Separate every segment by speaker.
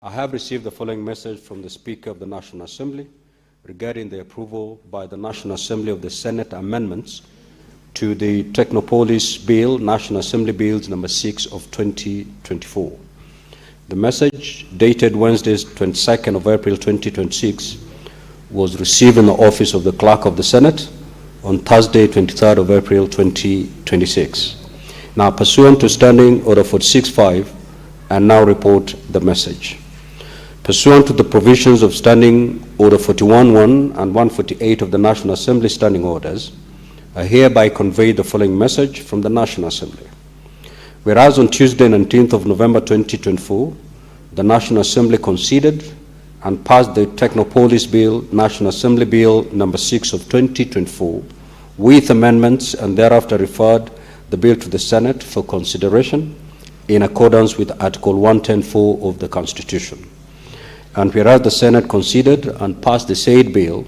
Speaker 1: I have received the following message from the Speaker of the National Assembly regarding the approval by the National Assembly of the Senate amendments to the Technopolis Bill, National Assembly Bills number 6 of 2024. The message, dated Wednesday, 22nd of April 2026, was received in the office of the Clerk of the Senate on Thursday, 23rd of April 2026. Now, pursuant to Standing Order 46.5, I now report the message. Pursuant to the provisions of Standing Order 41.1 and 148 of the National Assembly Standing Orders, I hereby convey the following message from the National Assembly. Whereas on Tuesday, 19th of November 2024, the National Assembly considered and passed the Technopolis Bill, National Assembly Bill number 6 of 2024, with amendments, and thereafter referred the bill to the Senate for consideration in accordance with Article 110(4) of the Constitution. And whereas the Senate considered and passed the said bill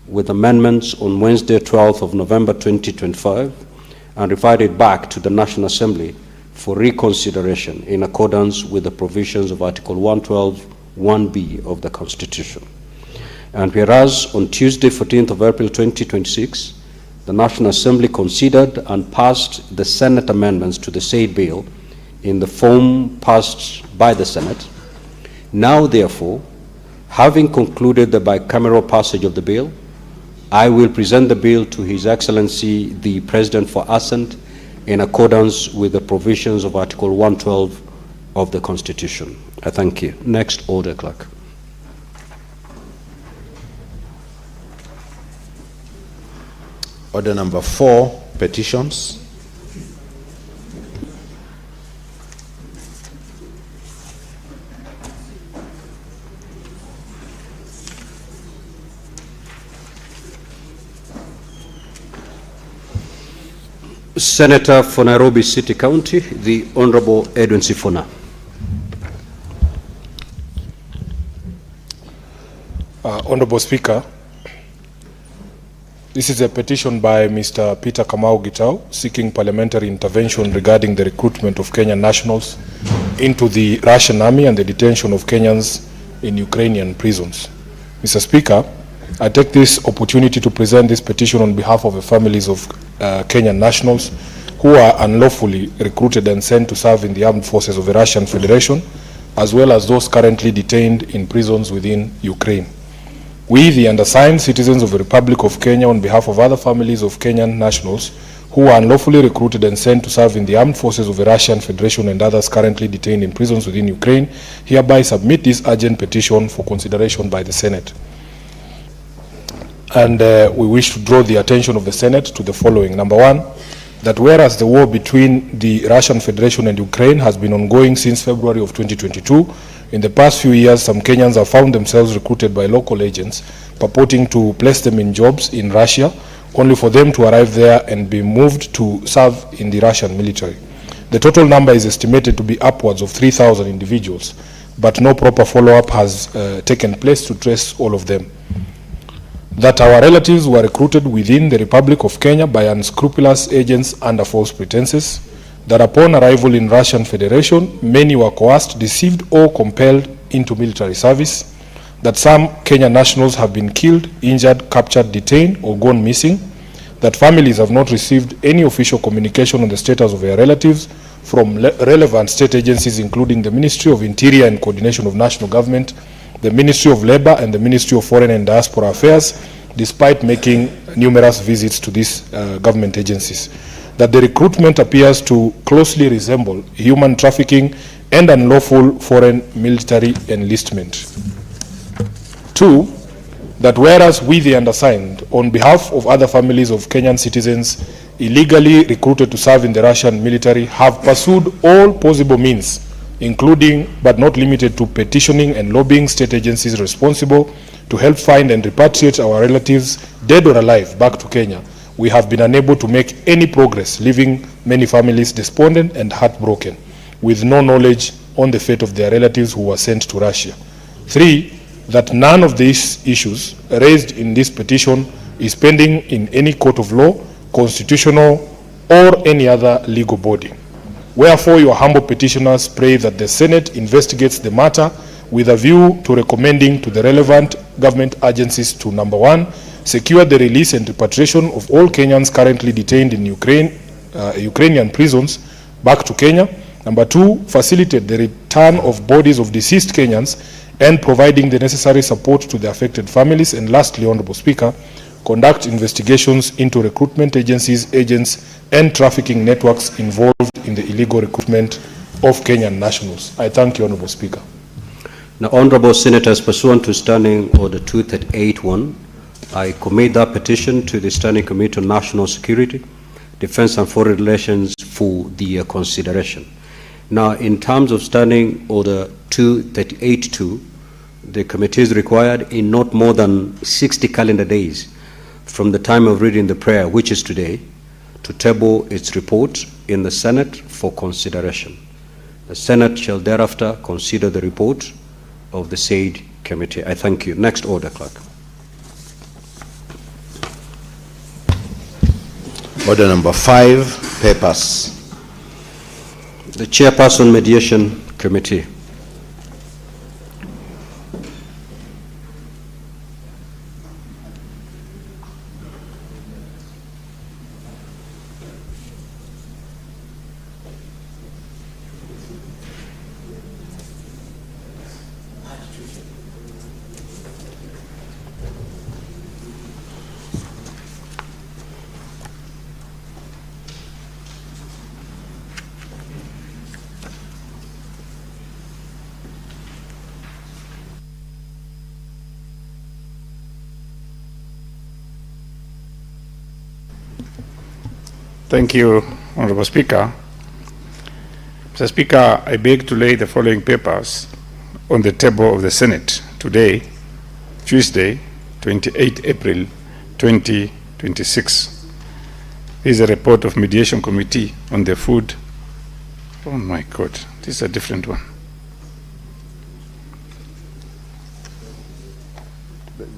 Speaker 1: with amendments on Wednesday, 12th of November 2025, and referred it back to the National Assembly for reconsideration in accordance with the provisions of Article 112(1)(b) of the Constitution. And whereas on Tuesday, 14th of April 2026, the National Assembly considered and passed the Senate amendments to the said bill in the form passed by the Senate. Now, therefore, having concluded the bicameral passage of the bill, I will present the bill to His Excellency the President for assent in accordance with the provisions of Article 112 of the Constitution. I thank you. Next order, Clerk.
Speaker 2: Order number 4, petitions.
Speaker 1: Senator for Nairobi City County, the Honorable Edwin Sifuna.
Speaker 3: Honorable Speaker, this is a petition by Mr. Peter Kamau Gitau seeking parliamentary intervention regarding the recruitment of Kenyan nationals into the Russian army and the detention of Kenyans in Ukrainian prisons. Mr. Speaker, I take this opportunity to present this petition on behalf of the families of Kenyan nationals who are unlawfully recruited and sent to serve in the armed forces of the Russian Federation, as well as those currently detained in prisons within Ukraine. We, the undersigned citizens of the Republic of Kenya, on behalf of other families of Kenyan nationals who are unlawfully recruited and sent to serve in the armed forces of the Russian Federation and others currently detained in prisons within Ukraine, hereby submit this urgent petition for consideration by the Senate. And we wish to draw the attention of the Senate to the following. Number 1, that whereas the war between the Russian Federation and Ukraine has been ongoing since February of 2022, in the past few years, some Kenyans have found themselves recruited by local agents purporting to place them in jobs in Russia, only for them to arrive there and be moved to serve in the Russian military. The total number is estimated to be upwards of 3,000 individuals, but no proper follow-up has taken place to trace all of them. That our relatives were recruited within the Republic of Kenya by unscrupulous agents under false pretenses, that upon arrival in Russian Federation, many were coerced, deceived, or compelled into military service, that some Kenyan nationals have been killed, injured, captured, detained, or gone missing, that families have not received any official communication on the status of their relatives from relevant state agencies, including the Ministry of Interior and Coordination of National Government, the Ministry of Labor, and the Ministry of Foreign and Diaspora Affairs, despite making numerous visits to these government agencies. That the recruitment appears to closely resemble human trafficking and unlawful foreign military enlistment. 2, that whereas we, the undersigned, on behalf of other families of Kenyan citizens illegally recruited to serve in the Russian military, have pursued all possible means, including but not limited to petitioning and lobbying state agencies responsible to help find and repatriate our relatives, dead or alive, back to Kenya, we have been unable to make any progress, leaving many families despondent and heartbroken, with no knowledge on the fate of their relatives who were sent to Russia. 3, that none of these issues raised in this petition is pending in any court of law, constitutional, or any other legal body. Wherefore, your humble petitioners pray that the Senate investigates the matter with a view to recommending to the relevant government agencies to, number one, secure the release and repatriation of all Kenyans currently detained in Ukrainian prisons back to Kenya. Number two, facilitate the return of bodies of deceased Kenyans and providing the necessary support to the affected families. And lastly, Honorable Speaker, conduct investigations into recruitment agencies, agents, and trafficking networks involved in the illegal recruitment of Kenyan nationals. I thank you, Honorable Speaker.
Speaker 1: Now, Honorable Senators, pursuant to Standing Order 238-1, I commit that petition to the Standing Committee on National Security, Defense and Foreign Relations for the consideration. Now, in terms of Standing Order 238-2, the committee is required in not more than 60 calendar days from the time of reading the prayer, which is today, to table its report in the Senate for consideration. The Senate shall thereafter consider the report of the said committee. I thank you. Next order, Clerk.
Speaker 2: Order number 5, papers.
Speaker 1: The Chairperson Mediation Committee.
Speaker 4: Thank you, Honorable Speaker. Mr. Speaker, I beg to lay the following papers on the table of the Senate today, Tuesday, 28 April 2026. This is a report of Mediation Committee on the Food. Oh my God, this is a different one.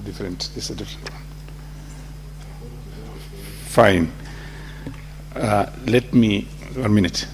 Speaker 4: This is a different one. Fine. Let me, 1 minute.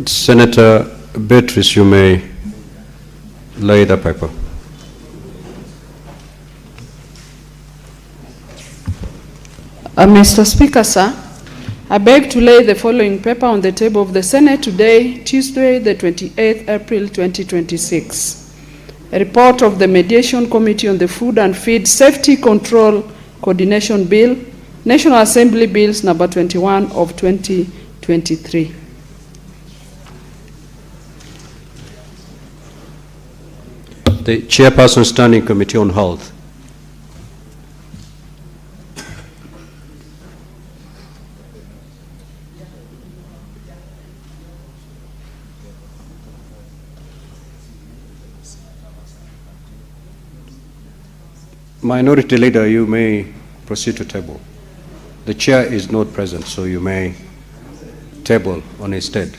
Speaker 1: Senator Beatrice, you may lay the paper.
Speaker 5: Mr. Speaker, sir, I beg to lay the following paper on the table of the Senate today, Tuesday, the 28th April 2026. A report of the Mediation Committee on the Food and Feed Safety Control Coordination Bill, National Assembly Bills number 21 of 2023.
Speaker 1: The Chairperson Standing Committee on Health. Minority Leader, you may proceed to table. The chair is not present, so you may table on his stead.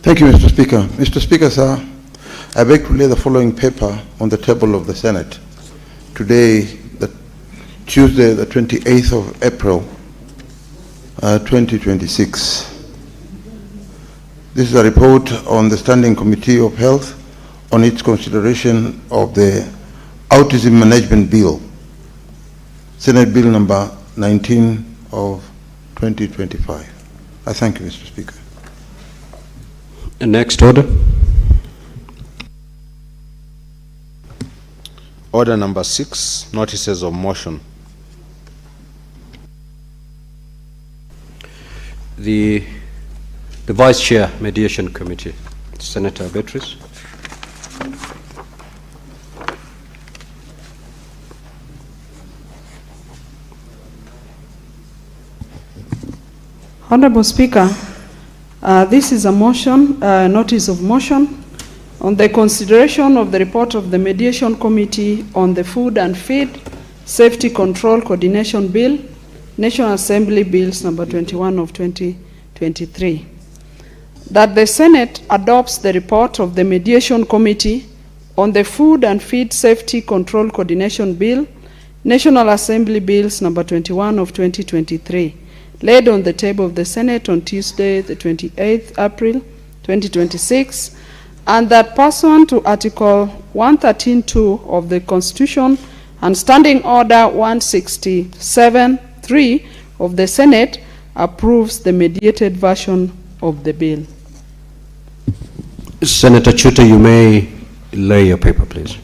Speaker 2: Thank you, Mr. Speaker. Mr. Speaker, sir, I beg to lay the following paper on the table of the Senate. Today, Tuesday, the 28th of April, 2026. This is a report on the Standing Committee of Health on its consideration of the Autism Management Bill, Senate Bill number 19 of 2025. I thank you, Mr. Speaker.
Speaker 1: Next order.
Speaker 2: Order number 6, notices of motion.
Speaker 1: The Vice Chair, Mediation Committee, Senator Beatrice.
Speaker 5: Honorable Speaker, this is a motion, notice of motion on the consideration of the report of the Mediation Committee on the Food and Feed Safety Control Coordination Bill, National Assembly Bills number 21 of 2023. That the Senate adopts the report of the Mediation Committee on the Food and Feed Safety Control Coordination Bill, National Assembly Bills number 21 of 2023, laid on the table of the Senate on Tuesday, the 28th April 2026, and that pursuant to Article 113(2) of the Constitution and Standing Order 167(3) of the Senate, approves the mediated version of the bill.
Speaker 1: Senator Chuta, you may lay your paper, please.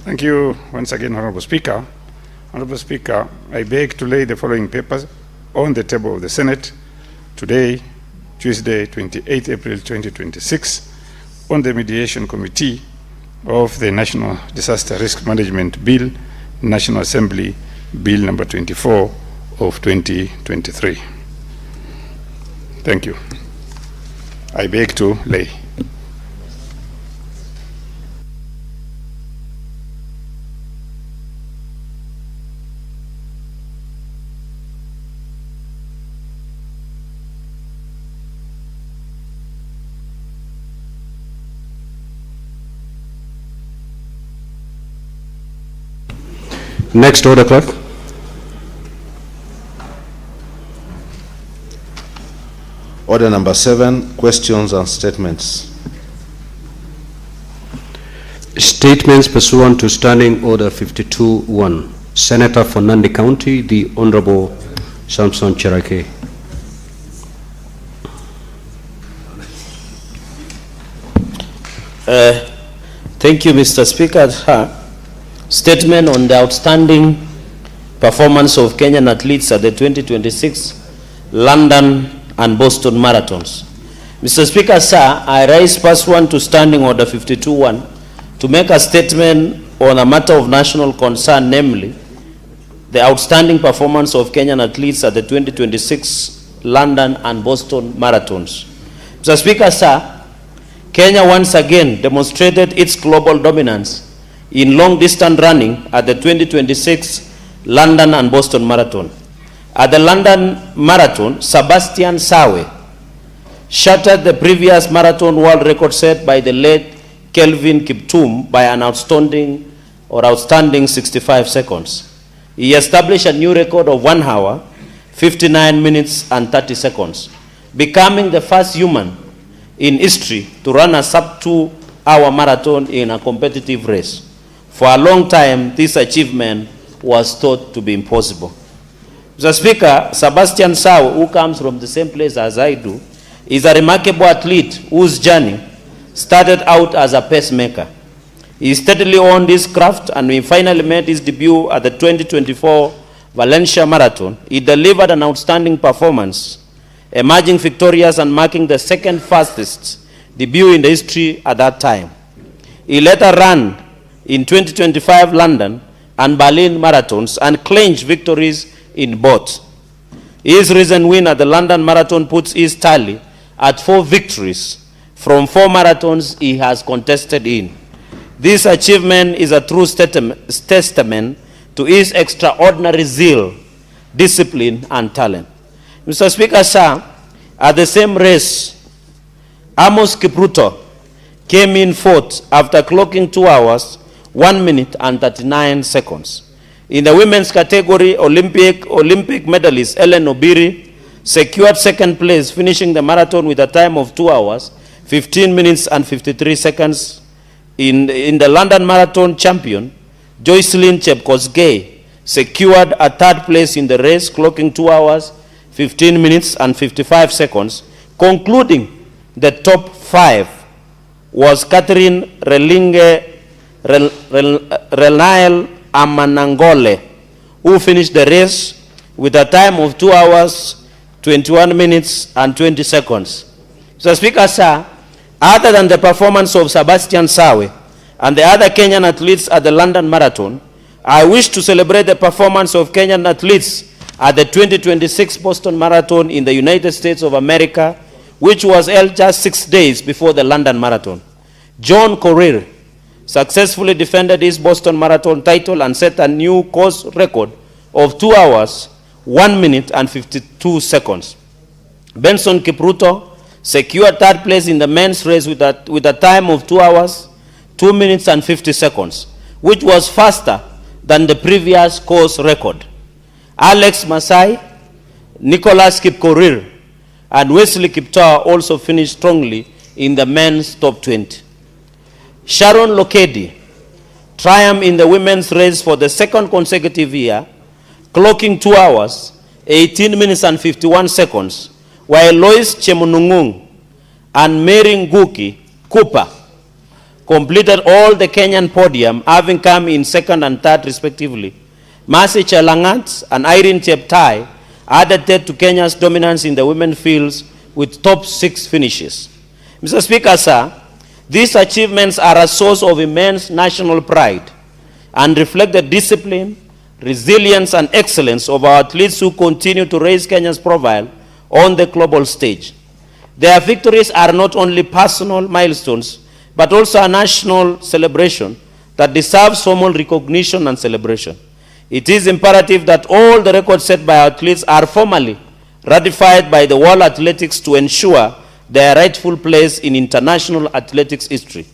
Speaker 4: Thank you once again, Honorable Speaker. Honorable Speaker, I beg to lay the following papers on the table of the Senate today, Tuesday, 28 April 2026, on the Mediation Committee of the National Disaster Risk Management Bill, National Assembly Bill number 24 of 2023. Thank you. I beg to lay.
Speaker 1: Next order, clerk.
Speaker 2: Order number 7, questions and statements.
Speaker 1: Statements pursuant to Standing Order 52-1. Senator for Nandi County, the Honorable Samson Cherake.
Speaker 6: Thank you, Mr. Speaker. Statement on the outstanding performance of Kenyan athletes at the 2026 London and Boston Marathons. Mr. Speaker, sir, I rise pursuant to Standing Order 52-1 to make a statement on a matter of national concern, namely the outstanding performance of Kenyan athletes at the 2026 London and Boston Marathons. Mr. Speaker, sir, Kenya once again demonstrated its global dominance in long-distance running at the 2026 London and Boston Marathon. At the London Marathon, Sebastian Sawe shattered the previous marathon world record set by the late Kelvin Kiptum by an outstanding 65 seconds. He established a new record of 1 hour, 59 minutes and 30 seconds, becoming the first human in history to run a sub-2-hour marathon in a competitive race. For a long time, this achievement was thought to be impossible. Mr. Speaker, Sebastian Sawe, who comes from the same place as I do, is a remarkable athlete whose journey started out as a pacemaker. He steadily honed his craft, and when he finally made his debut at the 2024 Valencia Marathon, he delivered an outstanding performance, emerging victorious and marking the second fastest debut in the history at that time. He later ran in 2025 London and Berlin marathons and clinched victories in both. His recent win at the London Marathon puts his tally at 4 victories from 4 marathons he has contested in. This achievement is a true testament to his extraordinary zeal, discipline, and talent. Mr. Speaker, sir, at the same race, Amos Kipruto came in 4th after clocking 2 hours, 1 minute, and 39 seconds. In the women's category, Olympic medalist Ellen Obiri secured 2nd place, finishing the marathon with a time of 2 hours, 15 minutes, and 53 seconds. In the London Marathon champion, Joycelyn Chepkosgei secured a 3rd place in the race, clocking 2 hours, 15 minutes, and 55 seconds. Concluding the top 5 was Catherine Renael Amanangole, who finished the race with a time of 2 hours, 21 minutes, and 20 seconds. Mr. Speaker, sir, other than the performance of Sebastian Sawe and the other Kenyan athletes at the London Marathon, I wish to celebrate the performance of Kenyan athletes at the 2026 Boston Marathon in the United States of America, which was held just 6 days before the London Marathon. John Korir successfully defended his Boston Marathon title and set a new course record of 2 hours, 1 minute, and 52 seconds. Benson Kipruto secured 3rd place in the men's race with a time of 2 hours, 2 minutes, and 50 seconds, which was faster than the previous course record. Alex Masai, Nicholas Kipkorir, and Wesley Kiptoa also finished strongly in the men's top 20. Sharon Lokedi triumphed in the women's race for the 2nd consecutive year, clocking 2 hours, 18 minutes, and 51 seconds, while Lois Chemunungung and Mary Nguki Cooper completed all the Kenyan podium, having come in 2nd and 3rd respectively. Mercy Chelangat and Irene Cheptai added to Kenya's dominance in the women's fields with top 6 finishes. Mr. Speaker, sir, these achievements are a source of immense national pride and reflect the discipline, resilience, and excellence of our athletes who continue to raise Kenya's profile on the global stage. Their victories are not only personal milestones, but also a national celebration that deserves formal recognition and celebration. It is imperative that all the records set by our athletes are formally ratified by the World Athletics to ensure their rightful place in international athletics history.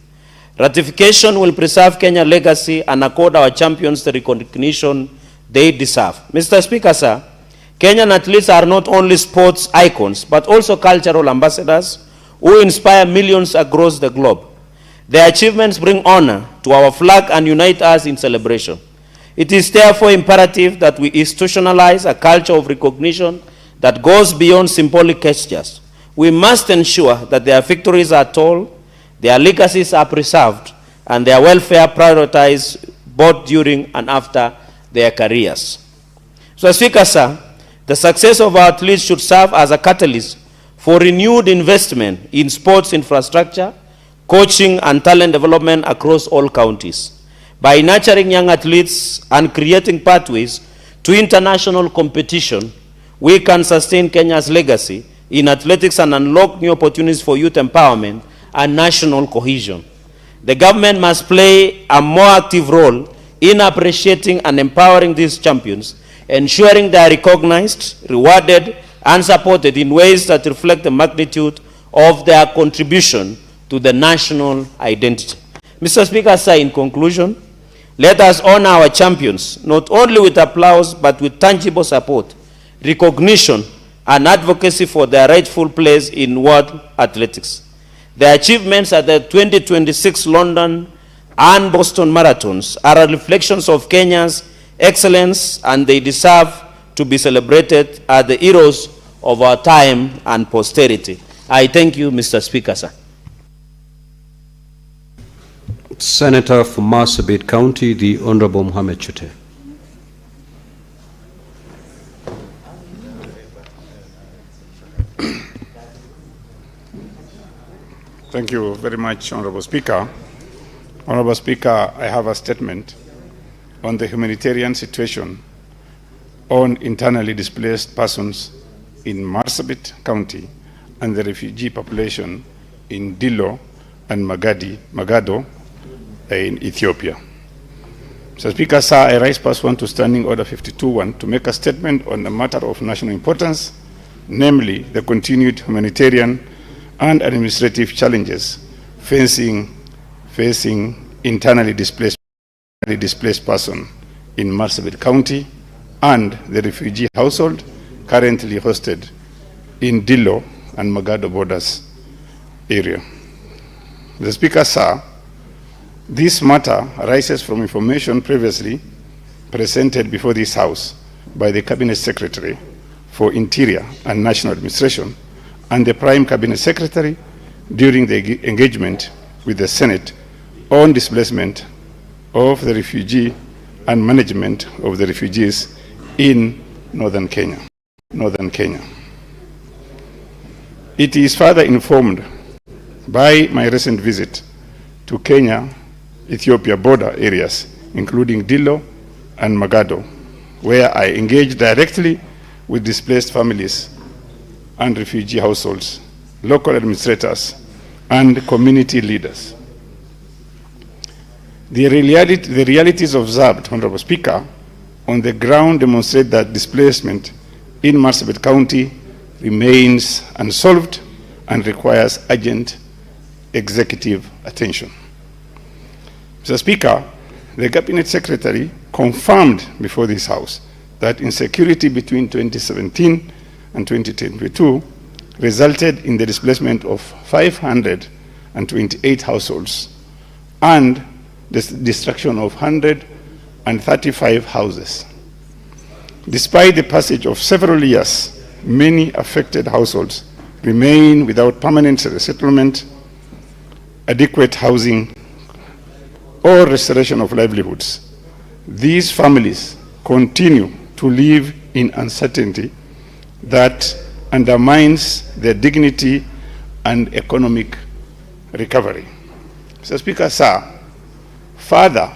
Speaker 6: Ratification will preserve Kenya's legacy and accord our champions the recognition they deserve. Mr. Speaker, sir, Kenyan athletes are not only sports icons, but also cultural ambassadors who inspire millions across the globe. Their achievements bring honor to our flag and unite us in celebration. It is therefore imperative that we institutionalize a culture of recognition that goes beyond symbolic gestures. We must ensure that their victories are told, their legacies are preserved, and their welfare prioritized both during and after their careers. So, Speaker, sir, the success of our athletes should serve as a catalyst for renewed investment in sports infrastructure, coaching, and talent development across all counties. By nurturing young athletes and creating pathways to international competition, we can sustain Kenya's legacy in athletics and unlock new opportunities for youth empowerment and national cohesion. The government must play a more active role in appreciating and empowering these champions, ensuring they are recognized, rewarded, and supported in ways that reflect the magnitude of their contribution to the national identity. Mr. Speaker, sir, in conclusion, let us honor our champions, not only with applause, but with tangible support, recognition, and advocacy for their rightful place in world athletics. Their achievements at the 2026 London and Boston Marathons are a reflections of Kenya's excellence, and they deserve to be celebrated as the heroes of our time and posterity. I thank you, Mr. Speaker, sir.
Speaker 1: Senator from Marsabit County, the Honorable Mohammed Chute.
Speaker 4: Thank you very much, Honorable Speaker. Honorable Speaker, I have a statement on the humanitarian situation on internally displaced persons in Marsabit County and the refugee population in Dilo and Magado in Ethiopia. Mr. Speaker, sir, I rise pursuant to Standing Order 52.1 to make a statement on a matter of national importance, namely the continued humanitarian and administrative challenges facing internally displaced person in Marsabit County and the refugee household currently hosted in Dilo and Magado borders area. Mr. Speaker, sir, this matter arises from information previously presented before this House by the Cabinet Secretary for Interior and National Administration and the Prime Cabinet Secretary during the engagement with the Senate on displacement of the refugee and management of the refugees in northern Kenya. It is further informed by my recent visit to Kenya-Ethiopia border areas, including Dilo and Magado, where I engaged directly with displaced families and refugee households, local administrators, and community leaders. The realities observed, Honorable Speaker, on the ground demonstrate that displacement in Marsabit County remains unsolved and requires urgent executive attention. Mr. Speaker, the Cabinet Secretary confirmed before this House that insecurity between 2017 and 2022 resulted in the displacement of 528 households and the destruction of 135 houses. Despite the passage of several years, many affected households remain without permanent settlement, adequate housing, or restoration of livelihoods. These families continue to live in uncertainty that undermines their dignity and economic recovery. Mr. Speaker, sir, further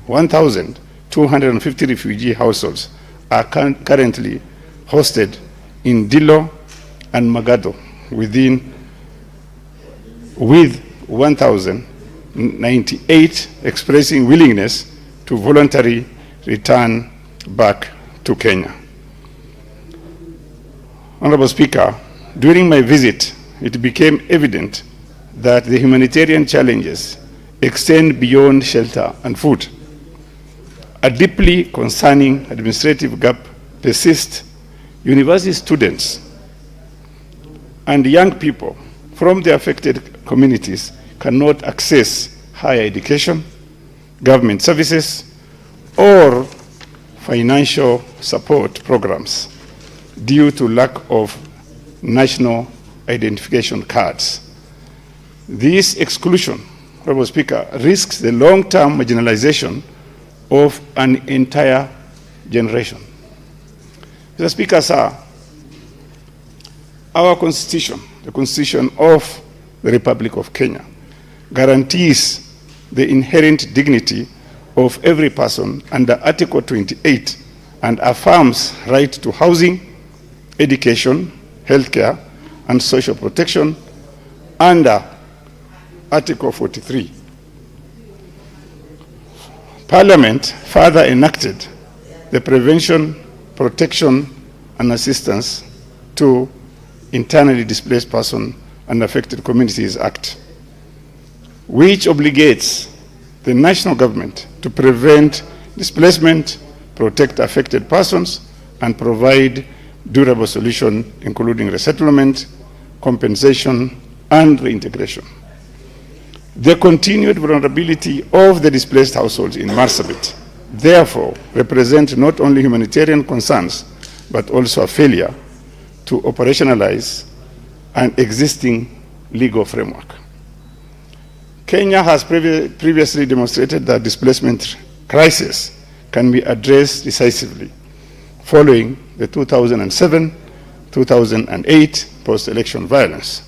Speaker 4: 1,250 refugee households are currently hosted in Dilo and Magado with 1,098 expressing willingness to voluntarily return back to Kenya. Honorable Speaker, during my visit, it became evident that the humanitarian challenges extend beyond shelter and food. A deeply concerning administrative gap persists. University students and young people from the affected communities cannot access higher education, government services, or financial support programs due to lack of national identification cards. This exclusion, Honorable Speaker, risks the long-term marginalization of an entire generation. Mr. Speaker, sir, our Constitution, the Constitution of the Republic of Kenya, guarantees the inherent dignity of every person under Article 28 and affirms right to housing, education, healthcare, and social protection under Article 43. Parliament further enacted the Prevention, Protection, and Assistance to Internally Displaced Persons and Affected Communities Act, which obligates the national government to prevent displacement, protect affected persons, and provide durable solutions, including resettlement, compensation, and reintegration. The continued vulnerability of the displaced households in Marsabit, therefore, represent not only humanitarian concerns, but also a failure to operationalize an existing legal framework. Kenya has previously demonstrated that displacement crisis can be addressed decisively following the 2007-2008 post-election violence.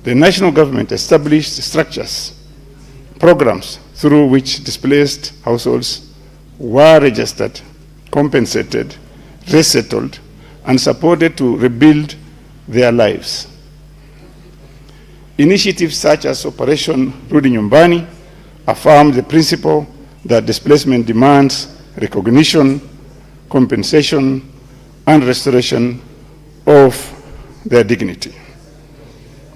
Speaker 4: The national government established structures, programs through which displaced households were registered compensated, resettled, and supported to rebuild their lives. Initiatives such as Operation Rudi Nyumbani affirm the principle that displacement demands recognition, compensation, and restoration of their dignity.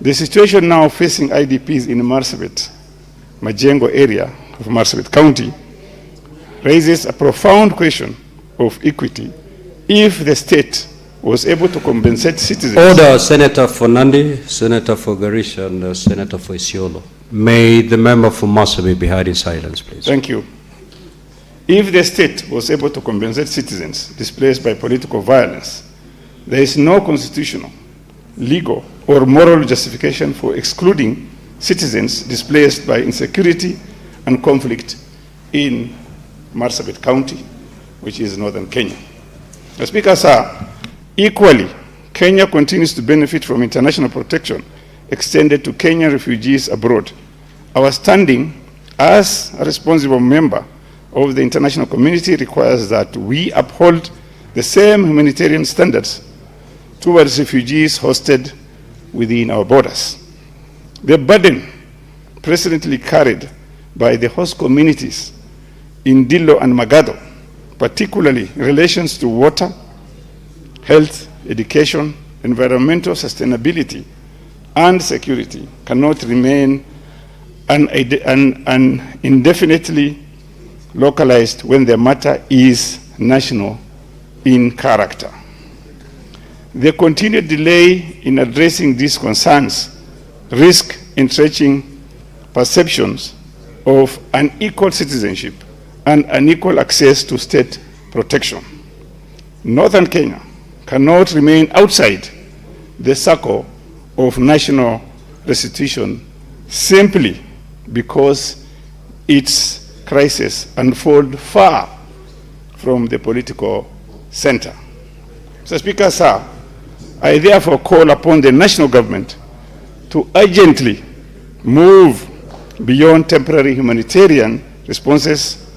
Speaker 4: The situation now facing IDPs in Marsabit, Majengo area of Marsabit County, raises a profound question of equity if the state was able to compensate citizens.
Speaker 1: Order, Senator for Nandi, Senator for Garisha, and Senator for Isiolo. May the member for Marsabit be heard in silence, please.
Speaker 4: Thank you. If the state was able to compensate citizens displaced by political violence, there is no constitutional, legal, or moral justification for excluding citizens displaced by insecurity and conflict in Marsabit County, which is northern Kenya. The Speaker, sir, equally, Kenya continues to benefit from international protection extended to Kenyan refugees abroad. Our standing as a responsible member of the international community requires that we uphold the same humanitarian standards towards refugees hosted within our borders. The burden presently carried by the host communities in Dilo and Magado, particularly in relations to water, health, education, environmental sustainability, and security, cannot remain indefinitely localized when the matter is national in character. The continued delay in addressing these concerns risk entrenching perceptions of unequal citizenship and unequal access to state protection. Northern Kenya cannot remain outside the circle of national restitution simply because its crises unfold far from the political center. Mr. Speaker, sir, I therefore call upon the national government to urgently move beyond temporary humanitarian responses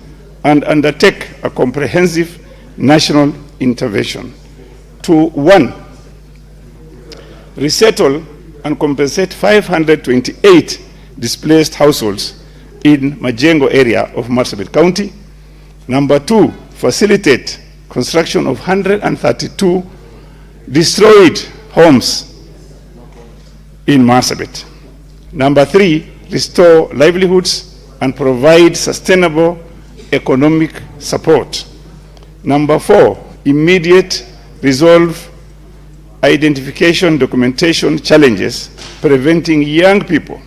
Speaker 4: and undertake a comprehensive national intervention to, one, resettle and compensate 528 displaced households in Majengo area of Marsabit County. Number two, facilitate construction of 132 destroyed homes in Marsabit. Number three, restore livelihoods and provide sustainable economic support. Number four, immediate resolve identification documentation challenges preventing young people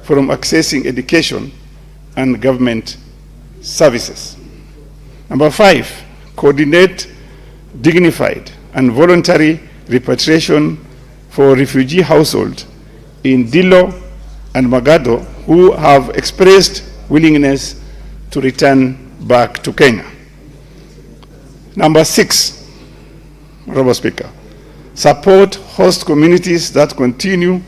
Speaker 4: from accessing education and government services. Number five, coordinate dignified and voluntary repatriation for refugee households in Dilo and Magado who have expressed willingness to return back to Kenya. Number six, Honorable Speaker, support host communities that continue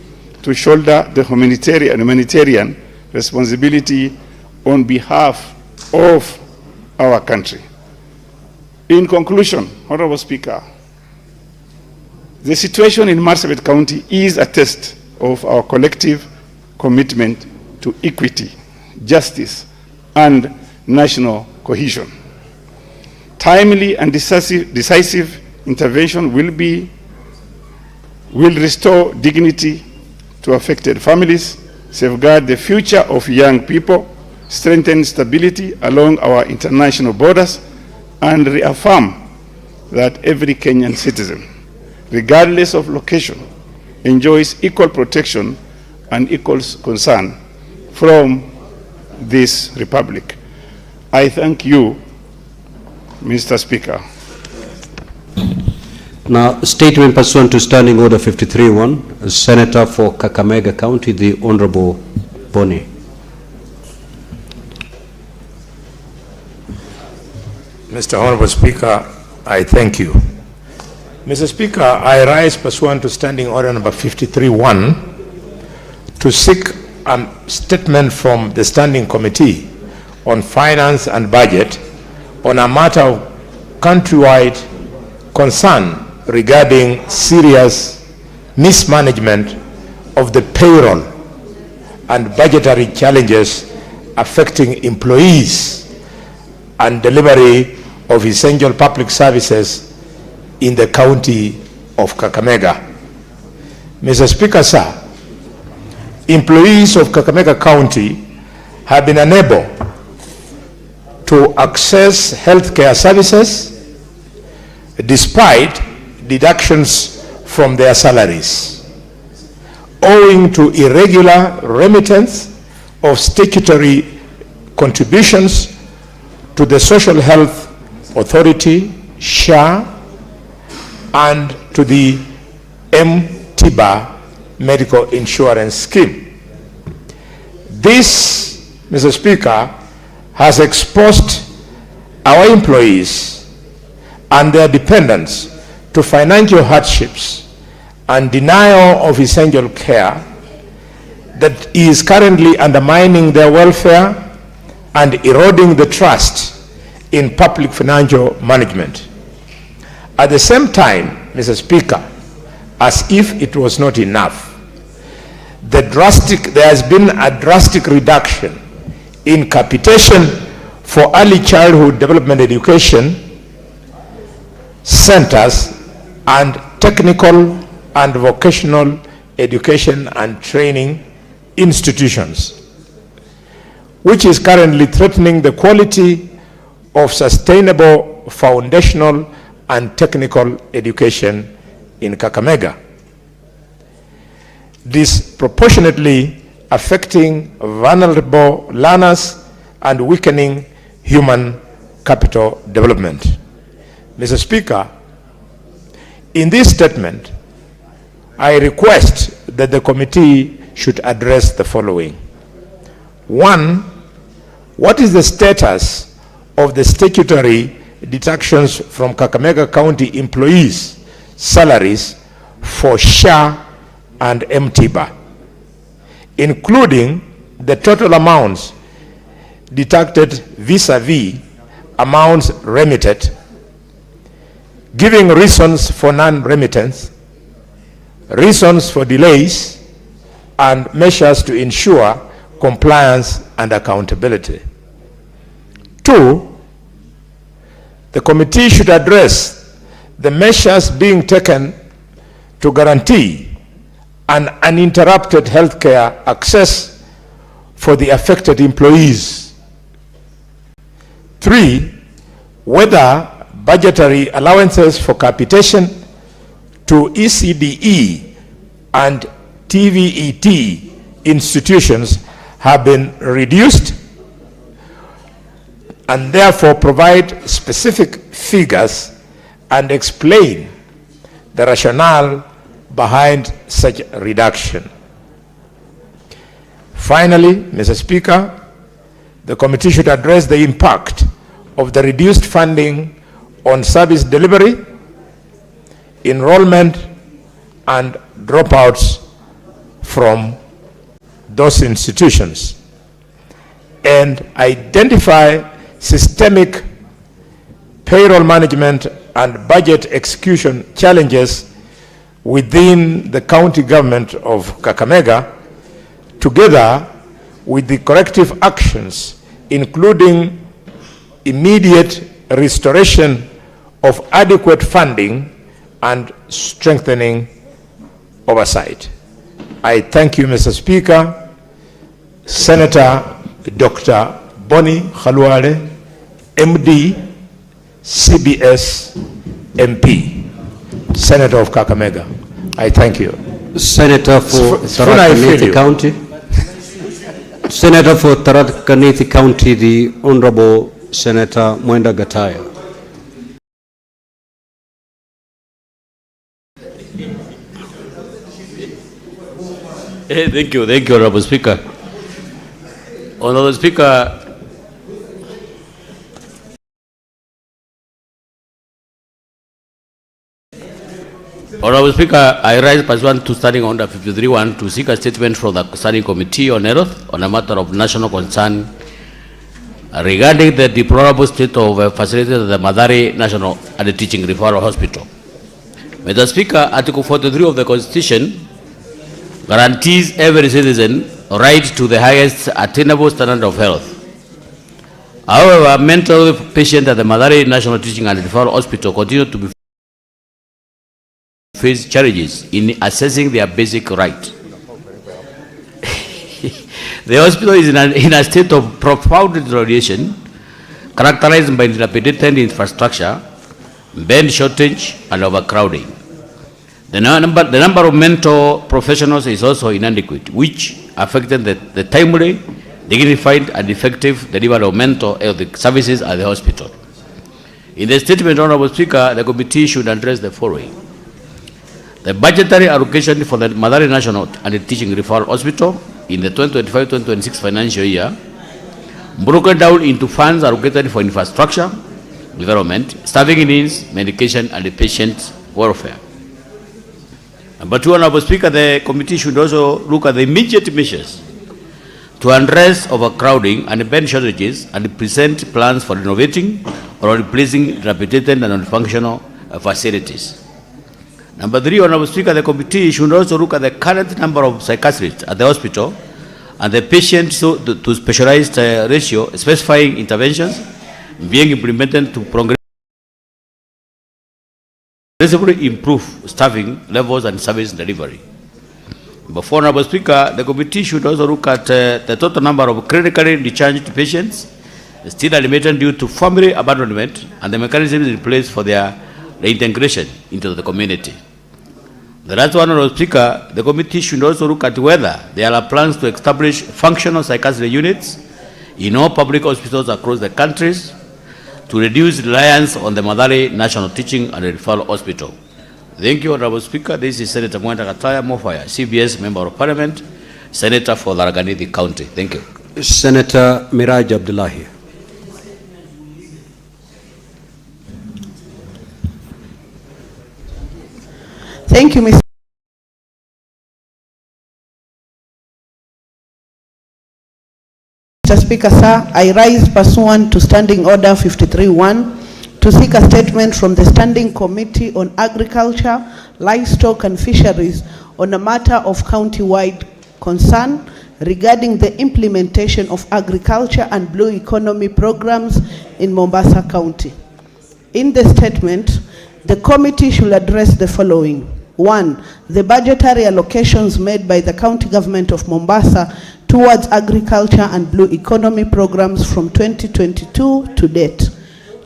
Speaker 4: to shoulder the humanitarian responsibility on behalf of our country. In conclusion, Honorable Speaker, the situation in Marsabit County is a test of our collective commitment to equity, justice, and national cohesion. Timely and decisive intervention will restore dignity to affected families, safeguard the future of young people, strengthen stability along our international borders, and reaffirm that every Kenyan citizen, regardless of location, enjoys equal protection and equal concern from this republic. I thank you, Mr. Speaker.
Speaker 1: Now, statement pursuant to Standing Order 53-1, Senator for Kakamega County, the Honorable Boni.
Speaker 7: Mr. Honorable Speaker, I thank you. Mr. Speaker, I rise pursuant to Standing Order number 53-1 to seek a statement from the Standing Committee on Finance and Budget on a matter of countrywide concern regarding serious mismanagement of the payroll and budgetary challenges affecting employees and delivery of essential public services in the county of Kakamega. Mr. Speaker, sir, employees of Kakamega County have been unable to access healthcare services despite deductions from their salaries, owing to irregular remittance of statutory contributions to the Social Health Authority, SHA, and to the MTIBA medical insurance scheme. This, Mr. Speaker, has exposed our employees and their dependents to financial hardships and denial of essential care that is currently undermining their welfare and eroding the trust in public financial management. At the same time, Mr. Speaker, as if it was not enough, there has been a drastic reduction in capitation for early childhood development education centers and technical and vocational education and training institutions, which is currently threatening the quality of sustainable foundational and technical education in Kakamega, disproportionately affecting vulnerable learners and weakening human capital development. Mr. Speaker, in this statement, I request that the committee should address the following. One, what is the status of the statutory deductions from Kakamega County employees' salaries for SHA and MTIBA, including the total amounts deducted vis-a-vis amounts remitted, giving reasons for non-remittance, reasons for delays, and measures to ensure compliance and accountability. Two, the committee should address the measures being taken to guarantee an uninterrupted healthcare access for the affected employees. Three, whether budgetary allowances for capitation to ECDE and TVET institutions have been reduced, and therefore provide specific figures and explain the rationale behind such reduction. Finally, Mr. Speaker, the committee should address the impact of the reduced funding on service delivery, enrollment, and dropouts from those institutions, and identify systemic payroll management and budget execution challenges within the county government of Kakamega, together with the corrective actions, including immediate restoration of adequate funding and strengthening oversight. I thank you, Mr. Speaker. Senator Dr. Bonnie Khalwale, MD, CBS, MP, Senator of Kakamega. I thank you.
Speaker 1: Senator for Tharaka-Nithi County. Senator for Tharaka-Nithi County, the Honorable Senator Mwenda Gataya.
Speaker 8: Thank you, Honorable Speaker. Honorable Speaker, Honorable Speaker, I rise pursuant to Standing Order 53(1) to seek a statement from the Standing Committee on Health on a matter of national concern regarding the deplorable state of facilities at the Mathare National and Teaching Referral Hospital. Mr. Speaker, Article 43 of the Constitution guarantees every citizen right to the highest attainable standard of health. However, mental patients at the Mathare National Teaching and Referral Hospital continue to face challenges in assessing their basic right. The hospital is in a state of profound deterioration, characterized by dilapidated infrastructure, bed shortage, and overcrowding. The number of mental professionals is also inadequate, which affected the timely, dignified, and effective delivery of mental health services at the hospital. In the statement, Honorable Speaker, the committee should address the following. The budgetary allocation for the Mathare National and Teaching Referral Hospital in the 2025-2026 financial year, broken down into funds allocated for infrastructure, development, staffing needs, medication, and patient welfare. Number two, Honorable Speaker, the committee should also look at the immediate measures to address overcrowding and bed shortages and present plans for renovating or replacing dilapidated and non-functional facilities. Number three, Honorable Speaker, the committee should also look at the current number of psychiatrists at the hospital and the patients to specialized ratio, specifying interventions being implemented to progressively improve staffing levels and service delivery. Number four, Honorable Speaker, the committee should also look at the total number of critically discharged patients still admitted due to family abandonment and the mechanisms in place for their reintegration into the community. The last one, Honorable Speaker, the committee should also look at whether there are plans to establish functional psychiatry units in all public hospitals across the countries to reduce reliance on the Mathare National Teaching and Referral Hospital. Thank you, Honorable Speaker. This is Senator Mwenda Kataya Mofaya, CBS Member of Parliament, Senator for Tharaka-Nithi County. Thank you.
Speaker 1: Senator Miraj Abdullahi.
Speaker 9: Thank you, Mr. Speaker, sir. I rise pursuant to Standing Order 53-1 to seek a statement from the Standing Committee on Agriculture, Livestock and Fisheries on a matter of county-wide concern regarding the implementation of agriculture and blue economy programs in Mombasa County. In the statement, the committee should address the following. 1. The budgetary allocations made by the county government of Mombasa towards agriculture and blue economy programs from 2022 to date.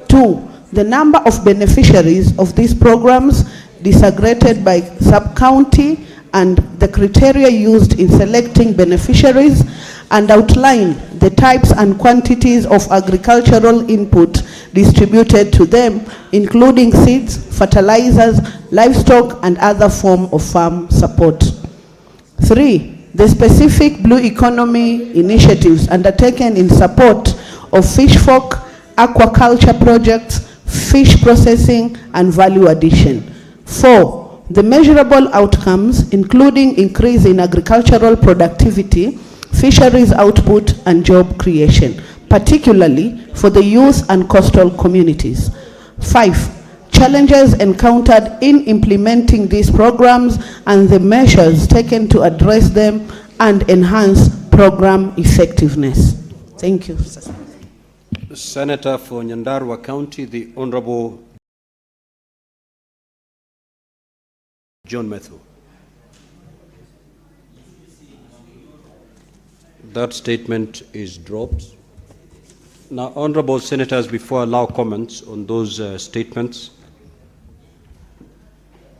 Speaker 9: 2. The number of beneficiaries of these programs disaggregated by sub-county and the criteria used in selecting beneficiaries, and outline the types and quantities of agricultural input distributed to them, including seeds, fertilizers, livestock, and other form of farm support. 3. The specific blue economy initiatives undertaken in support of fish folk, aquaculture projects, fish processing, and value addition. 4. The measurable outcomes, including increase in agricultural productivity, fisheries output, and job creation, particularly for the youth and coastal communities. 5. Challenges encountered in implementing these programs and the measures taken to address them and enhance program effectiveness. Thank you.
Speaker 1: Senator for Nyandarua County, the Honorable John Methu. That statement is dropped. Now, honorable senators, before I allow comments on those statements,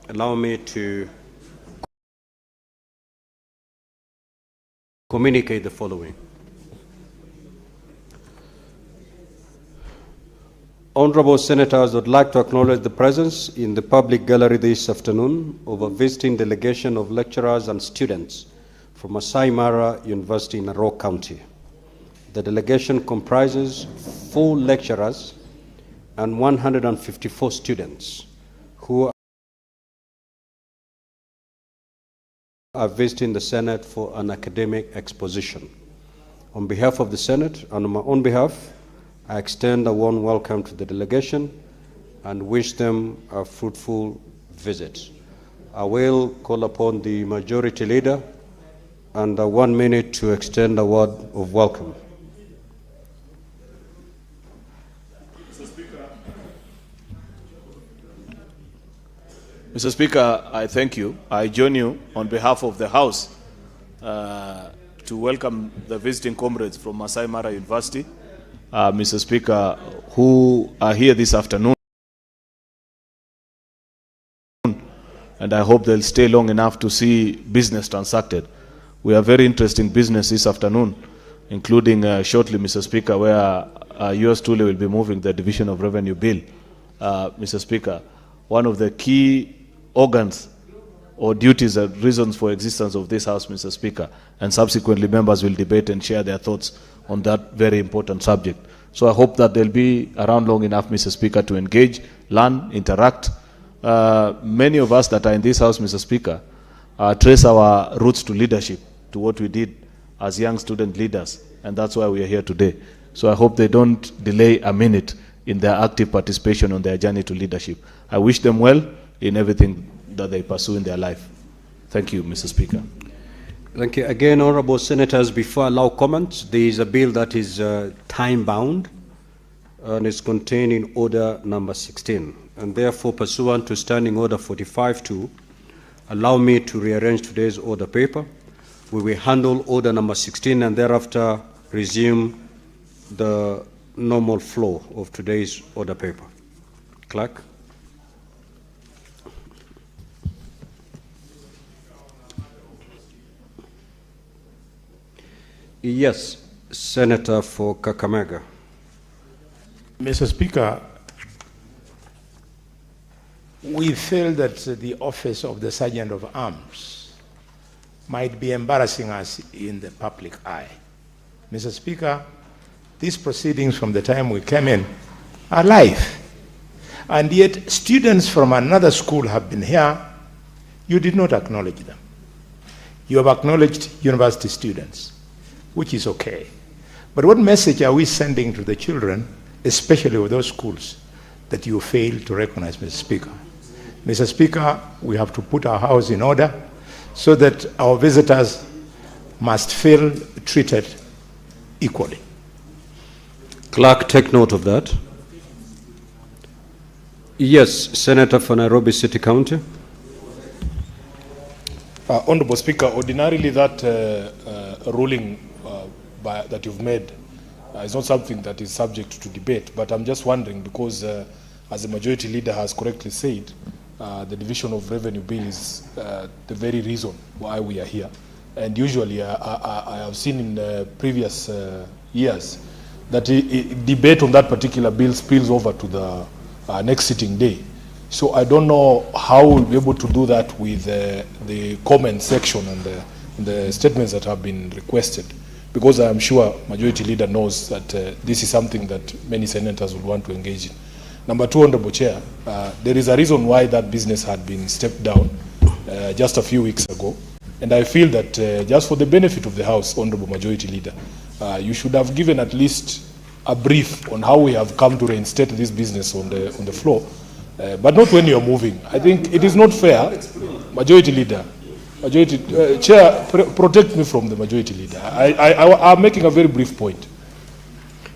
Speaker 1: allow me to communicate the following. Honorable senators, would like to acknowledge the presence in the public gallery this afternoon of a visiting delegation of lecturers and students from Masai Mara University in Narok County. The delegation comprises 4 lecturers and 154 students who are visiting the Senate for an academic exposition. On behalf of the Senate and on my own behalf, I extend a warm welcome to the delegation and wish them a fruitful visit. I will call upon the majority leader and 1 minute to extend a word of welcome.
Speaker 10: Mr. Speaker, I thank you. I join you on behalf of the House to welcome the visiting comrades from Masai Mara University, Mr. Speaker, who are here this afternoon. And I hope they'll stay long enough to see business transacted. We have very interesting business this afternoon, including shortly, Mr. Speaker, where yours truly will be moving the Division of Revenue Bill. Mr. Speaker, one of the key organs or duties and reasons for existence of this House, Mr. Speaker, and subsequently members will debate and share their thoughts on that very important subject. So I hope that they'll be around long enough, Mr. Speaker, to engage, learn, interact. Many of us that are in this House, Mr. Speaker, trace our roots to leadership, to what we did as young student leaders, and that's why we are here today. So I hope they don't delay a minute in their active participation on their journey to leadership. I wish them well in everything that they pursue in their life. Thank you, Mr. Speaker.
Speaker 1: Thank you. Again, Honorable Senators, before I allow comments, there is a bill that is time-bound and is contained in Order number 16. And therefore, pursuant to Standing Order 45-2, allow me to rearrange today's order paper. We will handle Order number 16 and thereafter resume the normal flow of today's order paper. Clerk. Yes, Senator for Kakamega.
Speaker 7: Mr. Speaker, we feel that the office of the Sergeant of Arms might be embarrassing us in the public eye. Mr. Speaker, these proceedings from the time we came in are live. And yet students from another school have been here. You did not acknowledge them. You have acknowledged university students, which is okay. But what message are we sending to the children, especially with those schools, that you fail to recognize, Mr. Speaker? Mr. Speaker, we have to put our house in order so that our visitors must feel treated equally.
Speaker 1: Clerk, take note of that. Yes, Senator for Nairobi City County.
Speaker 3: Honorable Speaker, ordinarily that ruling that you've made is not something that is subject to debate, but I'm just wondering because, as the majority leader has correctly said, the Division of Revenue Bill is the very reason why we are here. And usually I have seen in previous years that debate on that particular bill spills over to the next sitting day. So I don't know how we'll be able to do that with the comment section and the statements that have been requested, because I am sure majority leader knows that this is something that many senators would want to engage in. Number two, Honorable Chair, there is a reason why that business had been stepped down just a few weeks ago. And I feel that just for the benefit of the House, Honorable Majority Leader, you should have given at least a brief on how we have come to reinstate this business on the floor, but not when you're moving. I think it is not fair, Majority Leader. Chair, protect me from the Majority Leader. I'm making a very brief point.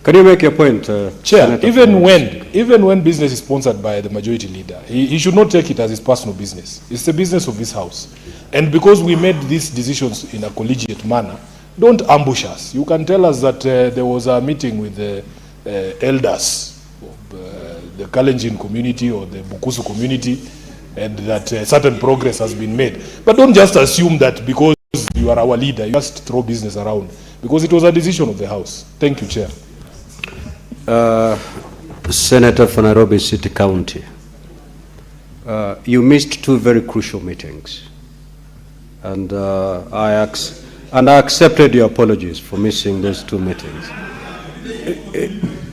Speaker 1: Can you make your point,
Speaker 3: Chair? Even when business is sponsored by the Majority Leader, he should not take it as his personal business. It's the business of this House. And because we made these decisions in a collegiate manner, don't ambush us. You can tell us that there was a meeting with the elders of the Kalenjin community or the Bukusu community, and that certain progress has been made. But don't just assume that because you are our leader, you just throw business around, because it was a decision of the House. Thank you, Chair.
Speaker 1: Senator for Nairobi City County, you missed two very crucial meetings, and I accepted your apologies for missing those two meetings.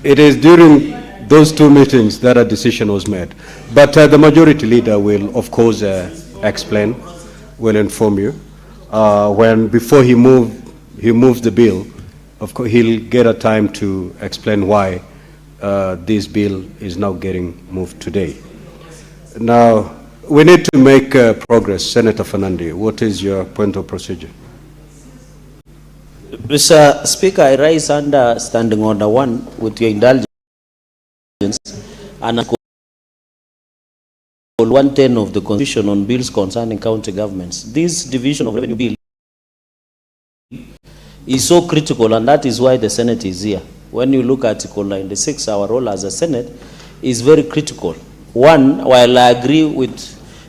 Speaker 1: It is during those two meetings that a decision was made, but the majority leader will, of course, explain, will inform you before he moves the bill. Of course, he'll get a time to explain why this bill is now getting moved today. Now, we need to make progress. Senator Fernandi, what is your point of procedure?
Speaker 6: Mr. Speaker, I rise under Standing Order 1 with your indulgence and Article 110 of the Constitution on bills concerning county governments. This division of revenue bill is so critical, and that is why the Senate is here. When you look at Article 96, our role as a Senate is very critical. One, while I agree with,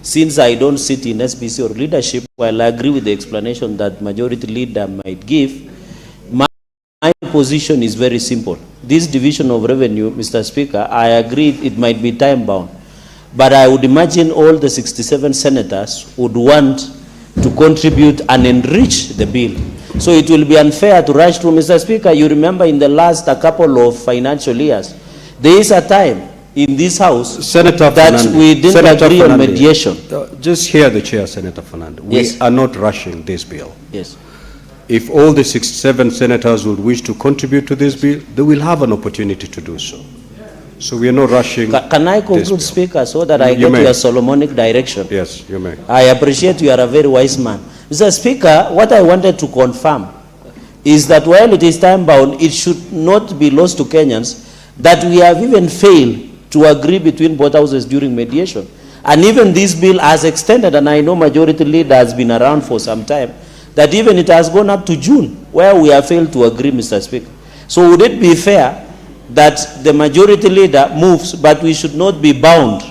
Speaker 6: since I don't sit in SBC or leadership, while I agree with the explanation that Majority Leader might give, my position is very simple. This division of revenue, Mr. Speaker, I agree it might be time-bound, but I would imagine all the 67 senators would want to contribute and enrich the bill. So it will be unfair to rush through. Mr. Speaker, you remember in the last couple of financial years, there is a time in this House
Speaker 1: Senator
Speaker 6: that
Speaker 1: Fernandi,
Speaker 6: we didn't
Speaker 1: Senator
Speaker 6: agree
Speaker 1: Fernandi,
Speaker 6: on mediation.
Speaker 1: Just hear the chair, Senator Fernandi.
Speaker 6: Yes.
Speaker 1: We are not rushing this bill.
Speaker 6: Yes.
Speaker 1: If all the 67 senators would wish to contribute to this bill, they will have an opportunity to do so. So we are not rushing.
Speaker 6: Can I conclude, Speaker, so that I get your Solomonic direction?
Speaker 1: Yes, you may.
Speaker 6: I appreciate you are a very wise man. Mr. Speaker, what I wanted to confirm is that while it is time-bound, it should not be lost to Kenyans that we have even failed to agree between both houses during mediation. And even this bill has extended, and I know Majority Leader has been around for some time, that even it has gone up to June, where we have failed to agree, Mr. Speaker. So would it be fair that the Majority Leader moves, but we should not be bound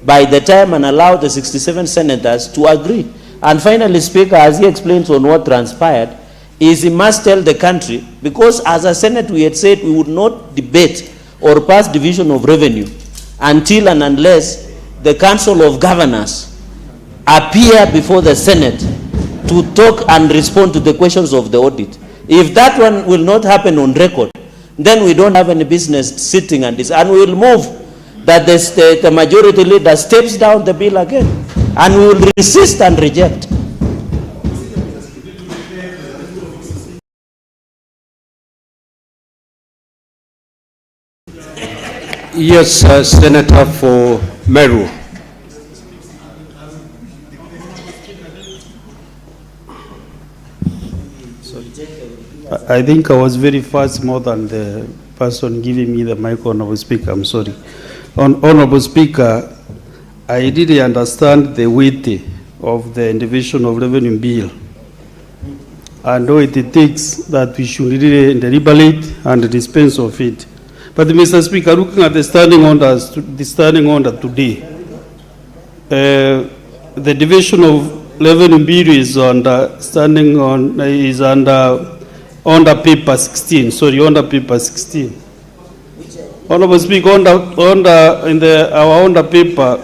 Speaker 6: by the time and allow the 67 senators to agree? And finally, Speaker, as he explains on what transpired, is he must tell the country, because as a Senate we had said we would not debate or pass division of revenue until and unless the Council of Governors appear before the Senate to talk and respond to the questions of the audit. If that one will not happen on record, then we don't have any business sitting and this, and we will move that the Majority Leader steps down the bill again, and we will resist and reject.
Speaker 1: Yes, Senator for Meru.
Speaker 11: I think I was very fast more than the person giving me the mic, Honorable Speaker. I'm sorry. Honorable Speaker, I really understand the weight of the division of revenue bill. I know it takes that we should really deliberate and dispense of it. But Mr. Speaker, looking at the standing order today, the division of revenue bill is under paper 16. Sorry, under paper 16. Honorable Speaker, under paper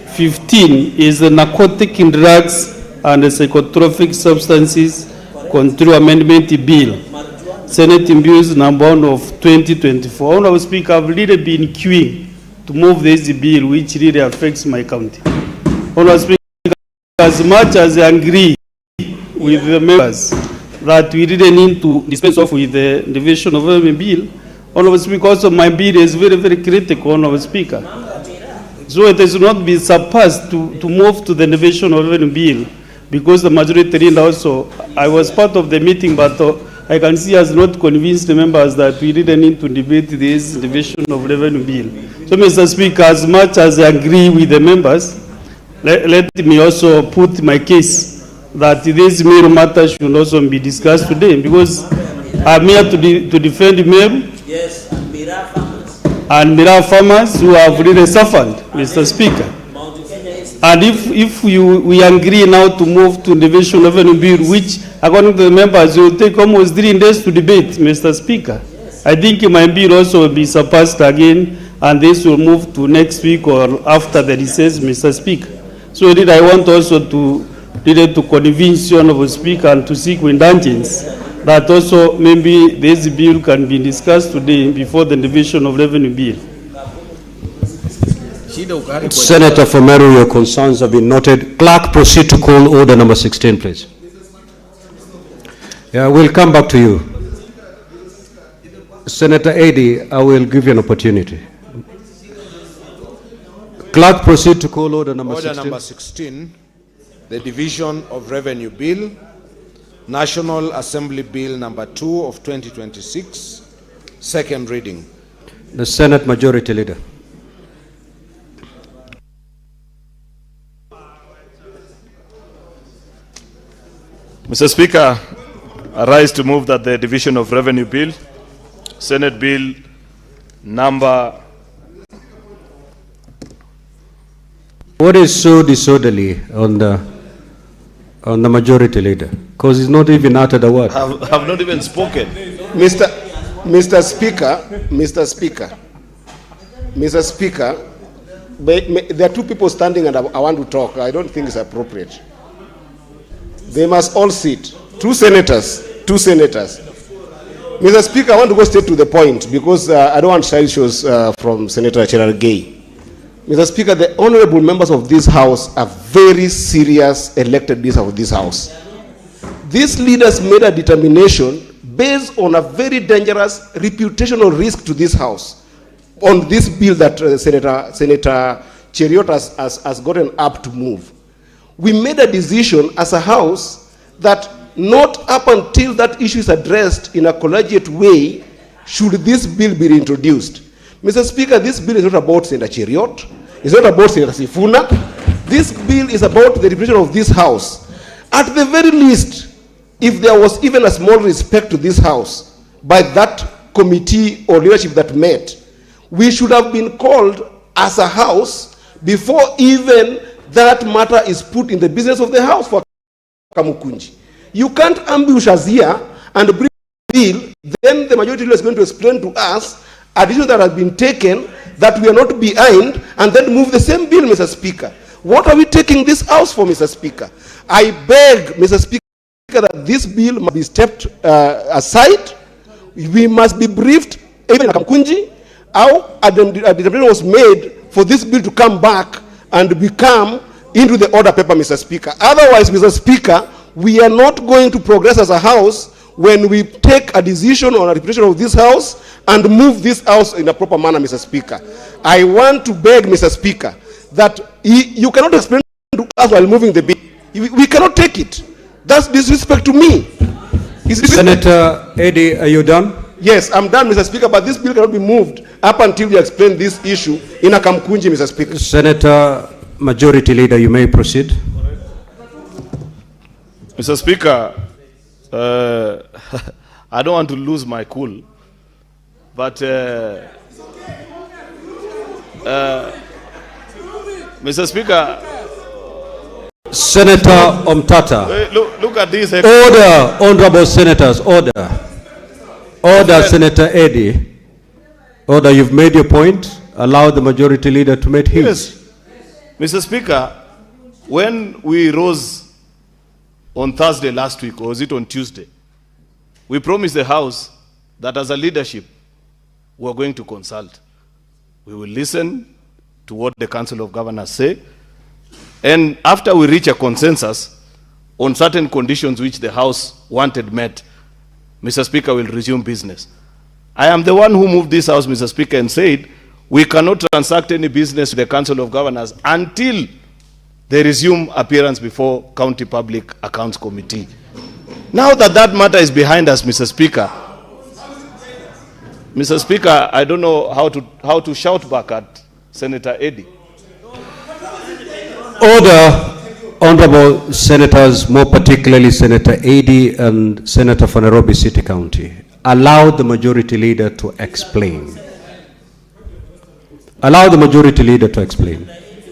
Speaker 11: 15 is the narcotic drugs and the psychotropic substances control amendment bill. Senate Bills number 1 of 2024. Honorable Speaker, I've really been queuing to move this bill, which really affects my county. Honorable Speaker, as much as I agree with the members that we really need to dispense off with the division of revenue bill, Honorable Speaker, also my bill is very, very critical, Honorable Speaker. So it has not been surpassed to move to the division of revenue bill, because the majority leader also, I was part of the meeting, but I can see has not convinced the members that we really need to debate this division of revenue bill. So, Mr. Speaker, as much as I agree with the members, let me also put my case that this Meru matter should also be discussed today, because I'm here to defend Meru.
Speaker 6: Yes, and Mira farmers.
Speaker 11: And Mira farmers who have really suffered, Mr. Speaker. And if we agree now to move to division of revenue bill, which according to the members will take almost 3 days to debate, Mr. Speaker, I think my bill also will be surpassed again, and this will move to next week or after the recess, Mr. Speaker. So indeed, I want also to convince you, Honorable Speaker, and to seek indulgence that also maybe this bill can be discussed today before the division of revenue bill.
Speaker 1: Senator for Meru, your concerns have been noted. Clerk, proceed to call order number 16, please. Yeah, we'll come back to you. Senator Eddy, I will give you an opportunity. Clerk, proceed to call order number 16.
Speaker 7: Order number 16, the Division of Revenue Bill, National Assembly Bill number 2 of 2026, second reading.
Speaker 1: The Senate Majority Leader.
Speaker 10: Mr. Speaker, I rise to move that the Division of Revenue Bill, Senate Bill number...
Speaker 1: What is so disorderly on the Majority Leader? Because he's not even uttered a word.
Speaker 10: I've not even spoken.
Speaker 12: Mr. Speaker, there are two people standing and I want to talk. I don't think it's appropriate. They must all sit. Two senators. Mr. Speaker, I want to go straight to the point because I don't want side shows from Senator Cherargei. Mr. Speaker, the honorable members of this House are very serious elected leaders of this House. These leaders made a determination based on a very dangerous reputational risk to this House on this bill that Senator Cheriot has gotten up to move. We made a decision as a House that not up until that issue is addressed in a collegiate way should this bill be introduced. Mr. Speaker, this bill is not about Senator Cheriot. It's not about Senator Sifuna. This bill is about the reputation of this House. At the very least, if there was even a small respect to this House by that committee or leadership that met, we should have been called as a House before even that matter is put in the business of the House for Kamukunji. You can't ambush us here and bring a bill, then the majority leader is going to explain to us a decision that has been taken that we are not behind, and then move the same bill, Mr. Speaker. What are we taking this House for, Mr. Speaker? I beg, Mr. Speaker, that this bill must be stepped aside. We must be briefed, even in Kamukunji, how a determination was made for this bill to come back and become into the order paper, Mr. Speaker. Otherwise, Mr. Speaker, we are not going to progress as a House when we take a decision on a reputation of this House and move this House in a proper manner, Mr. Speaker. I want to beg, Mr. Speaker, that you cannot explain to us while moving the bill. We cannot take it. That's disrespect to me.
Speaker 1: Senator Eddy, are you done?
Speaker 12: Yes, I'm done, Mr. Speaker, but this bill cannot be moved up until you explain this issue in a Kamkunji, Mr. Speaker.
Speaker 1: Senator Majority Leader, you may proceed.
Speaker 10: Mr. Speaker, I don't want to lose my cool, but Mr. Speaker,
Speaker 1: Senator Omtata.
Speaker 10: Look at this.
Speaker 1: Order, honorable senators, order. Order, Senator Eddy. Order, you've made your point. Allow the majority leader to make his.
Speaker 10: Yes. Mr. Speaker, when we rose on Thursday last week, or was it on Tuesday, we promised the House that as a leadership, we are going to consult. We will listen to what the Council of Governors say, and after we reach a consensus on certain conditions which the House wanted met, Mr. Speaker will resume business. I am the one who moved this House, Mr. Speaker, and said we cannot transact any business with the Council of Governors until they resume appearance before County Public Accounts Committee. Now that that matter is behind us, Mr. Speaker, I don't know how to shout back at Senator Eddy.
Speaker 1: Order, honorable senators, more particularly Senator Eddy and Senator for Nairobi City County. Allow the majority leader to explain. Allow the majority leader to explain.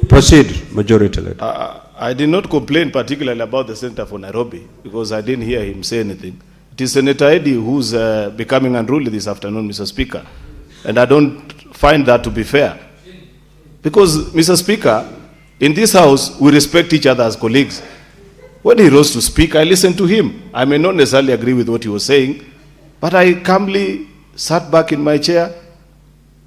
Speaker 1: Proceed, majority leader.
Speaker 10: I did not complain particularly about the senator for Nairobi because I didn't hear him say anything. It is Senator Eddy who's becoming unruly this afternoon, Mr. Speaker. And I don't find that to be fair. Because, Mr. Speaker, in this House, we respect each other as colleagues. When he rose to speak, I listened to him. I may not necessarily agree with what he was saying, but I calmly sat back in my chair,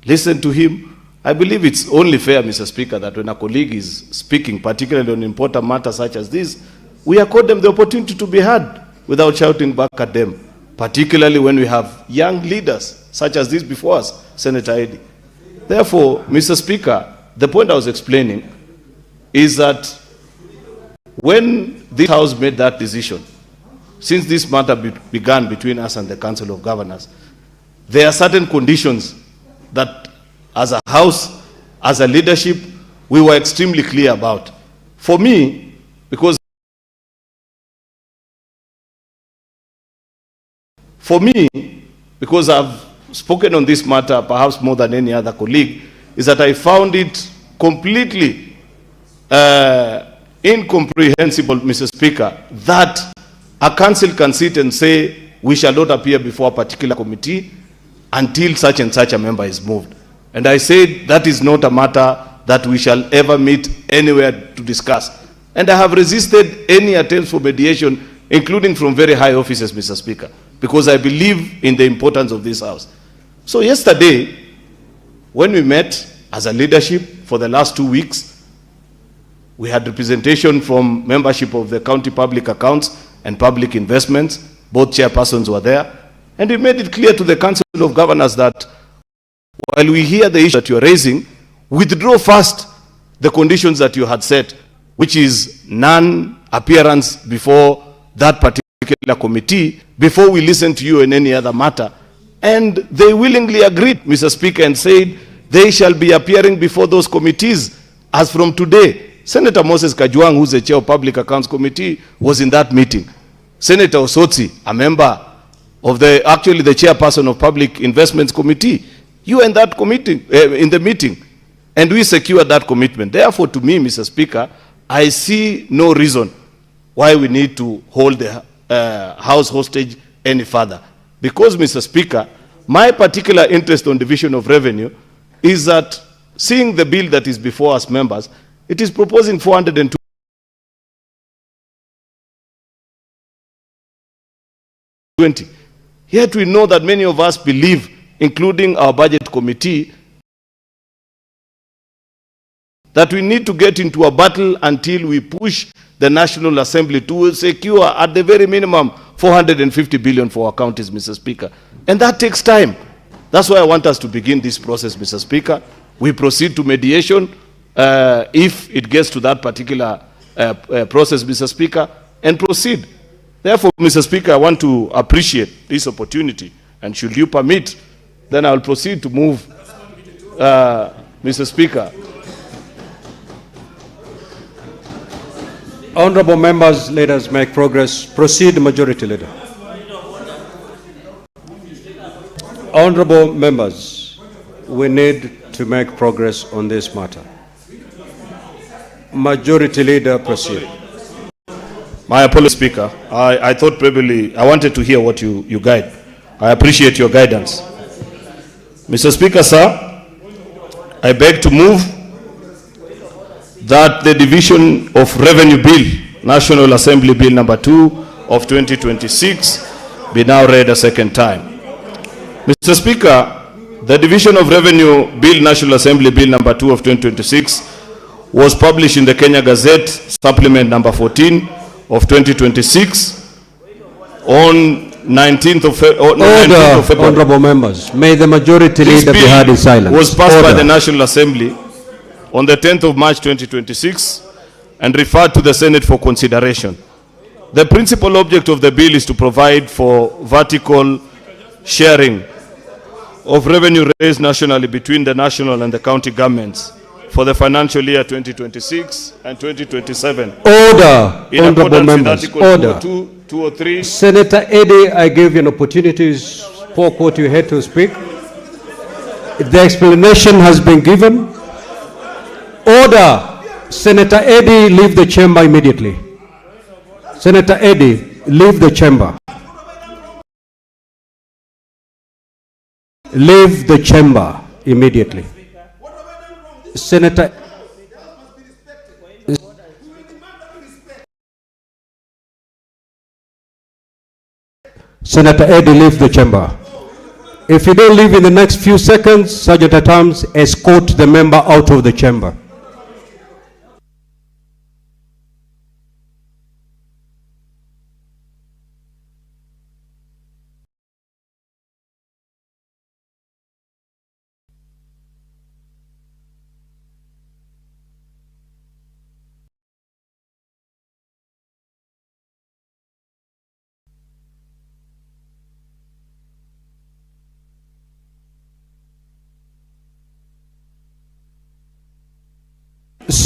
Speaker 10: listened to him. I believe it's only fair, Mr. Speaker, that when a colleague is speaking, particularly on important matters such as this, we accord them the opportunity to be heard without shouting back at them. particularly when we have young leaders such as this before us, Senator Eddy. Therefore, Mr. Speaker, the point I was explaining is that when this House made that decision, since this matter began between us and the Council of Governors, there are certain conditions that as a House, as a leadership, we were extremely clear about. For me, because I've spoken on this matter perhaps more than any other colleague, is that I found it completely incomprehensible, Mr. Speaker, that a council can sit and say we shall not appear before a particular committee until such and such a member is moved. And I said that is not a matter that we shall ever meet anywhere to discuss. And I have resisted any attempts for mediation, including from very high offices, Mr. Speaker, because I believe in the importance of this House. So yesterday, when we met as a leadership for the last 2 weeks, we had representation from membership of the County Public Accounts and Public Investments. Both chairpersons were there. And we made it clear to the Council of Governors that while we hear the issue that you're raising, withdraw first the conditions that you had set, which is non-appearance before that particular committee, before we listen to you in any other matter. And they willingly agreed, Mr. Speaker, and said they shall be appearing before those committees as from today. Senator Moses Kajwang, who's the chair of Public Accounts Committee, was in that meeting. Senator Osotsi, a member of actually the chairperson of Public Investments Committee, you were in that committee, in the meeting, and we secured that commitment. Therefore, to me, Mr. Speaker, I see no reason why we need to hold the House hostage any further. Because, Mr. Speaker, my particular interest on division of revenue is that seeing the bill that is before us members, it is proposing 420. Yet we know that many of us believe, including our budget committee, that we need to get into a battle until we push the National Assembly to secure at the very minimum 450 billion for our counties, Mr. Speaker. And that takes time. That's why I want us to begin this process, Mr. Speaker. We proceed to mediation if it gets to that particular process, Mr. Speaker, and proceed. Therefore, Mr. Speaker, I want to appreciate this opportunity, and should you permit, then I will proceed to move, Mr. Speaker.
Speaker 1: Honorable members, let us make progress. Proceed, Majority Leader. Honorable members, we need to make progress on this matter. Majority Leader, proceed.
Speaker 10: My apologies, Speaker. I thought probably I wanted to hear what you guide. I appreciate your guidance. Mr. Speaker, sir, I beg to move that the Division of Revenue Bill, National Assembly Bill number 2 of 2026, be now read a second time. Mr. Speaker, the Division of Revenue Bill, National Assembly Bill number 2 of 2026 was published in the Kenya Gazette, supplement number 14 of 2026 on 19th of February.
Speaker 1: Honorable members, may the Majority Leader be heard in silence.
Speaker 10: Was passed by the National Assembly on the 10th of March 2026 and referred to the Senate for consideration. The principal object of the bill is to provide for vertical sharing of revenue raised nationally between the national and the county governments for the financial year 2026 and 2027.
Speaker 1: Order, honorable members, order.
Speaker 10: 203.
Speaker 1: Senator Eddy, I gave you an opportunity to spoke what you had to speak. The explanation has been given. Order. Senator Eddy, leave the chamber immediately. Senator Eddy, leave the chamber. Leave the chamber immediately. Senator Eddy, leave the chamber. If you don't leave in the next few seconds, Sergeant at Arms, escort the member out of the chamber.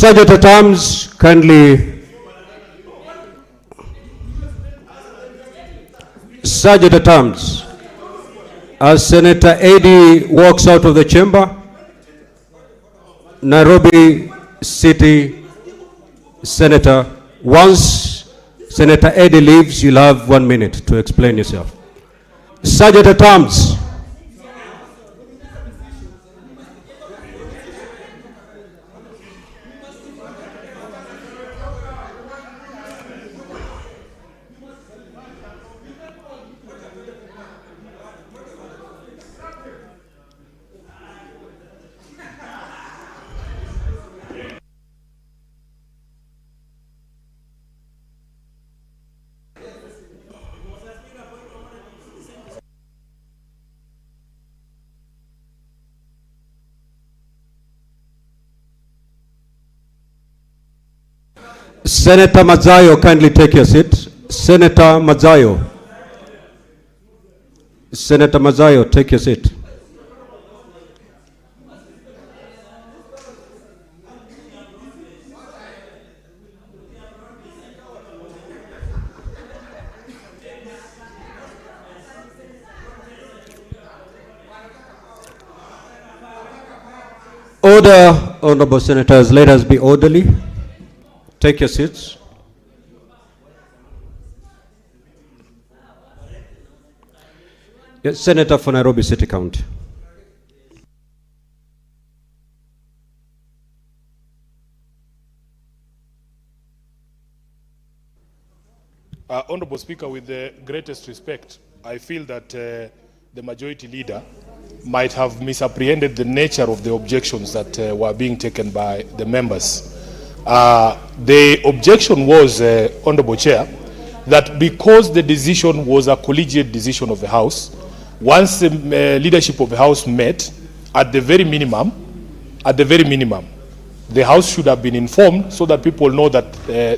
Speaker 1: Sergeant at Arms, kindly. Sergeant at Arms, as Senator Eddy walks out of the chamber, Nairobi City Senator, once Senator Eddy leaves, you'll have 1 minute to explain yourself. Sergeant at Arms. Senator Mazayo, kindly take your seat. Senator Mazayo. Senator Mazayo, take your seat. Order, honorable senators, let us be orderly. Take your seats. Yes, Senator for Nairobi City County.
Speaker 3: Honorable Speaker, with the greatest respect, I feel that the majority leader might have misapprehended the nature of the objections that were being taken by the members. The objection was, Honorable Chair, that because the decision was a collegiate decision of the House, once the leadership of the House met, at the very minimum, the House should have been informed so that people know that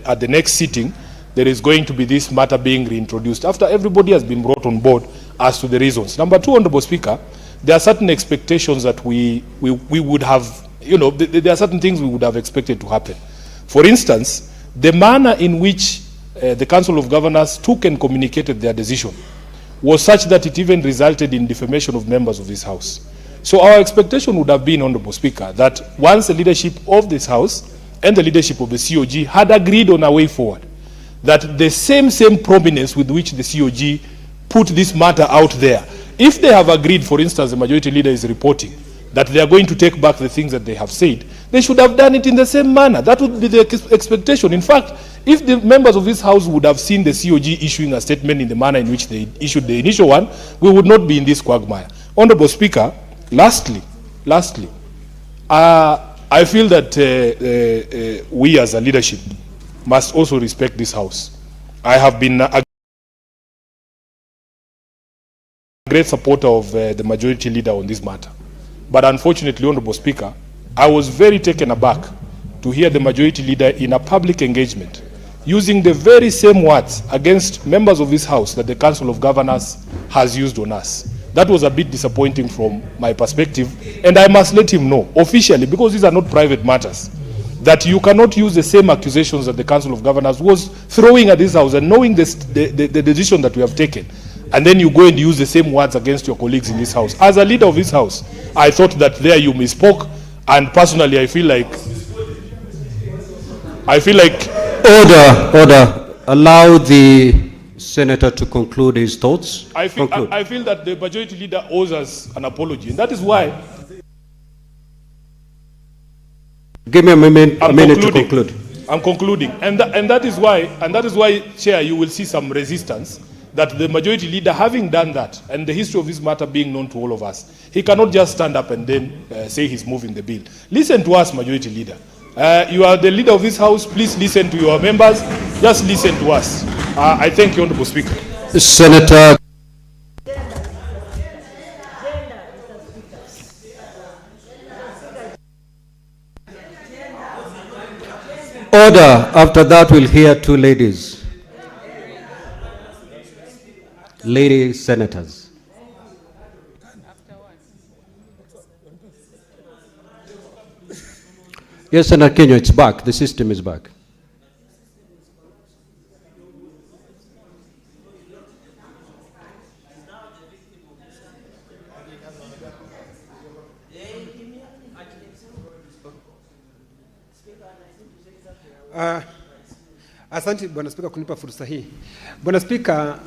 Speaker 3: at the next sitting, there is going to be this matter being reintroduced after everybody has been brought on board as to the reasons. Number two, Honorable Speaker, there are certain expectations that we would have, there are certain things we would have expected to happen. For instance, the manner in which the Council of Governors took and communicated their decision was such that it even resulted in defamation of members of this House. So our expectation would have been, Honorable Speaker, that once the leadership of this House and the leadership of the COG had agreed on a way forward, that the same prominence with which the COG put this matter out there, if they have agreed, for instance, the majority leader is reporting that they are going to take back the things that they have said, they should have done it in the same manner. That would be the expectation. In fact, if the members of this House would have seen the COG issuing a statement in the manner in which they issued the initial one, we would not be in this quagmire. Honorable Speaker, lastly, I feel that we as a leadership must also respect this House. I have been a great supporter of the majority leader on this matter. But unfortunately, Honorable Speaker, I was very taken aback to hear the majority leader in a public engagement using the very same words against members of this House that the Council of Governors has used on us. That was a bit disappointing from my perspective, and I must let him know officially, because these are not private matters, that you cannot use the same accusations that the Council of Governors was throwing at this House, and knowing the decision that we have taken, and then you go and use the same words against your colleagues in this House. As a leader of this House, I thought that there you misspoke, and personally I feel like
Speaker 1: Order. Allow the senator to conclude his thoughts.
Speaker 3: I feel that the majority leader owes us an apology, and that is why.
Speaker 1: Give me a minute to conclude.
Speaker 3: I'm concluding, and that is why, Chair, you will see some resistance. That the majority leader, having done that, and the history of this matter being known to all of us, he cannot just stand up and then say he's moving the bill. Listen to us, majority leader. You are the leader of this House. Please listen to your members. Just listen to us. I thank you, Honorable Speaker.
Speaker 1: Senator. Order. After that, we'll hear two ladies. Lady senators. Yes, Senator Kenya, it's back. The system is back.
Speaker 13: Asante Bwana Spika kunipa fursa hii. Bwana Spika,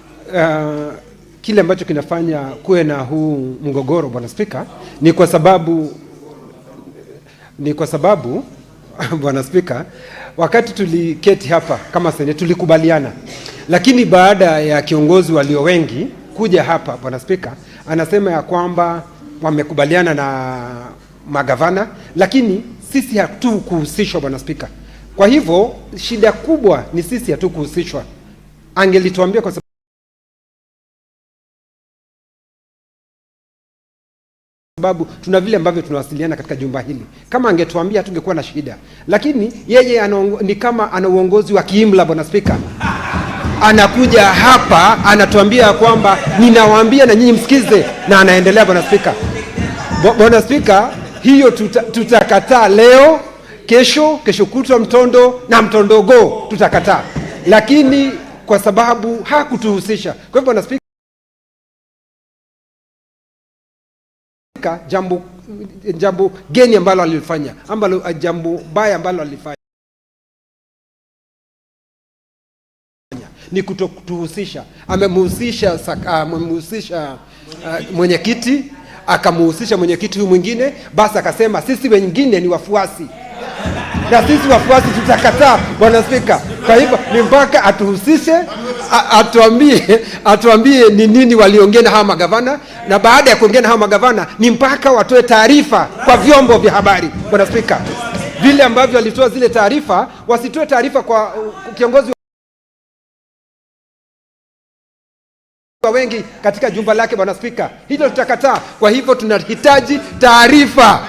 Speaker 13: kile ambacho kinafanya kuwe na huu mgogoro Bwana Spika ni kwa sababu Bwana Spika, wakati tuliketi hapa kama Seneti tulikubaliana, lakini baada ya kiongozi walio wengi kuja hapa Bwana Spika, anasema ya kwamba wamekubaliana na magavana, lakini sisi hatukuhusishwa Bwana Spika. Kwa hivyo shida kubwa ni sisi hatukuhusishwa. Angelituambia kwa sababu tuna vile ambavyo tunawasiliana katika jumba hili. Kama angetuambia tungekuwa na shida. Lakini yeye ni kama ana uongozi wa kiimla Bwana Spika. Anakuja hapa anatuambia kwamba ninawaambia na nyinyi msikize, na anaendelea Bwana Spika. Bwana Spika, hiyo tutakataa leo, kesho kutwa mtondo na mtondogo tutakataa. Lakini kwa sababu hakutuhusisha. Kwa hivyo Bwana Spika, jambo geni ambalo alifanya, jambo baya ambalo alifanya ni kutokutuhusisha. Amemhusisha mwenyekiti, akamhusisha mwenyekiti huyu mwingine, basi akasema sisi wengine ni wafuasi. Na sisi wafuasi tutakataa Bwana Spika. Kwa hivyo ni mpaka atuhusishe, atuambie ni nini waliongea na hawa magavana, na baada ya kuongea na hawa magavana ni mpaka watoe taarifa kwa vyombo vya habari Bwana Spika. Vile ambavyo walitoa zile taarifa, wasitoe taarifa kwa kiongozi wengi katika jumba lake Bwana Spika. Hilo tutakataa. Kwa hivyo tunahitaji taarifa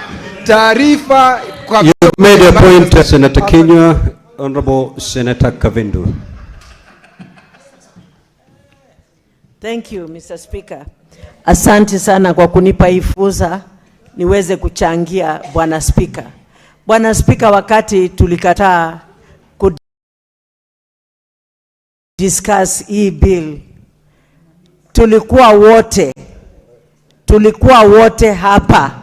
Speaker 13: kwa...
Speaker 1: You made a point, Senator Kenya. Honorable Senator Kavindu.
Speaker 14: Thank you, Mr. Speaker. Asante sana kwa kunipa hii fursa niweze kuchangia Bwana Speaker. Bwana Speaker, wakati tulikataa discuss hii bill, tulikuwa wote hapa,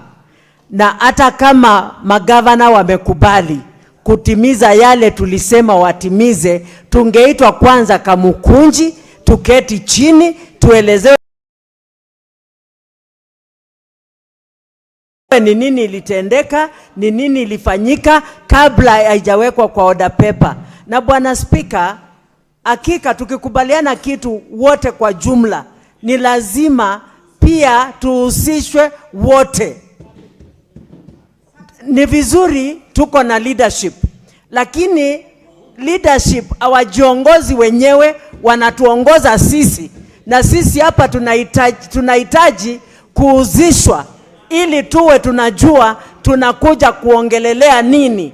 Speaker 14: na hata kama magavana wamekubali kutimiza yale tulisema watimize, tungeitwa kwanza Kamukunji, tuketi chini, tuelezewe ni nini ilitendeka, ni nini ilifanyika kabla haijawekwa kwa order paper. Na Bwana Speaker, hakika tukikubaliana kitu wote kwa jumla, ni lazima pia tuhusishwe wote. Ni vizuri tuko na leadership, lakini leadership hawajiongozi wenyewe, wanatuongoza sisi, na sisi hapa tunahitaji kuhusishwa ili tuwe tunajua tunakuja kuongelelea nini.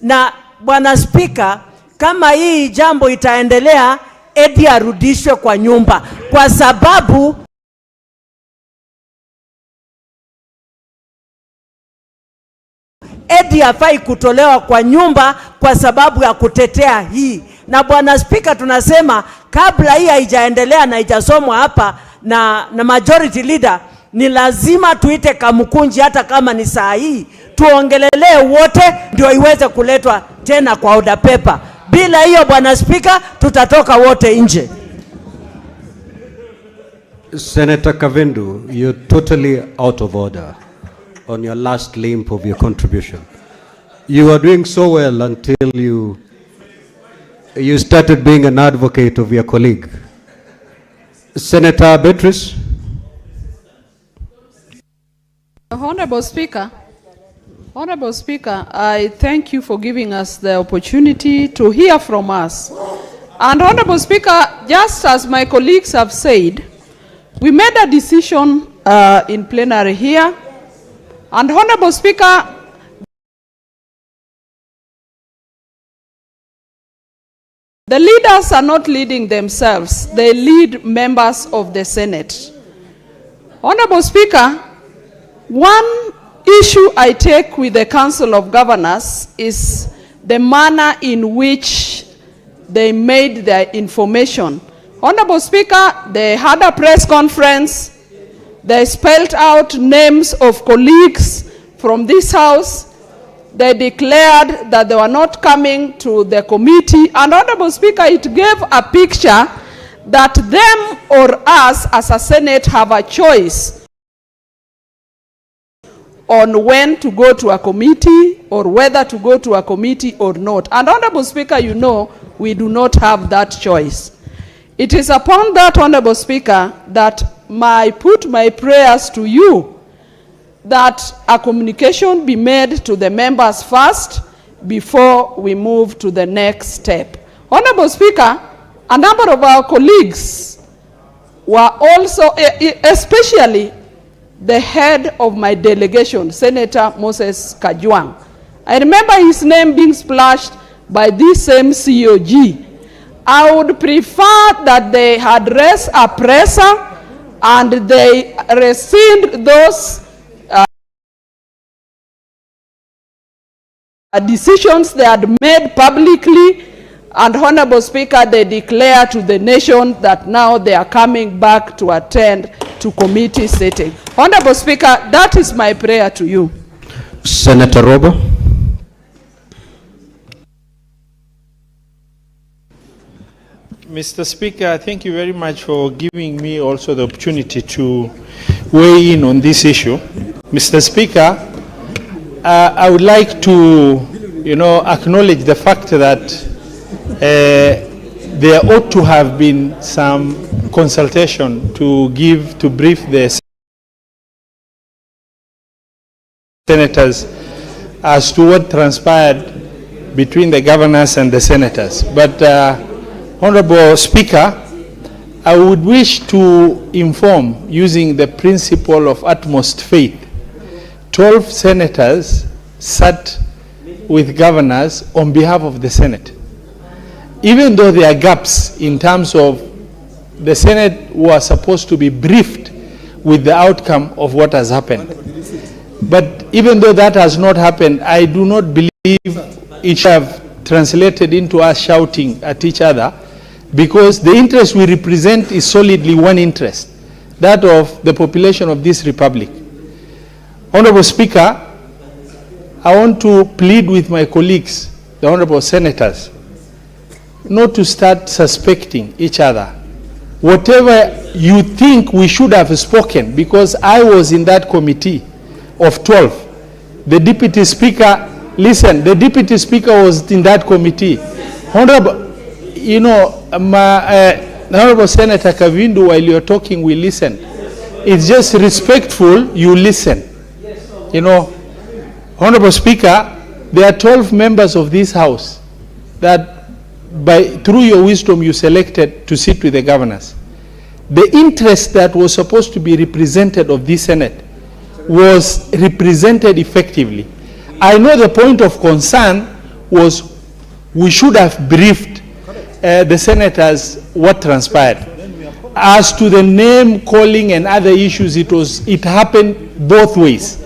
Speaker 14: Na Bwana Speaker, kama hii jambo itaendelea, Eddie arudishwe kwa nyumba, kwa sababu Eddie hafai kutolewa kwa nyumba kwa sababu ya kutetea hii. Na Bwana Speaker, tunasema kabla hii haijaendelea na haijasomwa hapa na majority leader, ni lazima tuite Kamukunji, hata kama ni saa hii, tuongelelee wote ndio iweze kuletwa tena kwa order paper. Bila hiyo Bwana Speaker, tutatoka wote nje.
Speaker 1: Senator Kavindu, you're totally out of order on your last limb of your contribution. You were doing so well until you started being an advocate of your colleague. Senator Beatrice.
Speaker 5: Honorable Speaker, I thank you for giving us the opportunity to hear from us. And Honorable Speaker, just as my colleagues have said, we made a decision in plenary here. And Honorable Speaker, the leaders are not leading themselves, they lead members of the Senate. Honorable Speaker, one issue I take with the Council of Governors is the manner in which they made their information. Honorable Speaker, they had a press conference. They spelled out names of colleagues from this House. They declared that they were not coming to the committee. And Honorable Speaker, it gave a picture that them or us as a Senate have a choice on when to go to a committee or whether to go to a committee or not. And Honorable Speaker, you know, we do not have that choice. It is upon that, Honorable Speaker, that I put my prayers to you that a communication be made to the members first before we move to the next step. Honorable Speaker, a number of our colleagues were also, especially the head of my delegation, Senator Moses Kajwang. I remember his name being splashed by this same COG. I would prefer that they address a presser and they rescind those decisions they had made publicly, and Honorable Speaker, they declare to the nation that now they are coming back to attend to committee sitting. Honorable Speaker, that is my prayer to you.
Speaker 1: Senator Robo.
Speaker 15: Mr. Speaker, thank you very much for giving me also the opportunity to weigh in on this issue. Mr. Speaker, I would like to, acknowledge the fact that there ought to have been some consultation to brief the senators as to what transpired between the governors and the senators. But Honorable Speaker, I would wish to inform, using the principle of utmost faith, 12 senators sat with governors on behalf of the Senate. Even though there are gaps in terms of the Senate was supposed to be briefed with the outcome of what has happened. But even though that has not happened, I do not believe it should have translated into us shouting at each other, because the interest we represent is solidly one interest, that of the population of this republic. Honorable Speaker, I want to plead with my colleagues, the honorable senators, not to start suspecting each other. Whatever you think we should have spoken, because I was in that committee of 12. The Deputy Speaker, listen, the Deputy Speaker was in that committee. Honorable, Honorable Senator Kavindu, while you're talking, we listen. It's just respectful, you listen. Honorable Speaker, there are 12 members of this House that through your wisdom you selected to sit with the governors. The interest that was supposed to be represented of this Senate was represented effectively. I know the point of concern was we should have briefed the senators what transpired. As to the name calling and other issues, it happened both ways.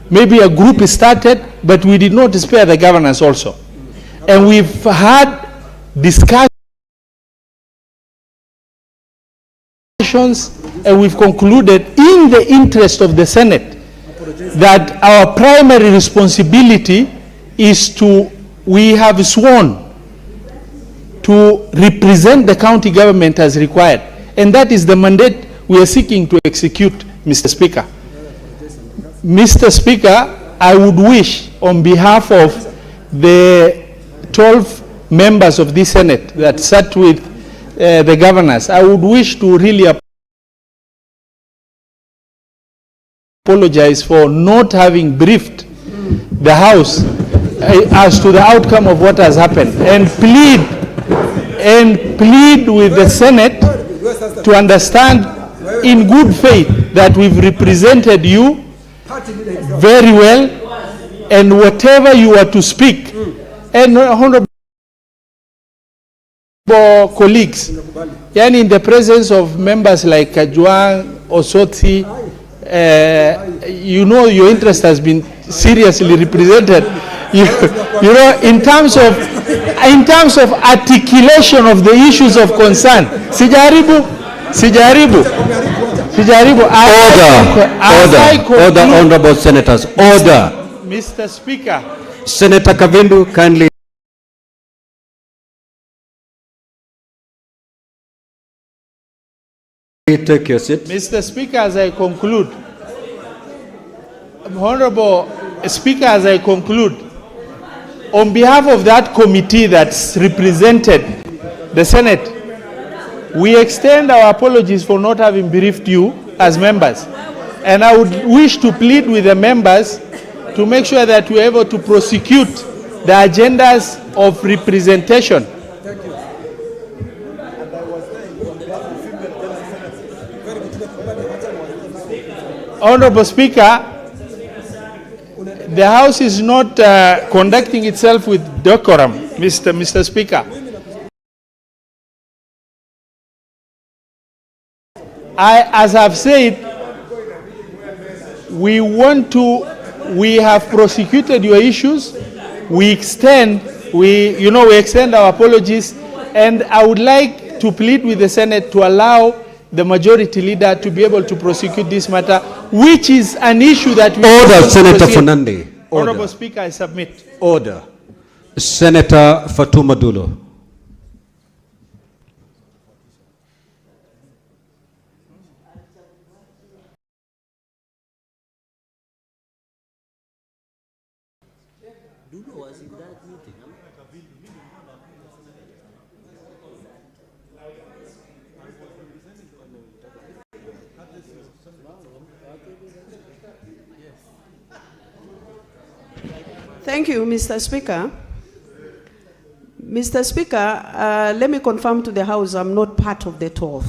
Speaker 15: Maybe a group started, but we did not spare the governors also. And we've had discussions and we've concluded in the interest of the Senate that our primary responsibility is we have sworn to represent the county government as required. And that is the mandate we are seeking to execute, Mr. Speaker. Mr. Speaker, I would wish on behalf of the 12 members of this Senate that sat with the governors, I would wish to really apologize for not having briefed the House as to the outcome of what has happened, and plead with the Senate to understand in good faith that we've represented you very well, and whatever you are to speak, and honorable colleagues, in the presence of members like Kajwang, Osoti, you know, your interest has been seriously represented. You know, in terms of articulation of the issues of concern. Sijaribu.
Speaker 1: Order, honorable senators, order.
Speaker 15: Mr. Speaker.
Speaker 1: Senator Kavindu, kindly. Take your seat.
Speaker 15: Mr. Speaker, as I conclude, Honorable Speaker, as I conclude, on behalf of that committee that's represented the Senate, we extend our apologies for not having briefed you as members. And I would wish to plead with the members to make sure that we're able to prosecute the agendas of representation. Honorable Speaker, the House is not conducting itself with decorum, Mr. Speaker. As I've said, we have prosecuted your issues. We extend our apologies, and I would like to plead with the Senate to allow the majority leader to be able to prosecute this matter, which is an issue that we...
Speaker 1: Order, Senator Fernande.
Speaker 15: Honorable Speaker, I submit.
Speaker 1: Order. Senator Fatuma Dulo.
Speaker 5: Thank you, Mr. Speaker. Mr. Speaker, let me confirm to the House I'm not part of the 12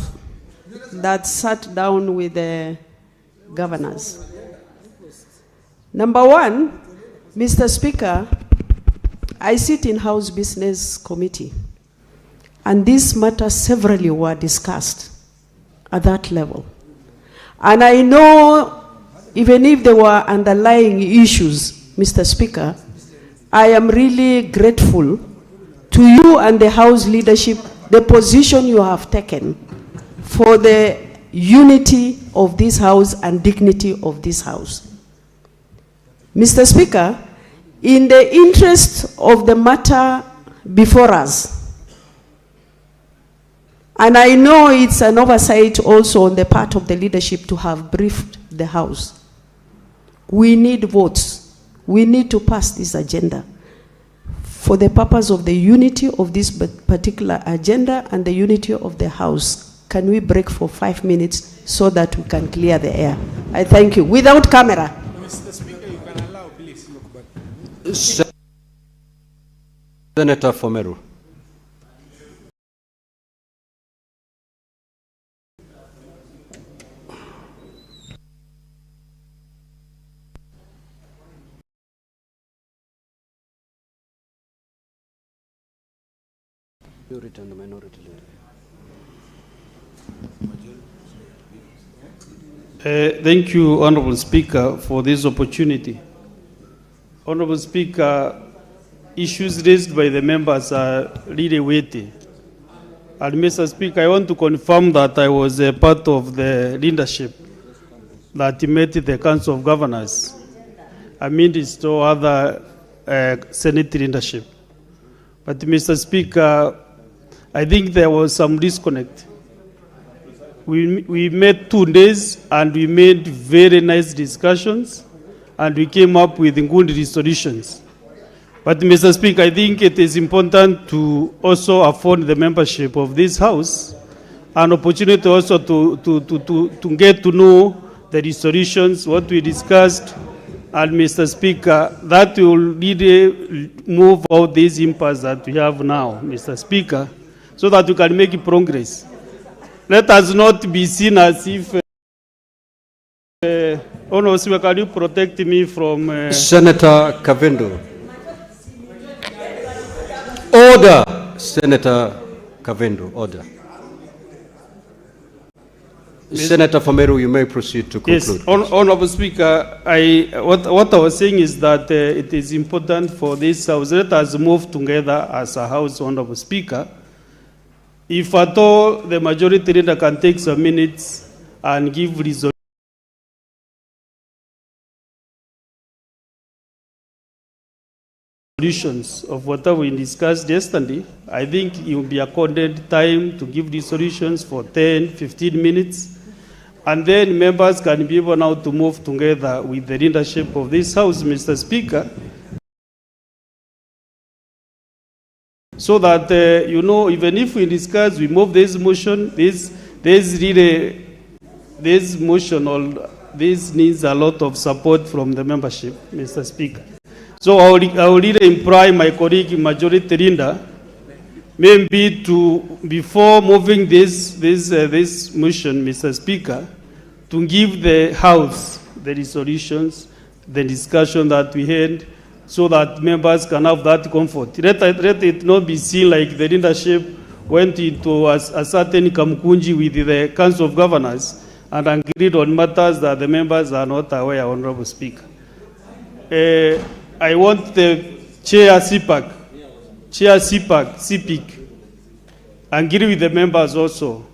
Speaker 5: that sat down with the governors. Number one, Mr. Speaker, I sit in House Business Committee, and these matters severally were discussed at that level. And I know even if there were underlying issues, Mr. Speaker, I am really grateful to you and the House leadership, the position you have taken for the unity of this House and dignity of this House. Mr. Speaker, in the interest of the matter before us, and I know it's an oversight also on the part of the leadership to have briefed the House, we need votes. We need to pass this agenda for the purpose of the unity of this particular agenda and the unity of the House. Can we break for 5 minutes so that we can clear the air? I thank you. Without camera.
Speaker 15: Mr. Speaker, you can allow, please.
Speaker 1: Senator Fomeru. Majority and the minority
Speaker 11: leader. Thank you, Honorable Speaker, for this opportunity. Honorable Speaker, issues raised by the members are really weighty. And Mr. Speaker, I want to confirm that I was a part of the leadership that met the Council of Governors, amidst to other Senate leadership. But Mr. Speaker, I think there was some disconnect. We met 2 days and we made very nice discussions and we came up with good resolutions. But Mr. Speaker, I think it is important to also afford the membership of this House an opportunity also to get to know the resolutions, what we discussed, and Mr. Speaker, that will really move out this impasse that we have now, Mr. Speaker, so that we can make progress. Let us not be seen as if, Honorable Speaker, can you protect me from...
Speaker 1: Senator Kavindu. Order, Senator Kavindu, order. Senator Fameru, you may proceed to conclude.
Speaker 11: Yes, Honorable Speaker, what I was saying is that it is important for this House, let us move together as a House, Honorable Speaker. If at all the majority leader can take some minutes and give resolutions of whatever we discussed yesterday, I think it will be accorded time to give these solutions for 10, 15 minutes. And then members can be able now to move together with the leadership of this House, Mr. Speaker, so that, you know, even if we discuss, we move this motion, this motion, or this needs a lot of support from the membership, Mr. Speaker. So I will really imply my colleague, Majority Leader, maybe to, before moving this motion, Mr. Speaker, to give the House the resolutions, the discussion that we had, so that members can have that comfort. Let it not be seen like the leadership went into a certain kamkunji with the Council of Governors and agreed on matters that the members are not aware, Honorable Speaker. I want the Chair CPIC, agree with the members also,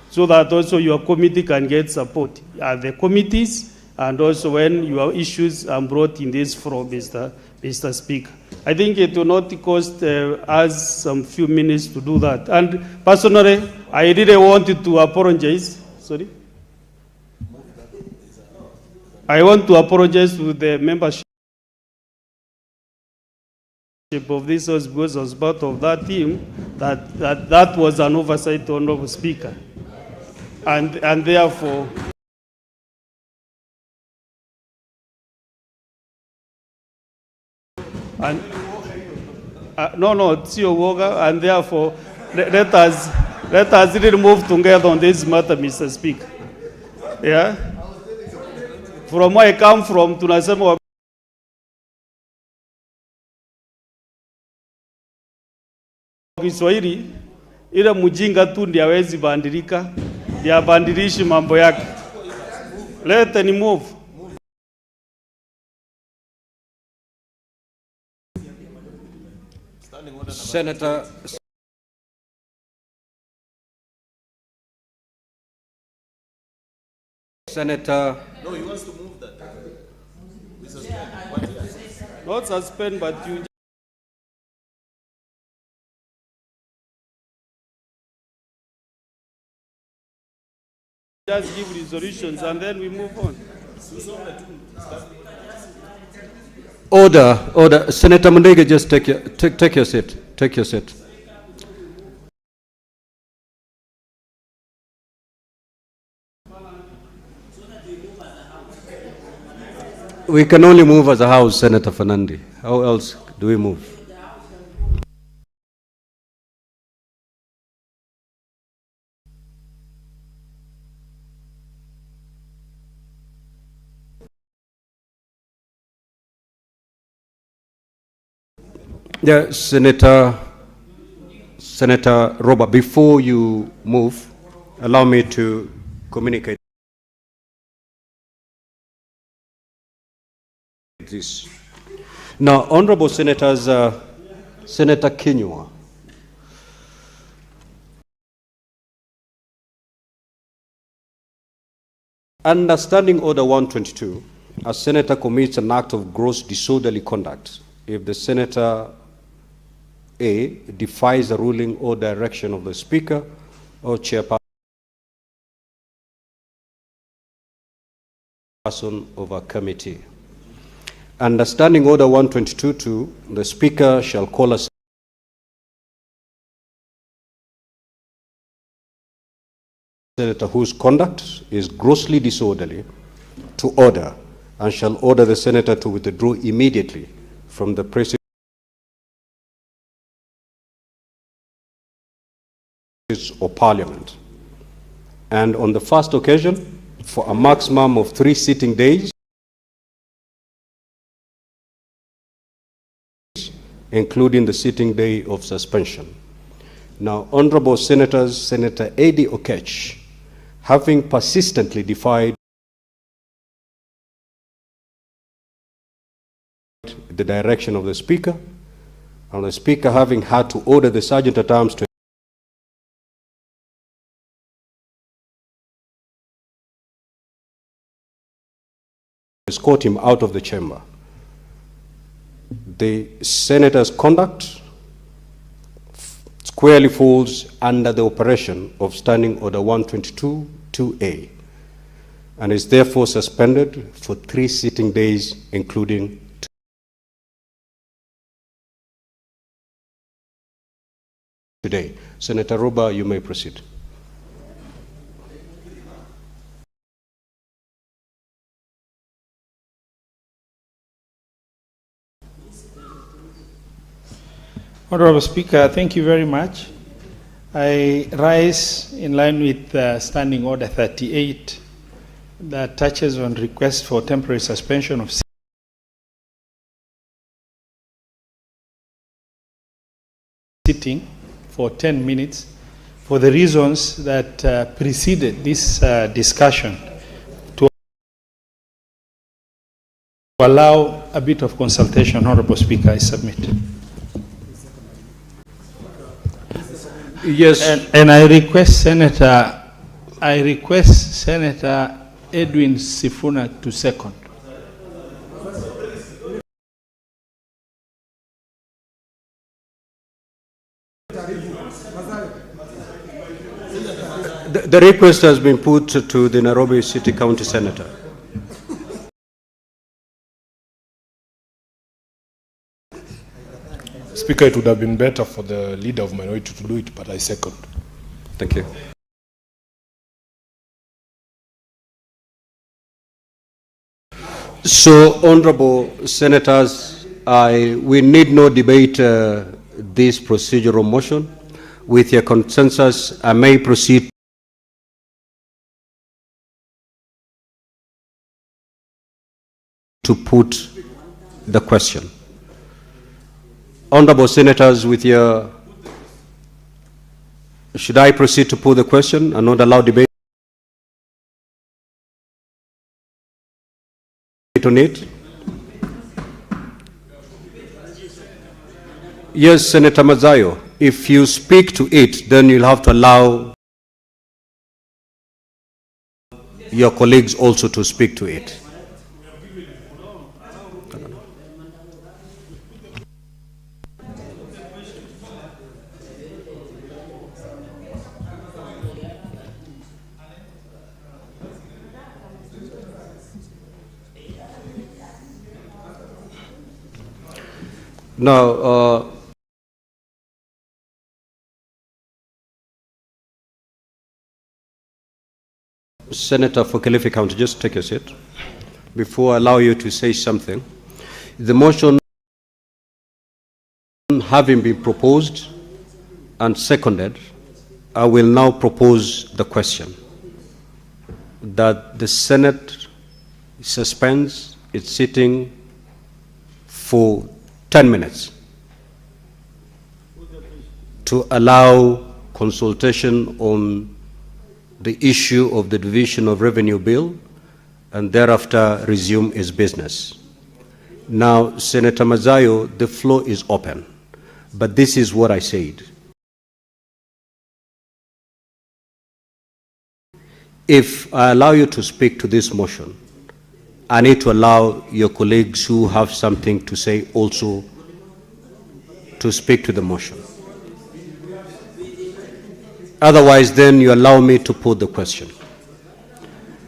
Speaker 11: so that also your committee can get support at the committees, and also when your issues are brought in this forum, Mr. Speaker. I think it will not cost us some few minutes to do that. And personally, I really wanted to apologize. Sorry? I want to apologize to the membership of this House because I was part of that team, that was an oversight, Honorable Speaker. And therefore, and no, it's your work, and therefore, let us really move together on this matter, Mr. Speaker. Yeah? From where I come from, tunasema Kiswahili, ila mjinga tu ndiye hawezi bandilika, ndiye abandilishi mambo yake. Let me move.
Speaker 1: Senator.
Speaker 10: No, he wants to move that.
Speaker 11: Not suspend, but you just give resolutions and then we move on.
Speaker 1: Order. Senator Mundege, just take your seat. Take your seat. We can only move as a House, Senator Fernandi. How else do we move? Yeah, Senator Robert, before you move, allow me to communicate this. Now, honorable senators, Senator Kinyua, understanding Order 122, a senator commits an act of gross disorderly conduct if the senator A defies the ruling or direction of the Speaker or chairperson of a committee. Understanding Order 122.2, the Speaker shall call a senator whose conduct is grossly disorderly to order and shall order the senator to withdraw immediately from the presidency or parliament. And on the first occasion, for a maximum of 3 sitting days, including the sitting day of suspension. Now, honorable senators, Senator Eddie Okech having persistently defied the direction of the Speaker, and the Speaker having had to order the Sergeant at Arms to escort him out of the chamber. The Senator's conduct squarely falls under the operation of Standing Order 122-2A and is therefore suspended for 3 sitting days, including today. Senator Ruba, you may proceed.
Speaker 15: Honorable Speaker, thank you very much. I rise in line with Standing Order 38 that touches on request for temporary suspension of sitting for 10 minutes for the reasons that preceded this discussion, to allow a bit of consultation. Honorable Speaker, I submit.
Speaker 1: Yes.
Speaker 15: And I request Senator Edwin Sifuna to second.
Speaker 1: The request has been put to the Nairobi City County Senator.
Speaker 3: Speaker, it would have been better for the leader of minority to do it, but I second.
Speaker 1: Thank you. So, honorable senators, we need not debate this procedural motion. With your consensus, I may proceed to put the question. Honorable senators, with your, should I proceed to put the question and not allow debate on it? Yes, Senator Mazayo, if you speak to it, then you'll have to allow your colleagues also to speak to it. Now, Senator for Kilifi County, just take a seat before I allow you to say something. The motion having been proposed and seconded, I will now propose the question that the Senate suspends its sitting for 10 minutes to allow consultation on the issue of the Division of Revenue Bill and thereafter resume its business. Now, Senator Mazayo, the floor is open, but this is what I said. If I allow you to speak to this motion, I need to allow your colleagues who have something to say also to speak to the motion. Otherwise, then you allow me to put the question.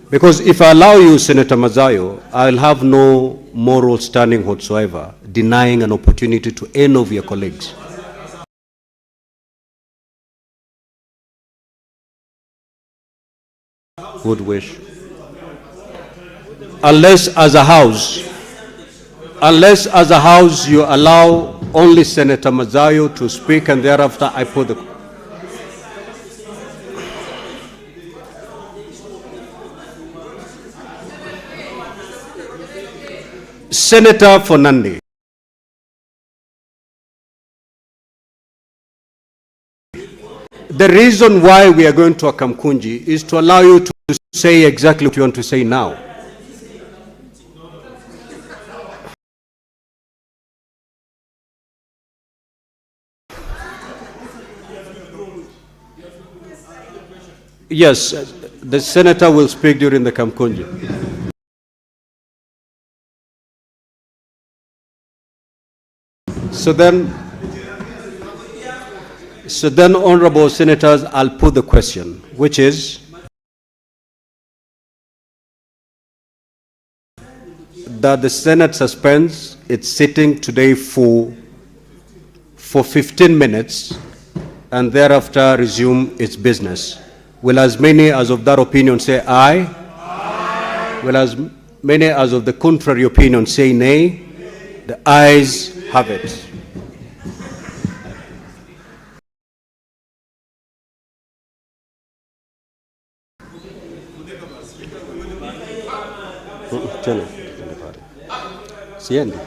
Speaker 1: Because if I allow you, Senator Mazayo, I'll have no moral standing whatsoever, denying an opportunity to any of your colleagues. Would wish. Unless as a house you allow only Senator Mazayo to speak and thereafter I put the... Senator Fernandez. The reason why we are going to Akamkunji is to allow you to say exactly what you want to say now. Yes, the senator will speak during the Kamkunji. So then, honorable senators, I'll put the question, which is that the Senate suspends its sitting today for 15 minutes and thereafter resume its business. Will as many as of that opinion say aye? Aye. Will as many as of the contrary opinion say nay? The ayes have it. Siendi.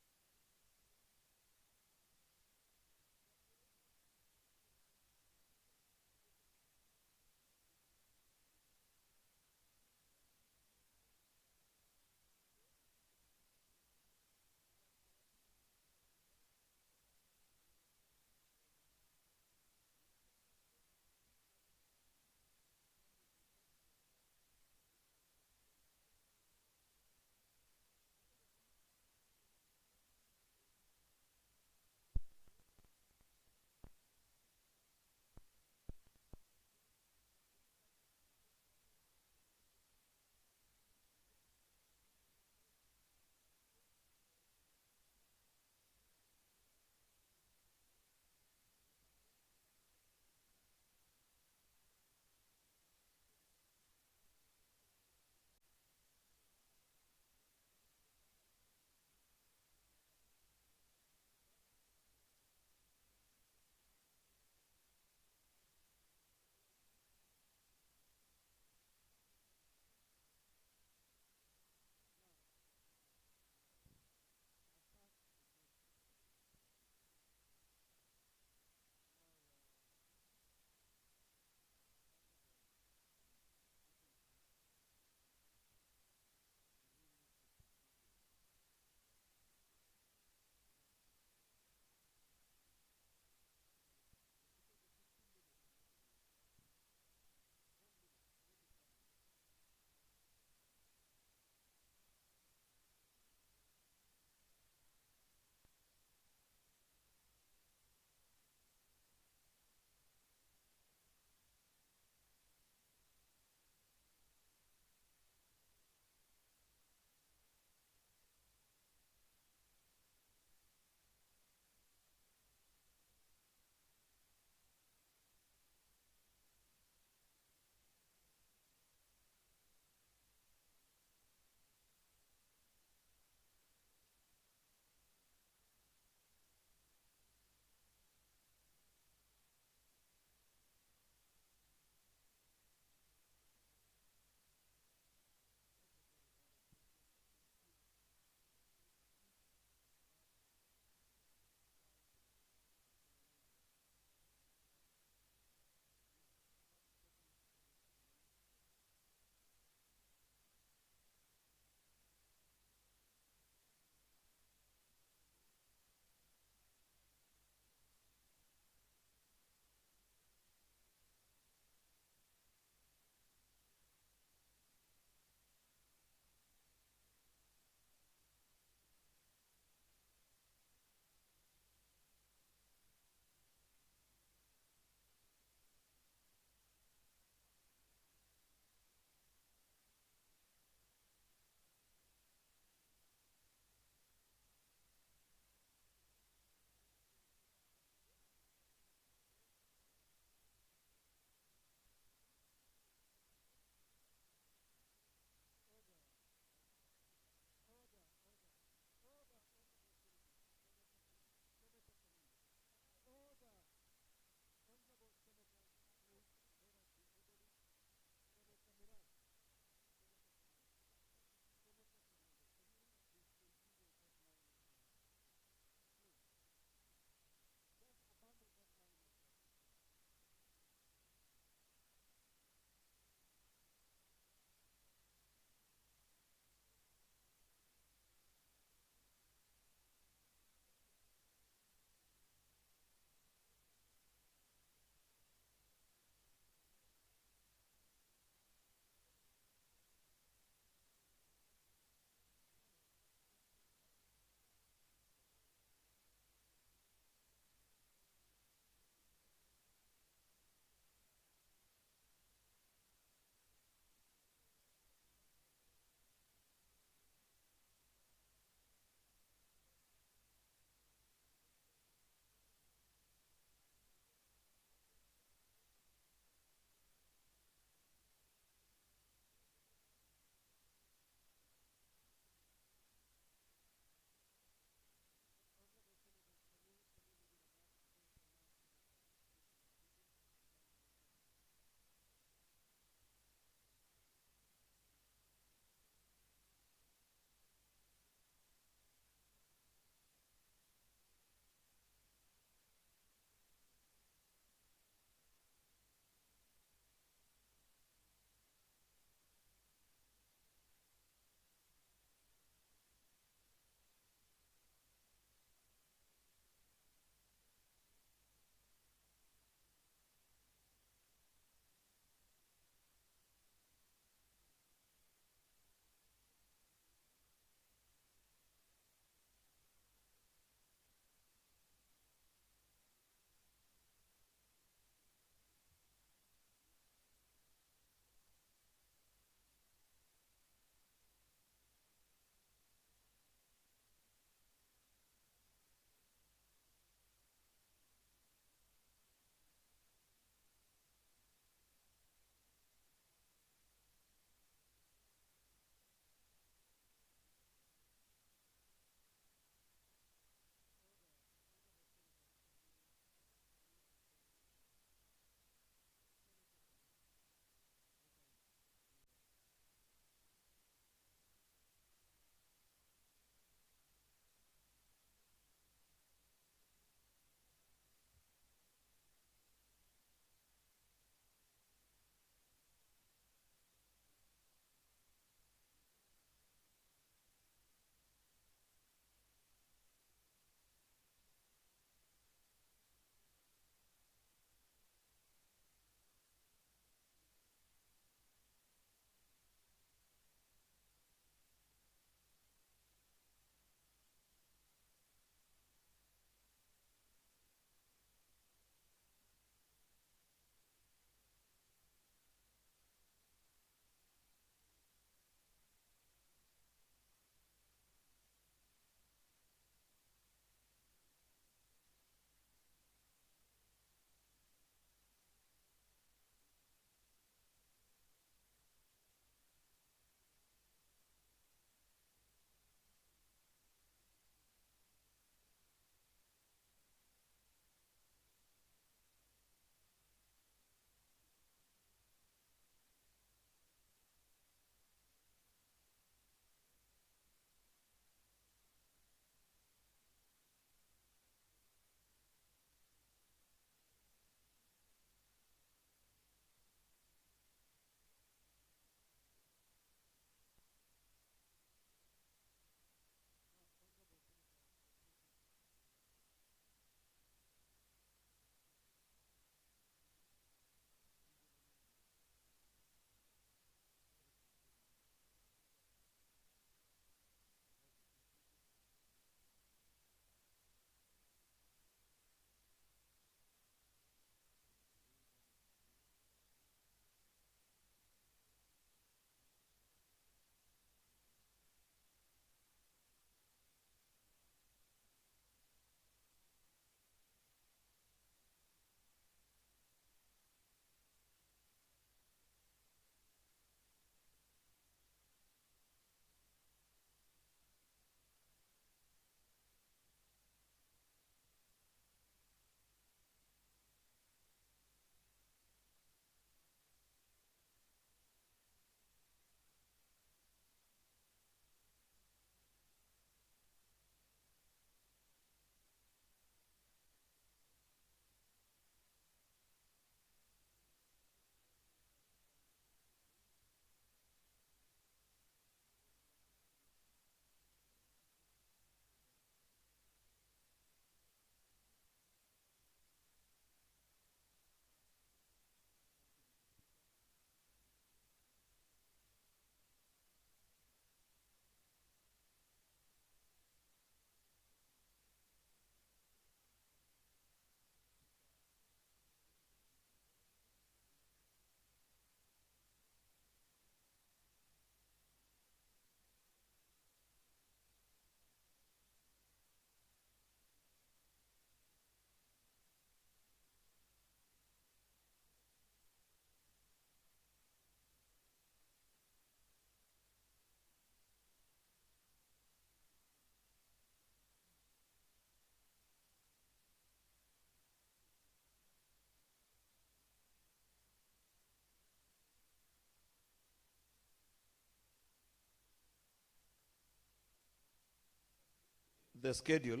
Speaker 10: the schedule,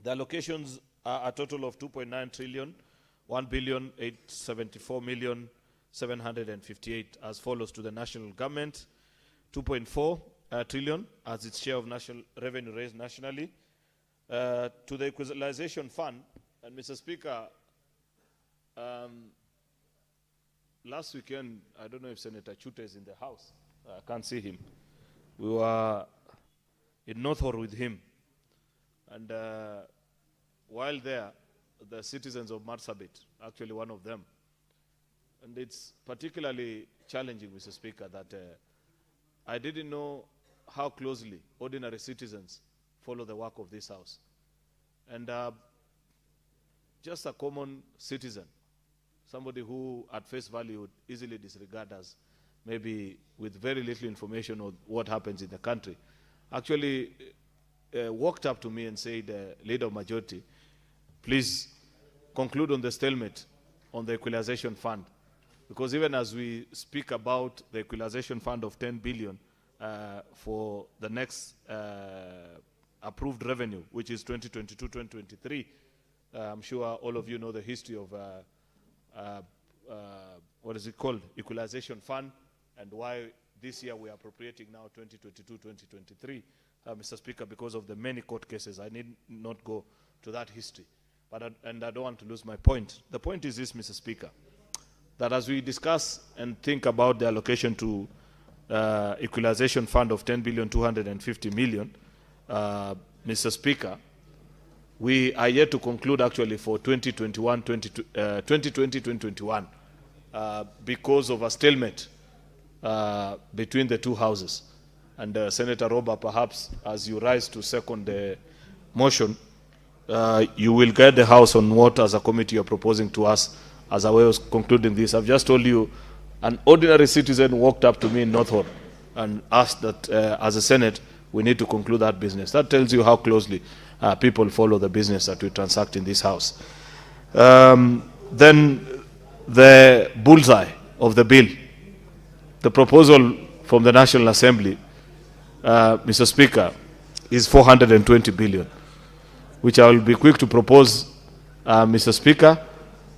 Speaker 10: the allocations are a total of 2.9 trillion, 1,874,758 as follows to the national government, 2.4 trillion as its share of national revenue raised nationally, to the equalization fund. And Mr. Speaker, last weekend, I don't know if Senator Chute is in the house. I can't see him. We were in Northor with him. And while there, the citizens of Marsabit, actually one of them, and it's particularly challenging, Mr. Speaker, that I didn't know how closely ordinary citizens follow the work of this House. And just a common citizen, somebody who at face value would easily disregard us, maybe with very little information on what happens in the country, actually walked up to me and said, Leader of Majority, please conclude on the stalemate on the equalization fund. Because even as we speak about the equalization fund of 10 billion for the next approved revenue, which is 2022-2023, I'm sure all of you know the history of what is it called, equalization fund, and why this year we are appropriating now 2022-2023, Mr. Speaker, because of the many court cases. I need not go to that history, but and I don't want to lose my point. The point is this, Mr. Speaker, that as we discuss and think about the allocation to equalization fund of 10,250,000,000, Mr. Speaker, we are yet to conclude actually for 2020-2021 because of a stalemate between the two houses. And Senator Roba, perhaps as you rise to second the motion, you will guide the House on what as a committee you're proposing to us as a way of concluding this. I've just told you an ordinary citizen walked up to me in Northwood and asked that as a Senate, we need to conclude that business. That tells you how closely people follow the business that we transact in this House. Then the bullseye of the bill, the proposal from the National Assembly, Mr. Speaker, is 420 billion, which I will be quick to propose, Mr. Speaker,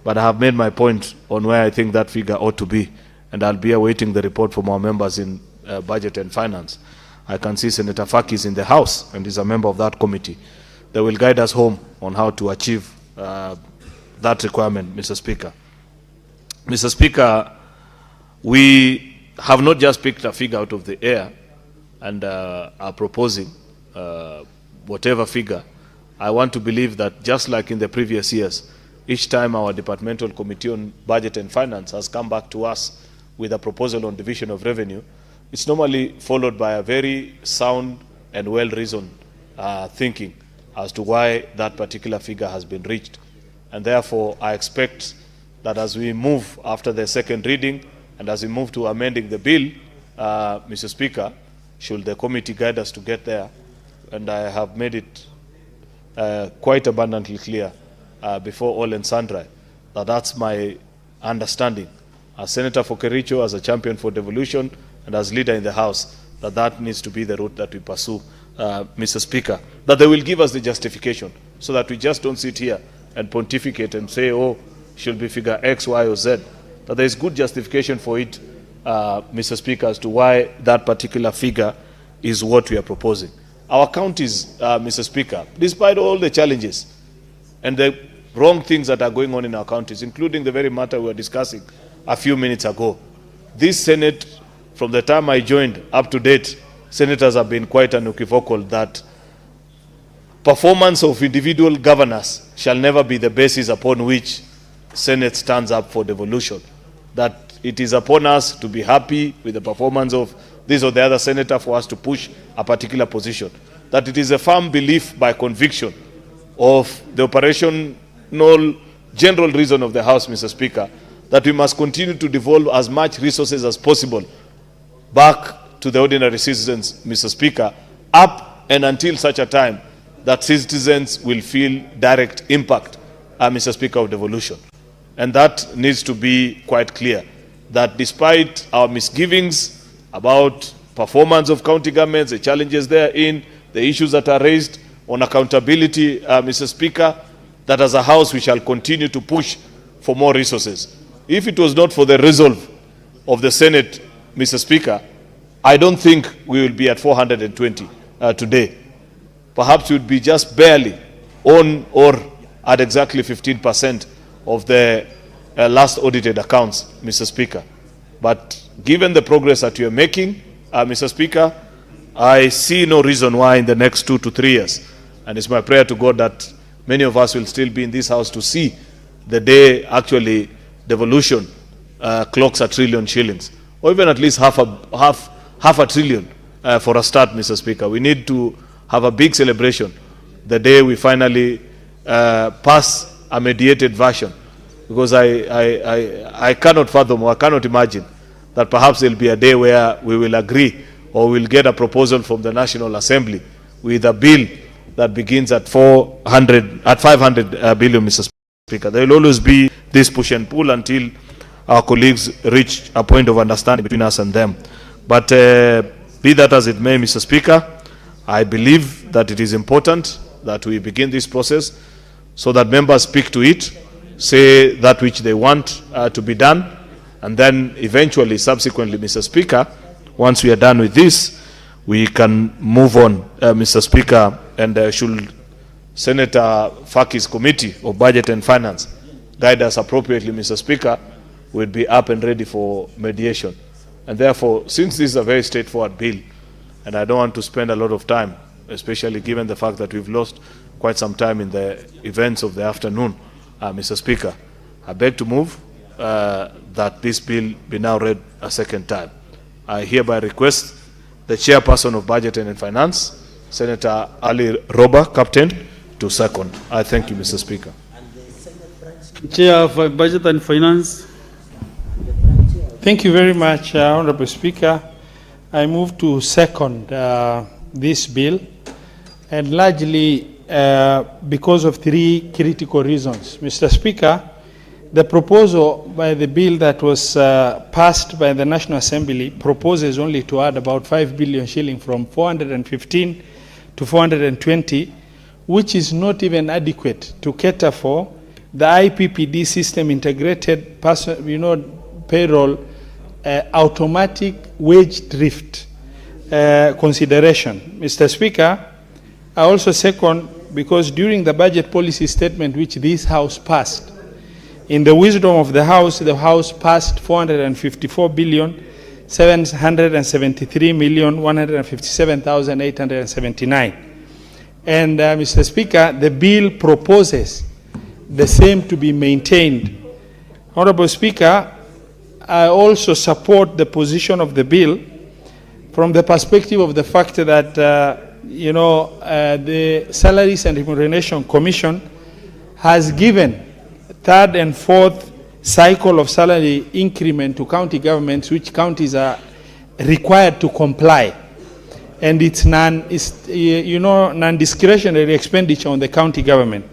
Speaker 10: but I have made my point on where I think that figure ought to be, and I'll be awaiting the report from our members in Budget and Finance. I can see Senator Faki is in the House and is a member of that committee. They will guide us home on how to achieve that requirement, Mr. Speaker. Mr. Speaker, we have not just picked a figure out of the air and are proposing whatever figure. I want to believe that just like in the previous years, each time our departmental committee on budget and finance has come back to us with a proposal on division of revenue, it's normally followed by a very sound and well-reasoned thinking as to why that particular figure has been reached. And therefore, I expect that as we move after the second reading and as we move to amending the bill, Mr. Speaker, should the committee guide us to get there, and I have made it quite abundantly clear before all and sundry that that's my understanding as Senator for Kericho, as a champion for devolution, and as leader in the House, that that needs to be the route that we pursue, Mr. Speaker, that they will give us the justification so that we just don't sit here and pontificate and say, oh, should be figure X, Y, or Z, that there is good justification for it, Mr. Speaker, as to why that particular figure is what we are proposing. Our counties, Mr. Speaker, despite all the challenges and the wrong things that are going on in our counties, including the very matter we were discussing a few minutes ago, this Senate, from the time I joined up to date, senators have been quite unequivocal that performance of individual governors shall never be the basis upon which Senate stands up for devolution. That it is upon us to be happy with the performance of this or the other senator for us to push a particular position. That it is a firm belief by conviction of the operational general reason of the House, Mr. Speaker, that we must continue to devolve as much resources as possible back to the ordinary citizens, Mr. Speaker, up and until such a time that citizens will feel direct impact, Mr. Speaker, of devolution. And that needs to be quite clear, that despite our misgivings about performance of county governments, the challenges therein, the issues that are raised, on accountability, Mr. Speaker, that as a House we shall continue to push for more resources. If it was not for the resolve of the Senate, Mr. Speaker, I don't think we will be at 420 today. Perhaps we would be just barely on or at exactly 15% of the last audited accounts, Mr. Speaker. But given the progress that you are making, Mr. Speaker, I see no reason why in the next 2 to 3 years, and it's my prayer to God that many of us will still be in this House to see the day actually devolution clocks a trillion shillings, or even at least half a trillion for a start, Mr. Speaker. We need to have a big celebration the day we finally pass a mediated version, because I cannot fathom or I cannot imagine that perhaps there will be a day where we will agree or we'll get a proposal from the National Assembly with a bill that begins at 500 billion, Mr. Speaker. There will always be this push and pull until our colleagues reach a point of understanding between us and them. But be that as it may, Mr. Speaker, I believe that it is important that we begin this process so that members speak to it, say that which they want to be done, and then eventually, subsequently, Mr. Speaker, once we are done with this, we can move on, Mr. Speaker, and should Senator Faki's Committee of Budget and Finance guide us appropriately, Mr. Speaker, we'll be up and ready for mediation. And therefore, since this is a very straightforward bill, and I don't want to spend a lot of time, especially given the fact that we've lost quite some time in the events of the afternoon, Mr. Speaker, I beg to move that this bill be now read a second time. I hereby request the Chairperson of Budget and Finance, Senator Ali Roba, Captain, to second. I thank you, Mr. Speaker.
Speaker 11: Chair of Budget and Finance.
Speaker 15: Thank you very much, Honorable Speaker. I move to second this bill, and largely because of 3 critical reasons. Mr. Speaker, the proposal by the bill that was passed by the National Assembly proposes only to add about 5 billion shilling from 415 to 420, which is not even adequate to cater for the IPPD system integrated payroll automatic wage drift consideration. Mr. Speaker, I also second because during the budget policy statement which this House passed, in the wisdom of the House passed 454 billion 773 million 157,879. And Mr. Speaker, the bill proposes the same to be maintained. Honorable Speaker, I also support the position of the bill from the perspective of the fact that the Salaries and Remuneration Commission has given 3rd and 4th cycle of salary increment to county governments, which counties are required to comply, and it's non-discretionary expenditure on the county government.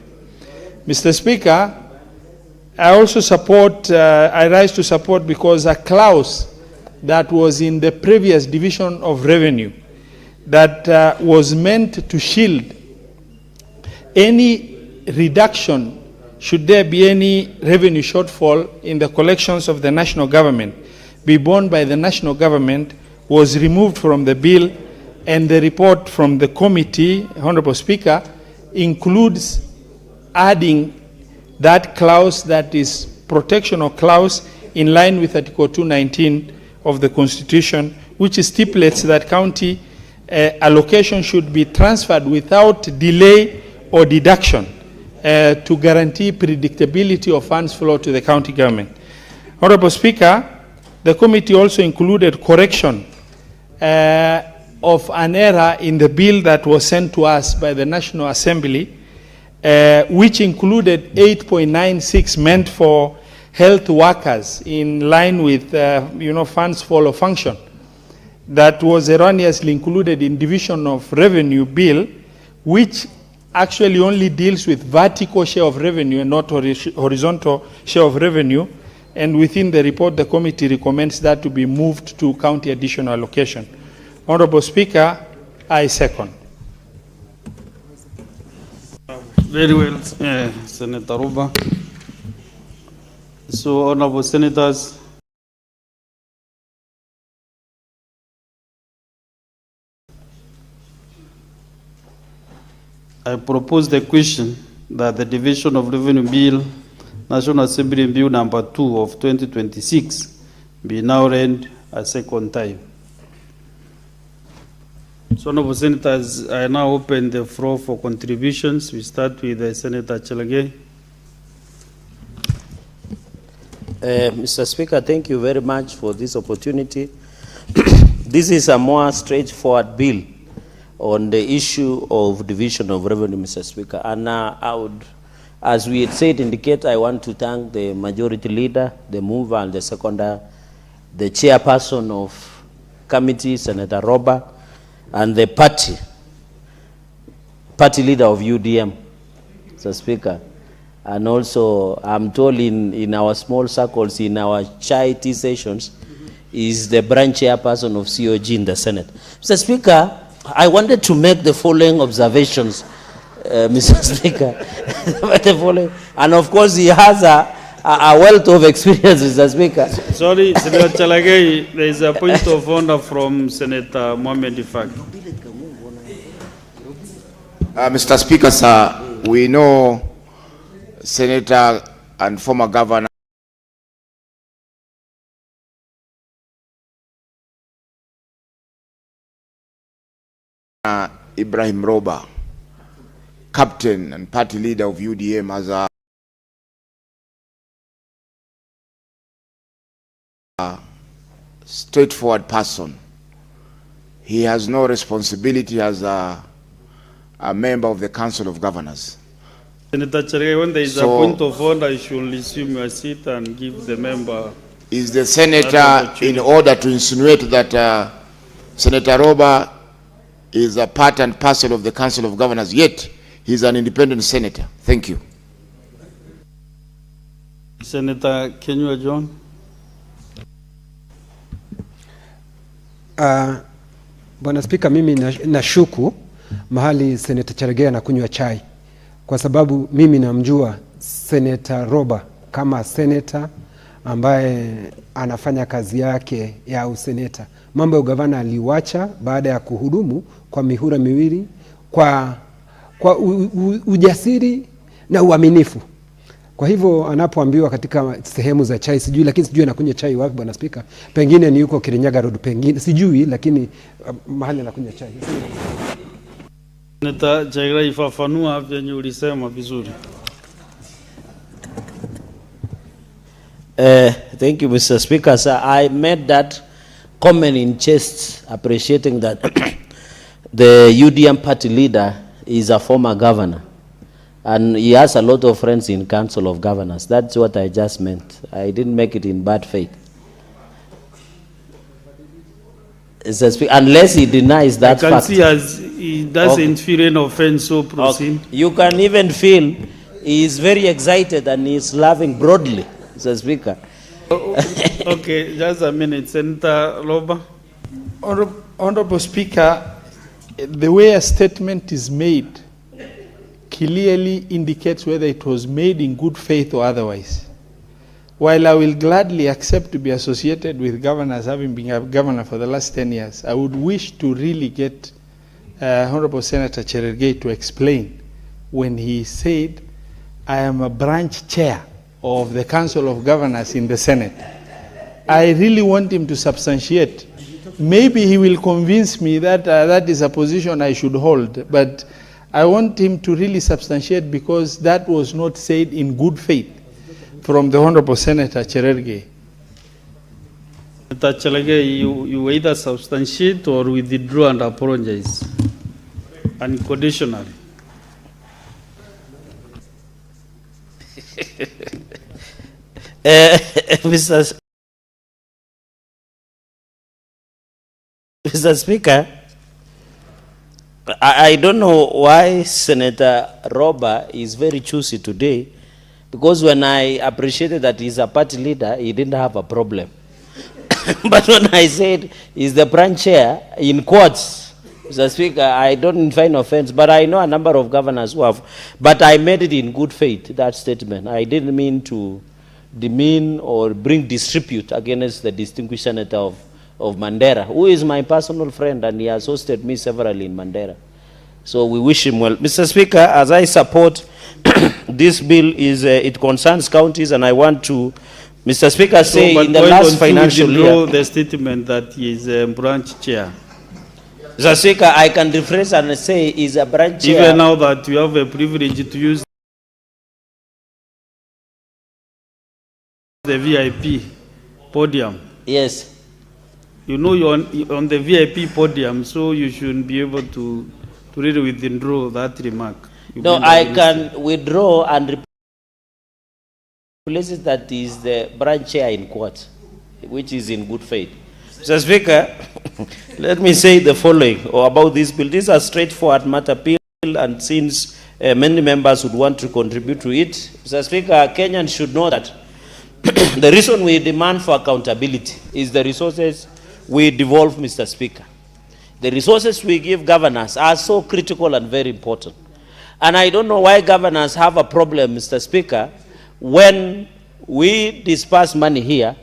Speaker 15: Mr. Speaker, I also support, I rise to support because a clause that was in the previous division of revenue that was meant to shield any reduction should there be any revenue shortfall in the collections of the national government be borne by the national government was removed from the bill, and the report from the committee, Honorable Speaker, includes adding that clause, that is protectional clause, in line with Article 219 of the Constitution, which stipulates that county allocation should be transferred without delay or deduction to guarantee predictability of funds flow to the county government. Honorable Speaker, the committee also included correction of an error in the bill that was sent to us by the National Assembly, which included 8.96 meant for health workers in line with funds follow function. That was erroneously included in division of revenue bill, which actually only deals with vertical share of revenue and not horizontal share of revenue. And within the report, the committee recommends that to be moved to county additional allocation. Honorable Speaker, I second.
Speaker 11: Very well, Senator Ruba. So, honorable senators, I propose the question that the Division of Revenue Bill, National Assembly Bill number 2 of 2026 be now read a second time. So, honorable senators, I now open the floor for contributions. We start with Senator Chelagay.
Speaker 6: Mr. Speaker, thank you very much for this opportunity. This is a more straightforward bill on the issue of division of revenue, Mr. Speaker. And I would, as we had said, indicate, I want to thank the majority leader, the mover, and the seconder, the chairperson of committee, Senator Roba, and the party leader of UDM, Mr. Speaker. And also, I'm told in our small circles, in our chai tea sessions, is the branch chairperson of COG in the Senate. Mr. Speaker, I wanted to make the following observations, Mr. Speaker. The following, and of course, he has a wealth of experience, Mr. Speaker.
Speaker 11: Sorry, Senator Chalagay, there is a point of order from Senator Mohamed Ifak.
Speaker 16: Mr. Speaker, sir, we know Senator and former Governor Ibrahim Roba, captain and party leader of UDM, as a straightforward person. He has no responsibility as a member of the Council of Governors.
Speaker 11: Senator Chalagay, when there is a point of order, you should resume your seat and give the member.
Speaker 16: Is the senator in order to insinuate that Senator Roba is a part and parcel of the Council of Governors, yet he's an independent senator? Thank you.
Speaker 11: Senator Kenywa John.
Speaker 13: Bwana Spika, mimi nashuku mahali Senator Chalagay anakunywa chai, kwa sababu mimi namjua Senator Roba kama senator ambaye anafanya kazi yake ya useneta. Mambo ya ugavana aliwacha baada ya kuhudumu kwa mihula miwili kwa ujasiri na uaminifu. Kwa hivyo anapoambiwa katika sehemu za chai, sijui, lakini sijui anakunywa chai wapi, Bwana Spika. Pengine ni yuko Kirinyaga Road, pengine sijui, lakini mahali anakunywa chai.
Speaker 11: Senator Chalagay, ifafanua vyenye ulisema vizuri.
Speaker 6: Thank you, Mr. Speaker. Sir, I made that comment in jest, appreciating that the UDM party leader is a former governor, and he has a lot of friends in Council of Governors. That's what I just meant. I didn't make it in bad faith. Unless he denies that fact.
Speaker 11: I can see as he doesn't feel any offense, so proceed.
Speaker 6: Okay. You can even feel he is very excited and he is laughing broadly, Mr. Speaker.
Speaker 11: Okay, just a minute. Senator Roba.
Speaker 15: Honorable Speaker, the way a statement is made clearly indicates whether it was made in good faith or otherwise. While I will gladly accept to be associated with governors, having been a governor for the last 10 years, I would wish to really get Honorable Senator Chelagay to explain when he said, I am a branch chair of the Council of Governors in the Senate. I really want him to substantiate. Maybe he will convince me that that is a position I should hold, but I want him to really substantiate, because that was not said in good faith from the Honorable Senator Chelagay.
Speaker 11: Senator Chelagay, you either substantiate or withdraw and apologize unconditionally.
Speaker 6: Mr. Speaker, I don't know why Senator Roba is very choosy today, because when I appreciated that he's a party leader, he didn't have a problem. But when I said he's the branch chair, in quotes, Mr. Speaker, I don't find offense, but I know a number of governors who have, but I made it in good faith, that statement. I didn't mean to demean or bring disrepute against the distinguished senator of Mandera, who is my personal friend, and he has hosted me severally in Mandera. So we wish him well. Mr. Speaker, as I support this bill, it concerns counties, and I want to, Mr. Speaker, say in the last financial year,
Speaker 11: the statement that he is a branch chair.
Speaker 6: Mr. Speaker, I can rephrase and say he's a branch chair.
Speaker 11: Even now that you have a privilege to use the VIP podium.
Speaker 6: Yes.
Speaker 11: You know you're on the VIP podium, so you shouldn't be able to really withdraw that remark.
Speaker 6: No, I can withdraw and replace it that is the branch chair in court, which is in good faith. Mr. Speaker, let me say the following about this bill. This is a straightforward matter bill, and since many members would want to contribute to it, Mr. Speaker, Kenyans should know that the reason we demand for accountability is the resources we devolve, Mr. Speaker. The resources we give governors are so critical and very important. And I don't know why governors have a problem, Mr. Speaker, when we disperse money here,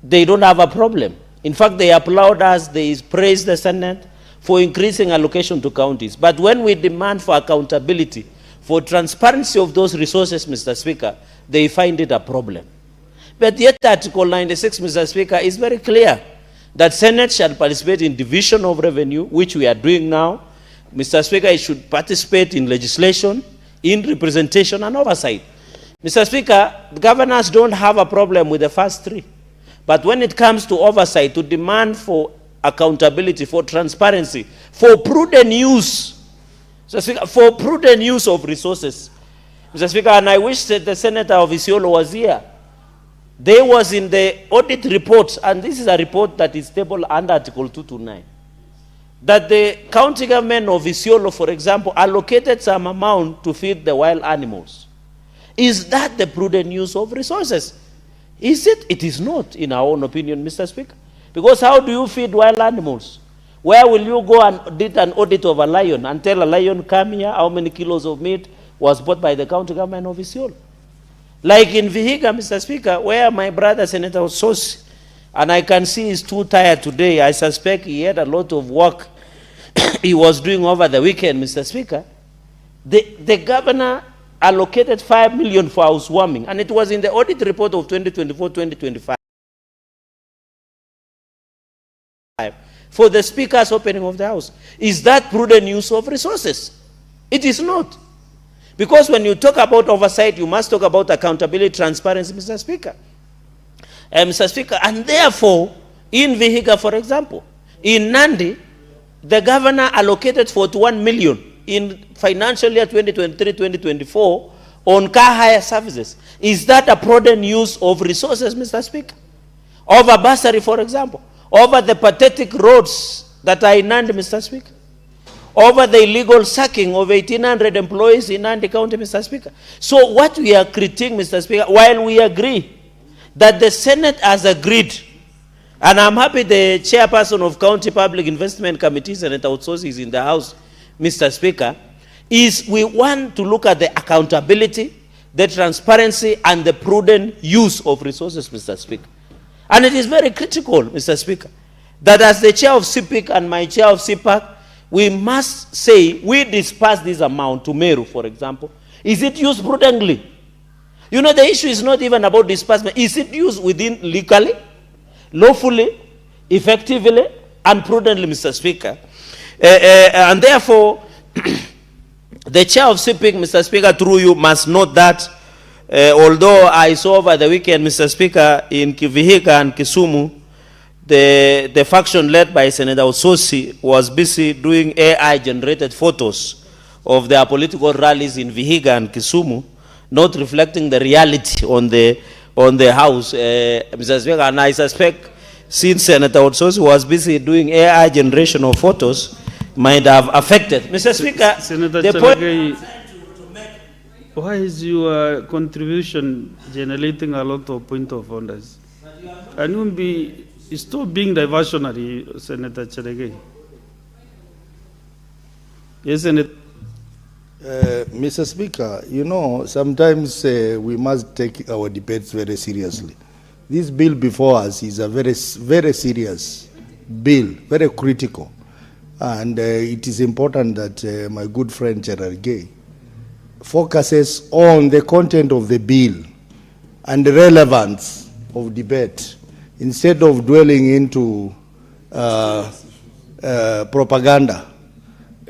Speaker 6: they don't have a problem. In fact, they applaud us, they praise the Senate for increasing allocation to counties. But when we demand for accountability, for transparency of those resources, Mr. Speaker, they find it a problem. But yet Article 96, Mr. Speaker, is very clear that Senate shall participate in division of revenue, which we are doing now. Mr. Speaker, it should participate in legislation, in representation and oversight. Mr. Speaker, the governors don't have a problem with the first three. But when it comes to oversight, to demand for accountability, for transparency, for prudent use, Mr. Speaker, for prudent use of resources, Mr. Speaker, and I wish that the Senator of Isiolo was here. They was in the audit report, and this is a report that is tabled under Article 229, that the county government of Isiolo, for example, allocated some amount to feed the wild animals. Is that the prudent use of resources? Is it? It is not, in our own opinion, Mr. Speaker. Because how do you feed wild animals? Where will you go and did an audit of a lion and tell a lion, come here, how many kilos of meat was bought by the county government of Isiolo? Like in Vihiga, Mr. Speaker, where my brother, Senator Sosi, and I can see he's too tired today. I suspect he had a lot of work he was doing over the weekend, Mr. Speaker. The governor allocated 5 million for housewarming, and it was in the audit report of 2024-2025 for the Speaker's opening of the House. Is that prudent use of resources? It is not. Because when you talk about oversight, you must talk about accountability, transparency, Mr. Speaker. Mr. Speaker, and therefore, in Vihiga, for example, in Nandi, the governor allocated 41 million in financial year 2023-2024 on car hire services. Is that a prudent use of resources, Mr. Speaker? Over bursary, for example. Over the pathetic roads that are in Nandi, Mr. Speaker. Over the illegal sacking of 1,800 employees in Nandi County, Mr. Speaker. So what we are critiquing, Mr. Speaker, while we agree that the Senate has agreed, and I'm happy the chairperson of County Public Investment Committee, Senator Otsosi, is in the House, Mr. Speaker, is we want to look at the accountability, the transparency, and the prudent use of resources, Mr. Speaker. And it is very critical, Mr. Speaker, that as the chair of CPIC and my chair of CPAC, we must say we disperse this amount to Meru, for example. Is it used prudently? You know, the issue is not even about disbursement. Is it used within legally, lawfully, effectively, and prudently, Mr. Speaker? And therefore, the chair of CPIC, Mr. Speaker, through you, must note that although I saw over the weekend, Mr. Speaker, in Vihiga and Kisumu, the faction led by Senator Otsosi was busy doing AI-generated photos of their political rallies in Vihiga and Kisumu, not reflecting the reality on the House, Mr. Speaker. And I suspect, since Senator Otsosi was busy doing AI generation of photos, might have affected. Mr. Speaker,
Speaker 11: Senator
Speaker 6: the
Speaker 11: Chalagai, why is your contribution generating a lot of point of orders? Can you stop being diversionary, Senator Chalagai? Yes, Senator.
Speaker 17: Mr. Speaker, you know, sometimes we must take our debates very seriously. This bill before us is a very serious bill, very critical. And it is important that my good friend Gerald Gay focuses on the content of the bill and the relevance of debate instead of dwelling into propaganda.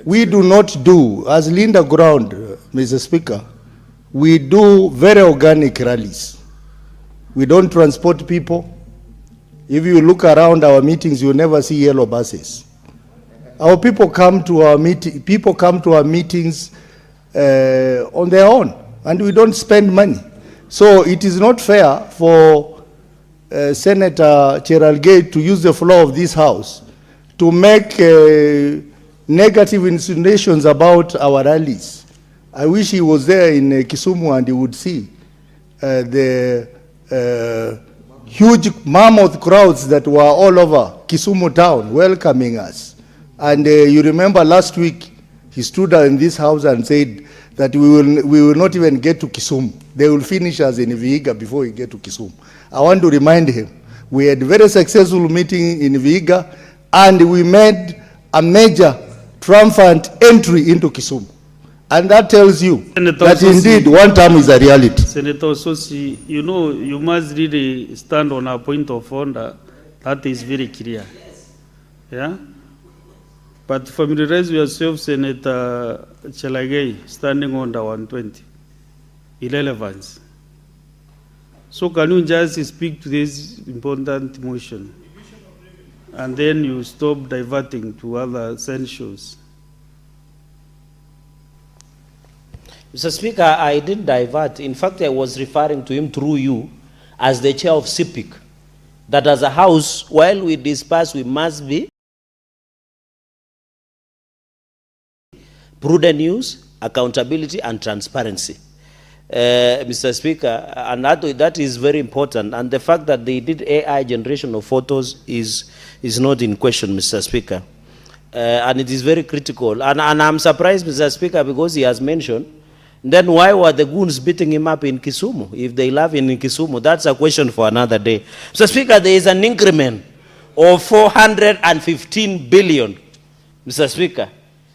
Speaker 17: We do not do, as Linda Ground, Mr. Speaker, we do very organic rallies. We don't transport people. If you look around our meetings, you'll never see yellow buses. Our people come to our meetings on their own, and we don't spend money. So it is not fair for Senator Gerald Gay to use the floor of this House to make negative insinuations about our rallies. I wish he was there in Kisumu and he would see the huge mammoth crowds that were all over Kisumu town welcoming us. And you remember last week, he stood in this House and said that we will not even get to Kisumu. They will finish us in Vihiga before we get to Kisumu. I want to remind him, we had a very successful meeting in Vihiga, and we made a major triumphant entry into Kisumu. And that tells you
Speaker 11: Senator
Speaker 17: that indeed one term is a reality.
Speaker 11: Senator Sosi, you know, you must really stand on a point of order. That is very clear. Yeah? But familiarize yourself, Senator Chelagay, standing under 120. Irrelevance. So can you just speak to this important motion? And then you stop diverting to other censures.
Speaker 6: Mr. Speaker, I didn't divert. In fact, I was referring to him through you as the chair of CIPIC. That as a House, while we disperse, we must be prudent use, accountability, and transparency. Mr. Speaker, and that is very important. And the fact that they did AI generation of photos is not in question, Mr. Speaker. And it is very critical. And I'm surprised, Mr. Speaker, because he has mentioned, then why were the goons beating him up in Kisumu? If they love him in Kisumu, that's a question for another day. Mr. Speaker, there is an increment of 415 billion, Mr. Speaker.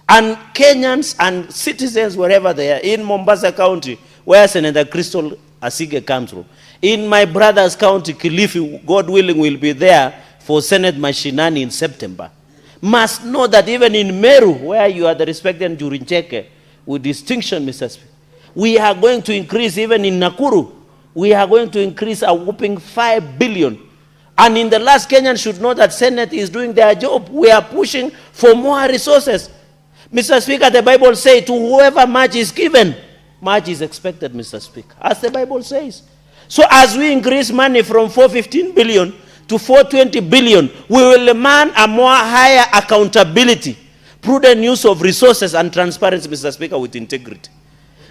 Speaker 6: And Kenyans and citizens, wherever they are, in Mombasa County, where Senator Crystal Asige comes from, in my brother's county, Kilifi, God willing, will be there for Senate Mashinani in September, must know that even in Meru, where you are the respected Jurincheke, with distinction, Mr. Speaker, we are going to increase, even in Nakuru, we are going to increase a whopping 5 billion. And in the last, Kenyans should know that Senate is doing their job. We are pushing for more resources. Mr. Speaker, the Bible says, to whoever much is given, much is expected, Mr. Speaker, as the Bible says. So as we increase money from 415 billion to 420 billion, we will demand a more higher accountability, prudent use of resources, and transparency, Mr. Speaker, with integrity.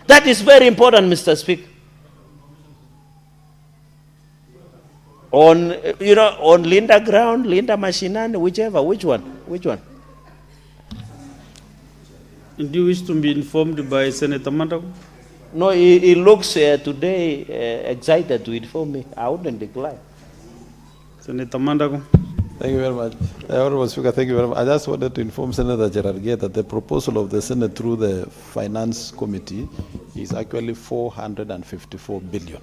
Speaker 6: That is very important, Mr. Speaker. On, you know, on Linda Ground, Linda Mashinani, whichever, which one?
Speaker 11: Do you wish to be informed by Senator Mandago?
Speaker 6: No, he looks today excited to inform me. I wouldn't decline.
Speaker 11: Senator Mandago.
Speaker 18: Thank you very much. Honorable Speaker, thank you very much. I just wanted to inform Senator Gerald Gay that the proposal of the Senate through the Finance Committee is actually 454 billion.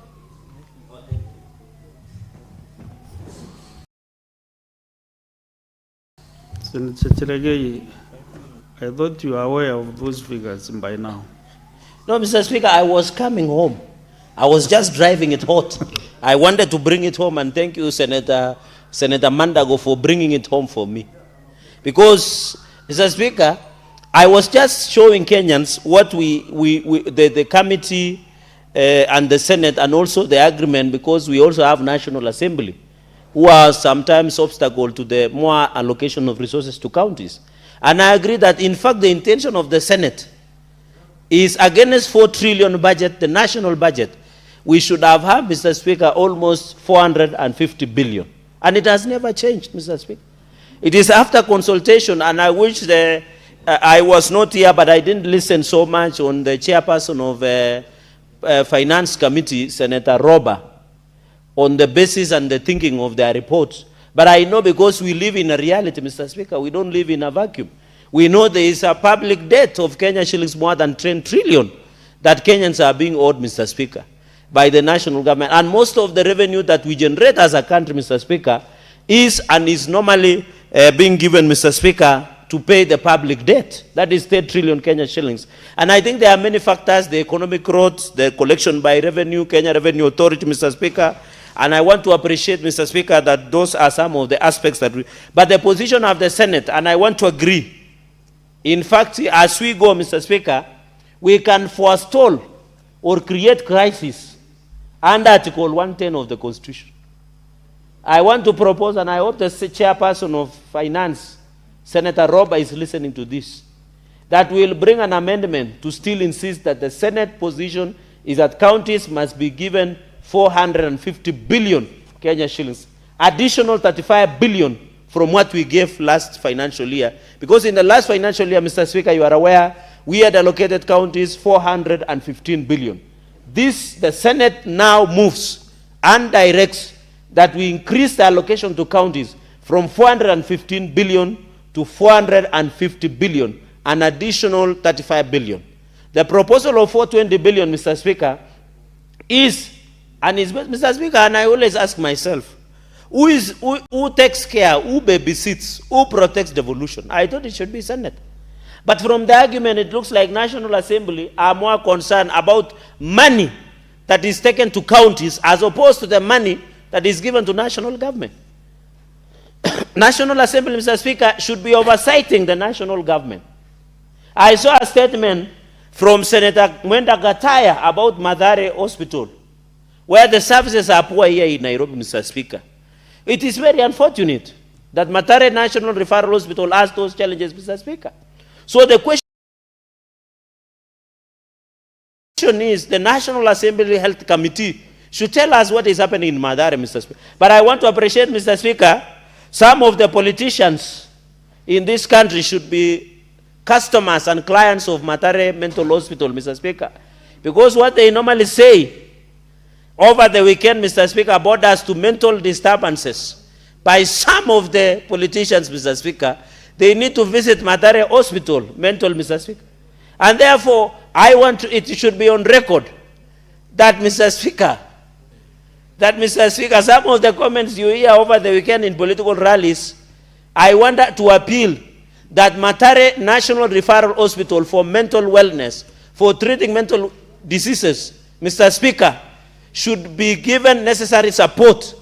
Speaker 11: Senator Chelagay, I thought you were aware of those figures by now.
Speaker 6: No, Mr. Speaker, I was coming home. I was just driving it hot. I wanted to bring it home, and thank you, Senator Mandago, for bringing it home for me. Because, Mr. Speaker, I was just showing Kenyans what the committee and the Senate, and also the agreement, because we also have National Assembly, who are sometimes obstacle to the more allocation of resources to counties. And I agree that, in fact, the intention of the Senate is against 4 trillion budget, the national budget. We should have had, Mr. Speaker, almost 450 billion. And it has never changed, Mr. Speaker. It is after consultation, and I wish the I was not here, but I didn't listen so much on the chairperson of Finance Committee, Senator Roba, on the basis and the thinking of their reports. But I know, because we live in a reality, Mr. Speaker, we don't live in a vacuum. We know there is a public debt of Kenya shillings more than 10 trillion that Kenyans are being owed, Mr. Speaker, by the national government. And most of the revenue that we generate as a country, Mr. Speaker, is normally being given, Mr. Speaker, to pay the public debt. That is 10 trillion Kenya shillings. And I think there are many factors: the economic growth, the collection by revenue, Kenya Revenue Authority, Mr. Speaker. And I want to appreciate, Mr. Speaker, that those are some of the aspects that but the position of the Senate, and I want to agree. In fact, as we go, Mr. Speaker, we can forestall or create crisis under Article 110 of the Constitution. I want to propose, and I hope the chairperson of Finance, Senator Roba, is listening to this, that will bring an amendment to still insist that the Senate position is that counties must be given 450 billion Kenya shillings, additional 35 billion from what we gave last financial year. Because in the last financial year, Mr. Speaker, you are aware, we had allocated counties 415 billion. This, the Senate now moves and directs that we increase the allocation to counties from 415 billion to 450 billion, an additional 35 billion. The proposal of 420 billion, Mr. Speaker, is, and is, Mr. Speaker, and I always ask myself, who takes care, who babysits, who protects devolution? I thought it should be Senate. But from the argument, it looks like National Assembly are more concerned about money that is taken to counties as opposed to the money that is given to national government. National Assembly, Mr. Speaker, should be oversighting the national government. I saw a statement from Senator Mwenda Gataya about Mathare Hospital, where the services are poor here in Nairobi, Mr. Speaker. It is very unfortunate that Mathare National Referral Hospital has those challenges, Mr. Speaker. So the question is, the National Assembly Health Committee should tell us what is happening in Mathare, Mr. Speaker. But I want to appreciate, Mr. Speaker, some of the politicians in this country should be customers and clients of Mathare Mental Hospital, Mr. Speaker. Because what they normally say over the weekend, Mr. Speaker, borders to mental disturbances by some of the politicians, Mr. Speaker. They need to visit Mathare Hospital, mental, Mr. Speaker. And therefore, I want to, it should be on record that, Mr. Speaker, some of the comments you hear over the weekend in political rallies, I want to appeal that Mathare National Referral Hospital for mental wellness, for treating mental diseases, Mr. Speaker, should be given necessary support.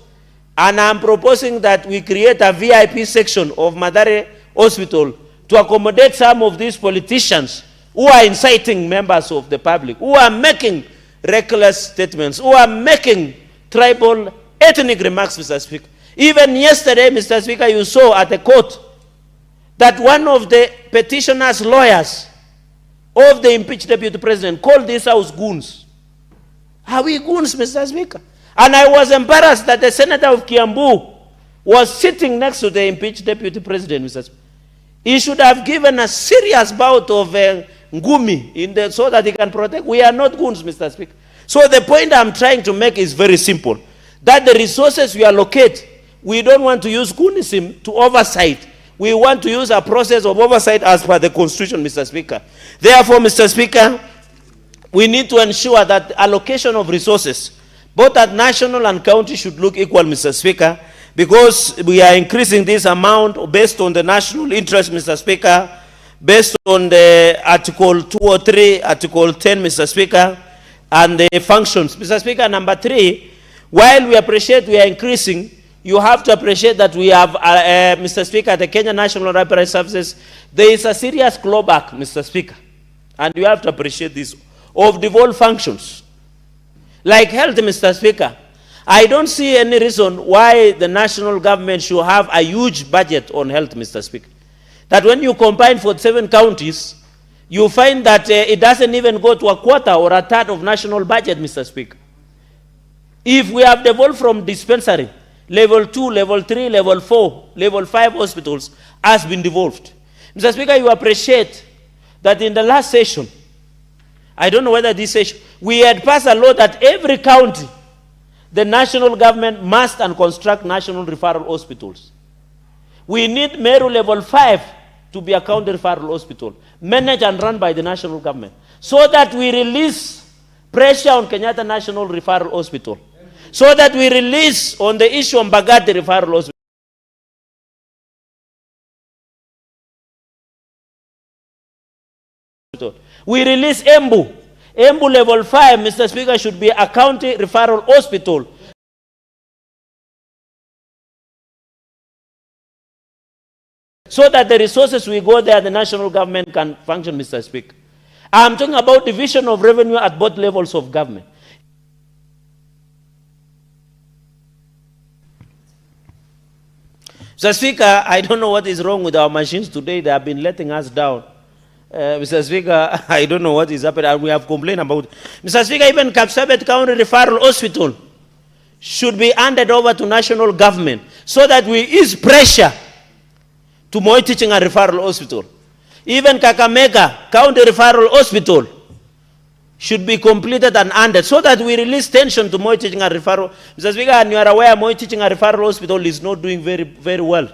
Speaker 6: And I'm proposing that we create a VIP section of Mathare Hospital to accommodate some of these politicians who are inciting members of the public, who are making reckless statements, who are making tribal, ethnic remarks, Mr. Speaker. Even yesterday, Mr. Speaker, you saw at the court that one of the petitioner's lawyers of the impeached deputy president called this house goons. Are we goons, Mr. Speaker? And I was embarrassed that the senator of Kiambu was sitting next to the impeached deputy president, Mr. Speaker. He should have given a serious bout of ngumi so that he can protect. We are not goons, Mr. Speaker. So the point I'm trying to make is very simple. That the resources we allocate, we don't want to use goonism to oversight. We want to use a process of oversight as per the Constitution, Mr. Speaker. Therefore, Mr. Speaker, we need to ensure that allocation of resources, both at national and county, should look equal, Mr. Speaker, because we are increasing this amount based on the national interest, Mr. Speaker, based on the Article 203, Article 10, Mr. Speaker, and the functions. Mr. Speaker, number 3, while we appreciate we are increasing, you have to appreciate that we have, Mr. Speaker, the Kenya National Library Services, there is a serious clawback, Mr. Speaker, and you have to appreciate this, of devolved functions. Like health, Mr. Speaker, I don't see any reason why the national government should have a huge budget on health, Mr. Speaker. That when you combine 47 counties, you find that it doesn't even go to a quarter or a third of national budget, Mr. Speaker. If we have devolved from dispensary, level 2, level 3, level 4, level 5 hospitals has been devolved. Mr. Speaker, you appreciate that in the last session, I don't know whether this session, we had passed a law that every county, the national government must and construct national referral hospitals. We need Meru level 5 to be a county referral hospital, managed and run by the national government, so that we release pressure on Kenyatta National Referral Hospital, so that we release on the issue of Mbagathi Referral Hospital. We release Embu. Embu level 5, Mr. Speaker, should be a county referral hospital. So that the resources we go there, the national government can function, Mr. Speaker. I'm talking about division of revenue at both levels of government. Mr. Speaker, I don't know what is wrong with our machines today. They have been letting us down. Mr. Speaker, I don't know what is happening, and we have complained about it. Mr. Speaker, even Kapsabet County Referral Hospital should be handed over to national government so that we ease pressure to Moi Teaching and Referral Hospital. Even Kakamega County Referral Hospital should be completed and handed so that we release tension to Moi Teaching and Referral. Mr. Speaker, and you are aware Moi Teaching and Referral Hospital is not doing very, very well.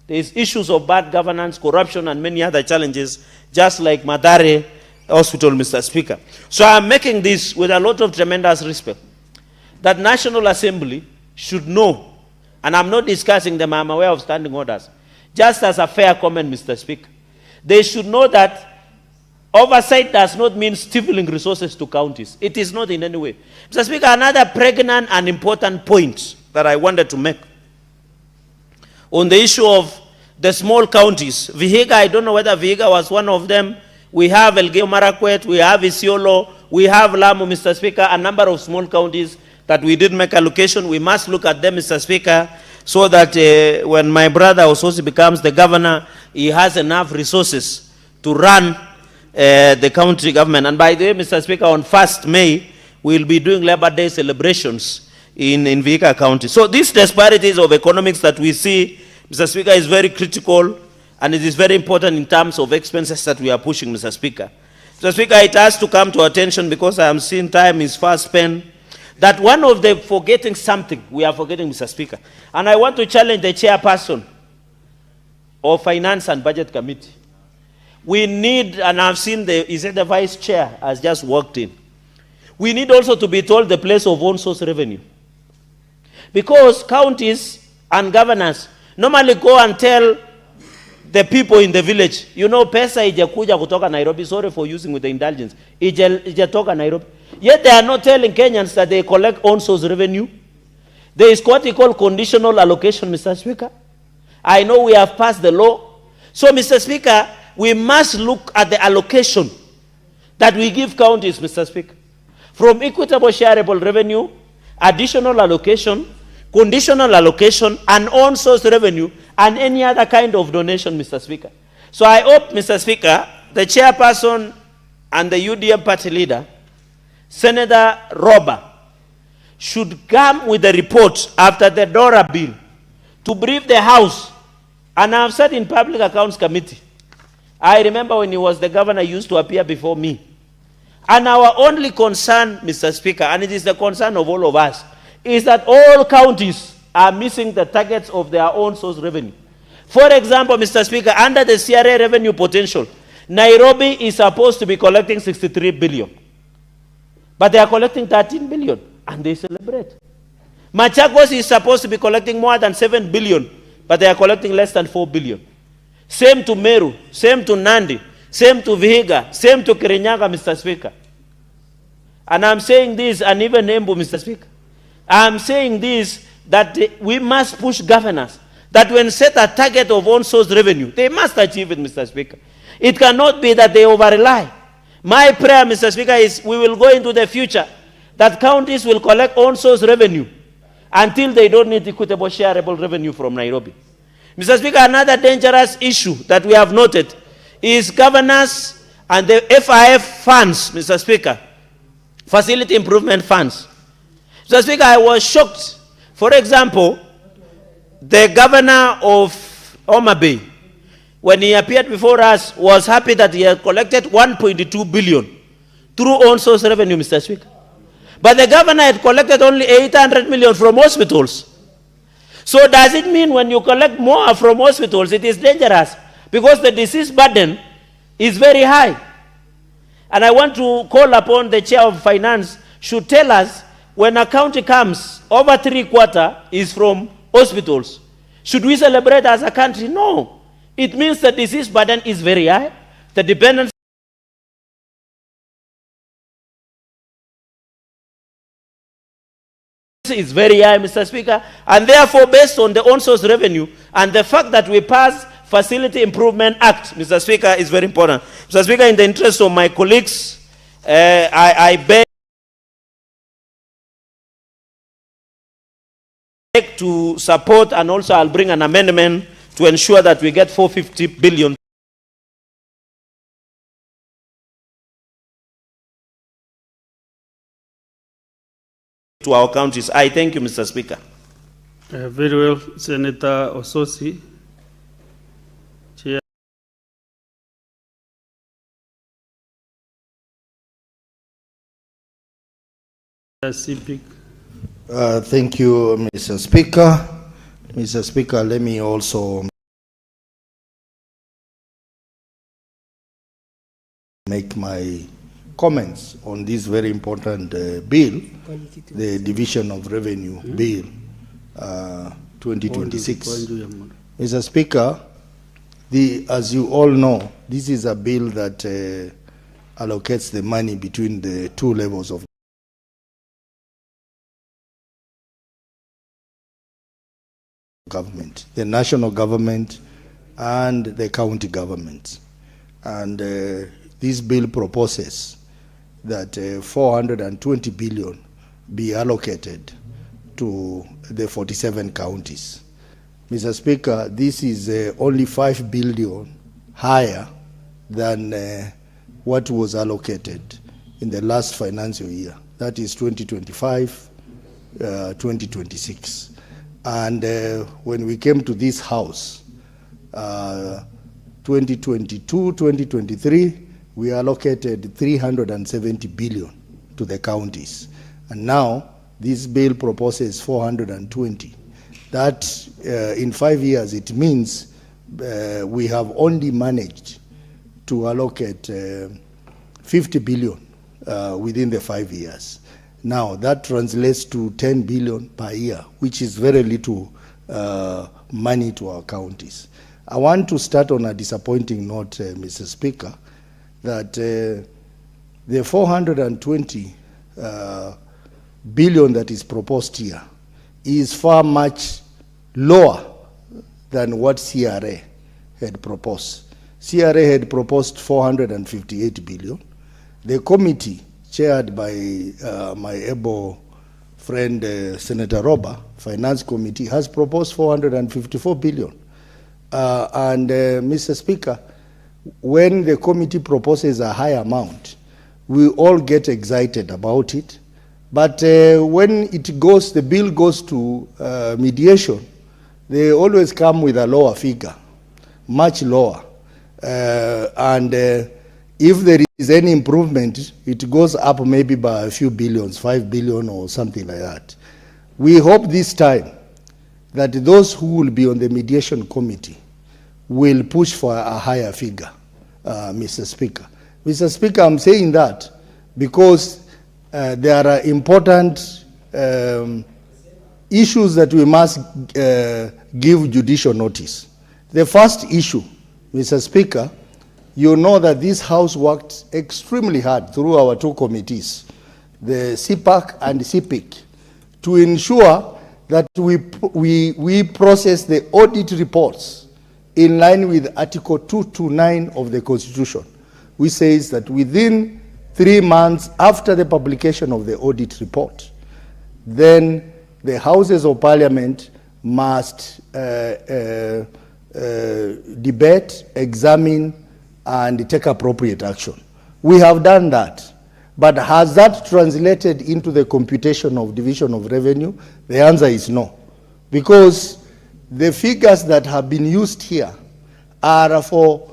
Speaker 6: There is issues of bad governance, corruption, and many other challenges, just like Madare Hospital, Mr. Speaker. So I'm making this with a lot of tremendous respect, that National Assembly should know, and I'm not discussing them, I'm aware of standing orders, just as a fair comment, Mr. Speaker. They should know that oversight does not mean stifling resources to counties. It is not in any way. Mr. Speaker, another pregnant and important point that I wanted to make on the issue of the small counties. Vihiga, I don't know whether Vihiga was one of them. We have Elgeyo Marakwet, we have Isiolo, we have Lamu, Mr. Speaker, a number of small counties that we did make allocation. We must look at them, Mr. Speaker, so that when my brother Ososi becomes the governor, he has enough resources to run the county government. And by the way, Mr. Speaker, on 1st May, we'll be doing Labor Day celebrations in Vihiga County. So these disparities of economics that we see, Mr. Speaker, is very critical, and it is very important in terms of expenses that we are pushing, Mr. Speaker. Mr. Speaker, it has to come to attention, because I am seeing time is fast spent, that one of the forgetting something, we are forgetting, Mr. Speaker. And I want to challenge the chairperson of Finance and Budget Committee. We need, and I've seen the vice chair has just walked in. We need also to be told the place of own source revenue. Because counties and governors normally go and tell the people in the village, you know, pesa ijakuja kutoka Nairobi, sorry for using with the indulgence, ijatoka Nairobi. Yet they are not telling Kenyans that they collect own source revenue. There is what we call conditional allocation, Mr. Speaker. I know we have passed the law. So, Mr. Speaker, we must look at the allocation that we give counties, Mr. Speaker. From equitable shareable revenue, additional allocation, conditional allocation, and own source revenue, and any other kind of donation, Mr. Speaker. So I hope, Mr. Speaker, the chairperson and the UDM party leader, Senator Roba, should come with a report after the DORA bill to brief the House. And I've said in Public Accounts Committee, I remember when he was the governor, he used to appear before me. And our only concern, Mr. Speaker, and it is the concern of all of us, is that all counties are missing the targets of their own source revenue. For example, Mr. Speaker, under the CRA revenue potential, Nairobi is supposed to be collecting 63 billion. But they are collecting 13 billion, and they celebrate. Machakos is supposed to be collecting more than 7 billion, but they are collecting less than 4 billion. Same to Meru, same to Nandi, same to Vihiga, same to Kirinyaga, Mr. Speaker. And I'm saying this, and even Embu, Mr. Speaker. I'm saying this, that we must push governors, that when set a target of own source revenue, they must achieve it, Mr. Speaker. It cannot be that they over-rely. My prayer, Mr. Speaker, is we will go into the future that counties will collect own source revenue until they don't need equitable shareable revenue from Nairobi. Mr. Speaker, another dangerous issue that we have noted is governors and the FIF funds, Mr. Speaker, facility improvement funds. Mr. Speaker, I was shocked. For example, the governor of Homa Bay, when he appeared before us, was happy that he had collected 1.2 billion through own source revenue, Mr. Speaker. But the governor had collected only 800 million from hospitals. So does it mean when you collect more from hospitals, it is dangerous? Because the disease burden is very high. And I want to call upon the chair of finance should tell us when a county comes, over 3/4 is from hospitals. Should we celebrate as a country? No. It means the disease burden is very high. The dependence is very high, Mr. Speaker, and therefore based on the on-source revenue and the fact that we passed Facility Improvement Act, Mr. Speaker, is very important. Mr. Speaker, in the interest of my colleagues, I beg to support, and also I'll bring an amendment to ensure that we get 450 billion to our counties. I thank you, Mr. Speaker.
Speaker 11: Very well, Senator Ososi. Chair. CPIC.
Speaker 17: Thank you, Mr. Speaker. Mr. Speaker, let me also make my comments on this very important bill, the Division of Revenue Bill 2026. Mr. Speaker, as you all know, this is a bill that allocates the money between the two levels of government, the national government and the county government. And this bill proposes that 420 billion be allocated to the 47 counties. Mr. Speaker, this is only 5 billion higher than what was allocated in the last financial year. That is 2025-2026. And when we came to this house, 2022-2023, we allocated 370 billion to the counties. And now this bill proposes 420. That in 5 years, it means we have only managed to allocate 50 billion within the 5 years. Now that translates to 10 billion per year, which is very little money to our counties. I want to start on a disappointing note, Mr. Speaker, that the 420 billion that is proposed here is far much lower than what CRA had proposed. CRA had proposed 458 billion. The committee chaired by my able friend Senator Roba, Finance Committee, has proposed 454 billion. Mr. Speaker, when the committee proposes a high amount, we all get excited about it. But when it goes, the bill goes to mediation, they always come with a lower figure, much lower. If there is any improvement, it goes up maybe by a few billions, 5 billion or something like that. We hope this time that those who will be on the mediation committee will push for a higher figure, Mr. Speaker. Mr. Speaker, I'm saying that because there are important issues that we must give judicial notice. The first issue, Mr. Speaker, you know that this House worked extremely hard through our two committees, the CPAC and CPIC, to ensure that we process the audit reports in line with Article 229 of the Constitution, which says that within 3 months after the publication of the audit report, then the Houses of Parliament must debate, examine, and take appropriate action. We have done that. But has that translated into the computation of division of revenue? The answer is no. Because the figures that have been used here are for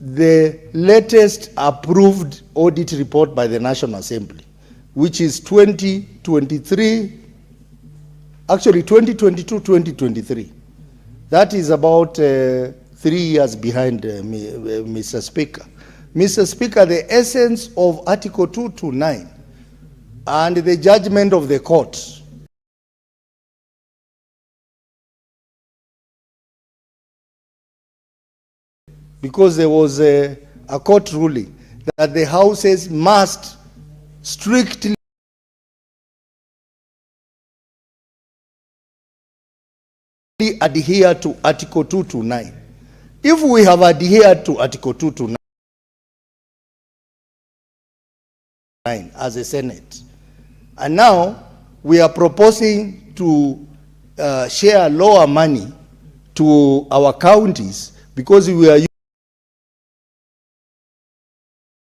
Speaker 17: the latest approved audit report by the National Assembly, which is 2023, actually 2022-2023. That is about 3 years behind, Mr. Speaker. Mr. Speaker, the essence of Article 229 and the judgment of the court because there was a court ruling that the houses must strictly adhere to Article 229. If we have adhered to Article 229 as a Senate, and now we are proposing to share lower money to our counties because we are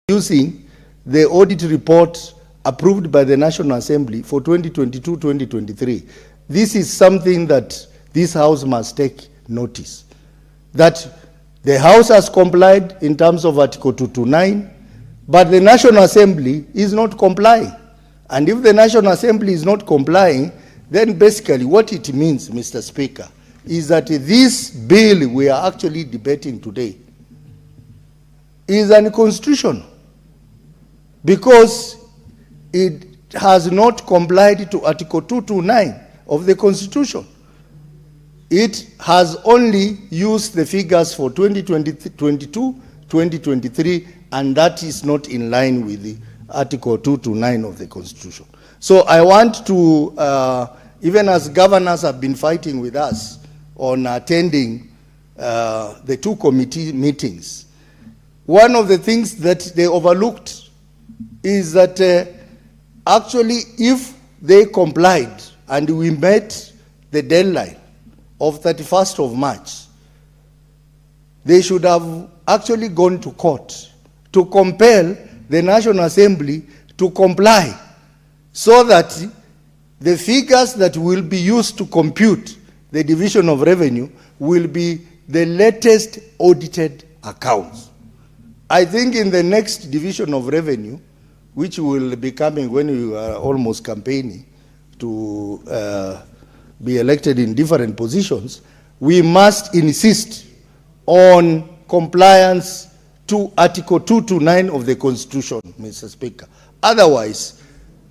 Speaker 17: using the audit report approved by the National Assembly for 2022-2023. This is something that this House must take notice, that the House has complied in terms of Article 229, but the National Assembly is not complying. And if the National Assembly is not complying, then basically what it means, Mr. Speaker, is that this bill we are actually debating today is unconstitutional, because it has not complied to Article 229 of the Constitution. It has only used the figures for 2022, 2023, and that is not in line with the Article 229 of the Constitution. So I want to, even as governors have been fighting with us on attending the two committee meetings, one of the things that they overlooked is that actually if they complied and we met the deadline of 31st of March, they should have actually gone to court to compel the National Assembly to comply, so that the figures that will be used to compute the division of revenue will be the latest audited accounts. I think in the next division of revenue, which will be coming when we are almost campaigning to be elected in different positions, we must insist on compliance to Article 229 of the Constitution, Mr. Speaker. Otherwise,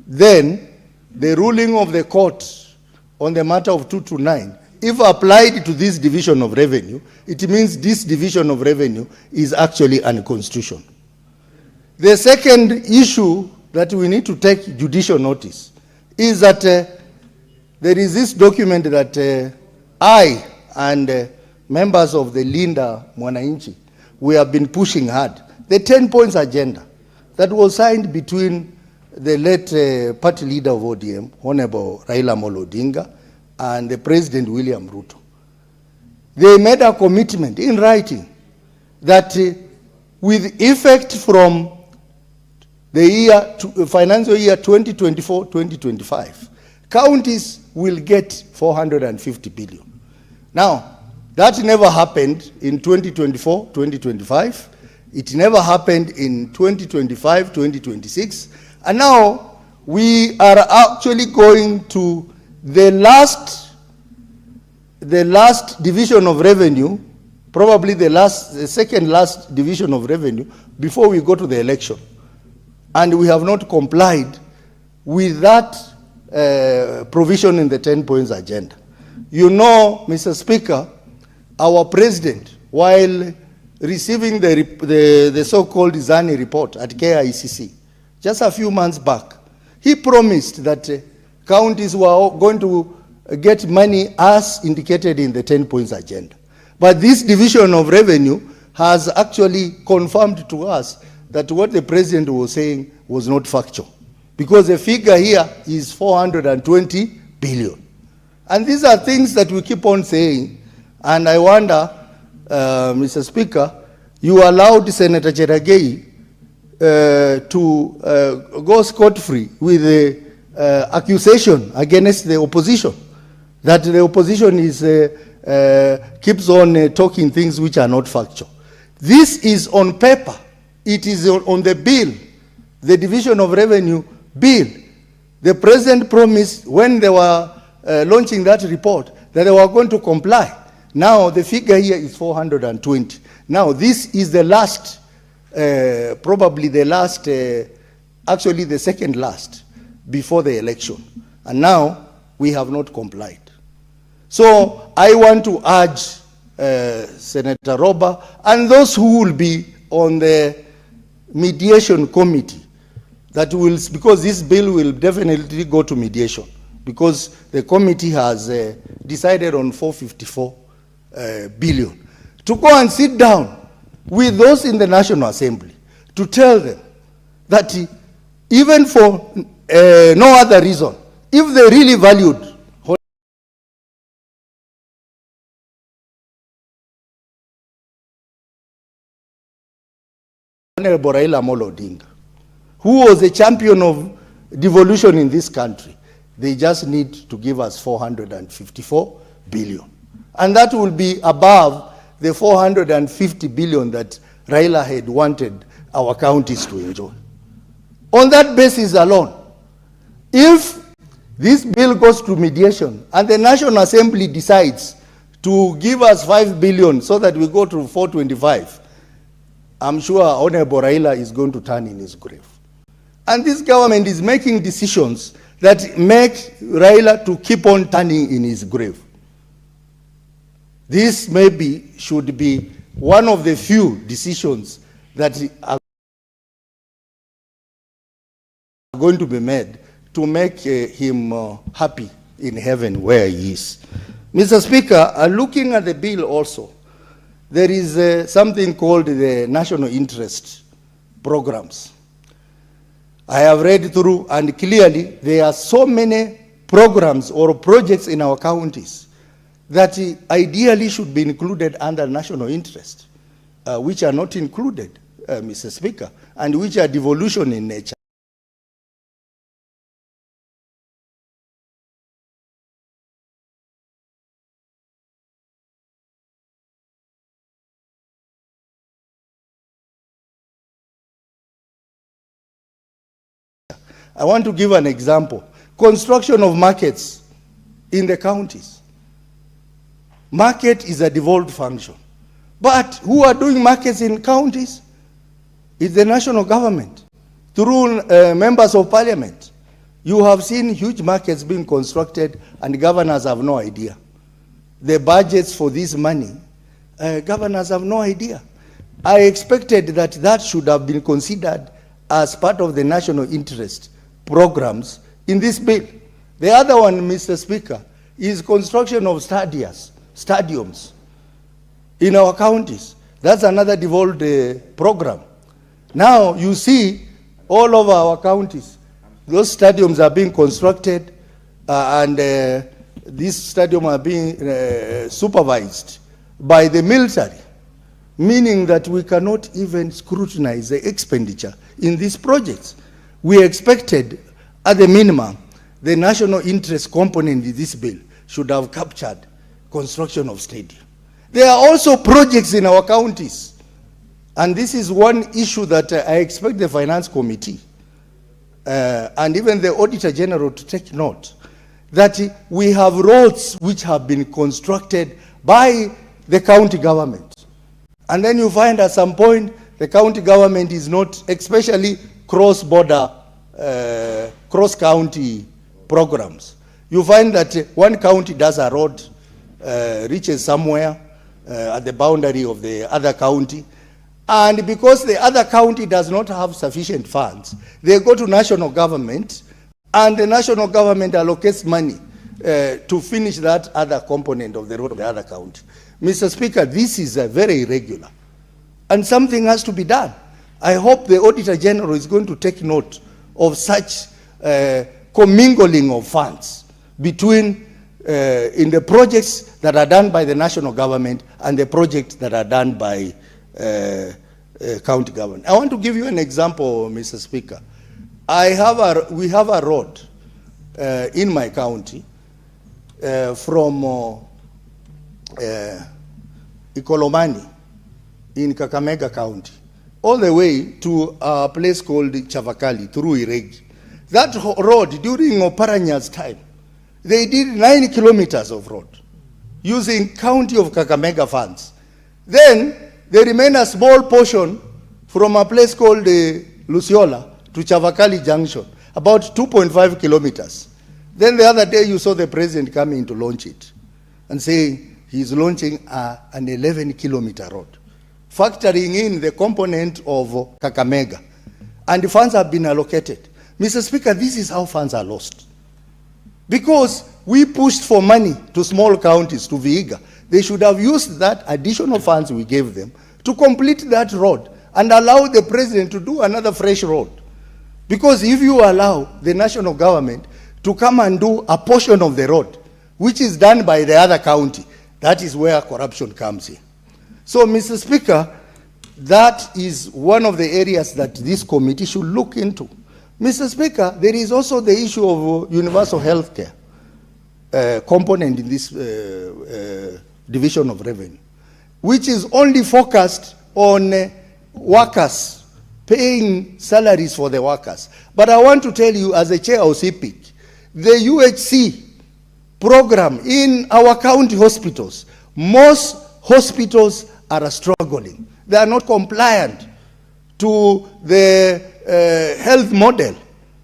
Speaker 17: then the ruling of the court on the matter of 229, if applied to this division of revenue, it means this division of revenue is actually unconstitutional. The second issue that we need to take judicial notice is that there is this document that I and members of the Linda Mwananchi, we have been pushing hard. The 10 points agenda that was signed between the late party leader of ODM, Honorable Raila Amolo Odinga, and the President William Ruto. They made a commitment in writing that with effect from the financial year 2024-2025, counties will get 450 billion. Now, that never happened in 2024-2025. It never happened in 2025-2026. And now we are actually going to the last division of revenue, probably the second last division of revenue before we go to the election. And we have not complied with that provision in the 10 points agenda. You know, Mr. Speaker, our president, while receiving the so-called Zani report at KICC just a few months back, he promised that counties were going to get money as indicated in the 10 points agenda. But this division of revenue has actually confirmed to us that what the president was saying was not factual, because the figure here is 420 billion. And these are things that we keep on saying, and I wonder, Mr. Speaker, you allowed Senator Cherargei to go scot-free with the accusation against the opposition, that the opposition is keeps on talking things which are not factual. This is on paper. It is on the bill, the Division of Revenue bill. The President promised when they were launching that report that they were going to comply. Now the figure here is 420. Now this is the last, probably the last, actually the second last before the election. And now we have not complied. So I want to urge Senator Roba and those who will be on the mediation committee that will, because this bill will definitely go to mediation, because the committee has decided on 454 billion, to go and sit down with those in the National Assembly to tell them that even for no other reason, if they really valued Honorable Raila Amolo Odinga, who was a champion of devolution in this country, they just need to give us 454 billion. And that will be above the 450 billion that Raila had wanted our counties to enjoy. On that basis alone, if this bill goes to mediation and the National Assembly decides to give us 5 billion so that we go to 425, I'm sure Honorable Raila is going to turn in his grave. And this government is making decisions that make Raila to keep on turning in his grave. This maybe should be one of the few decisions that are going to be made to make him happy in heaven where he is. Mr. Speaker, looking at the bill also, there is something called the national interest programs. I have read through, and clearly there are so many programs or projects in our counties that ideally should be included under national interest, which are not included, Mr. Speaker, and which are devolution in nature. I want to give an example. Construction of markets in the counties. Market is a devolved function. But who are doing markets in counties? It's the national government, through members of parliament. You have seen huge markets being constructed and governors have no idea. The budgets for this money, governors have no idea. I expected that that should have been considered as part of the national interest programs in this bill. The other one, Mr. Speaker, is construction of stadiums in our counties. That's another devolved program. Now you see all over our counties, those stadiums are being constructed and these stadiums are being supervised by the military, meaning that we cannot even scrutinize the expenditure in these projects. We expected, at the minimum, the national interest component in this bill should have captured construction of stadium. There are also projects in our counties, and this is one issue that I expect the Finance Committee and even the Auditor General to take note, that we have roads which have been constructed by the county government. And then you find at some point the county government is not, especially cross-border, cross-county programs. You find that one county does a road, reaches somewhere at the boundary of the other county, and because the other county does not have sufficient funds, they go to national government, and the national government allocates money to finish that other component of the road of the other county. Mr. Speaker, this is very irregular, and something has to be done. I hope the Auditor General is going to take note of such commingling of funds between in the projects that are done by the national government and the projects that are done by county government. I want to give you an example, Mr. Speaker. We have a road in my county from Ikolomani in Kakamega County, all the way to a place called Chavakali through Iregi. That road, during Oparanya's time, they did 9 kilometers of road using County of Kakamega funds. Then there remained a small portion from a place called Luciola to Chavakali Junction, about 2.5 kilometers. Then the other day you saw the president coming to launch it and saying he's launching an 11-kilometer road, factoring in the component of Kakamega. And the funds have been allocated. Mr. Speaker, this is how funds are lost. Because we pushed for money to small counties, to Vihiga. They should have used that additional funds we gave them to complete that road and allow the president to do another fresh road. Because if you allow the national government to come and do a portion of the road, which is done by the other county, that is where corruption comes in. So, Mr. Speaker, that is one of the areas that this committee should look into. Mr. Speaker, there is also the issue of universal health care component in this division of revenue, which is only focused on workers, paying salaries for the workers. But I want to tell you, as a chair of CPIC, the UHC program in our county hospitals, most hospitals are struggling. They are not compliant to the health model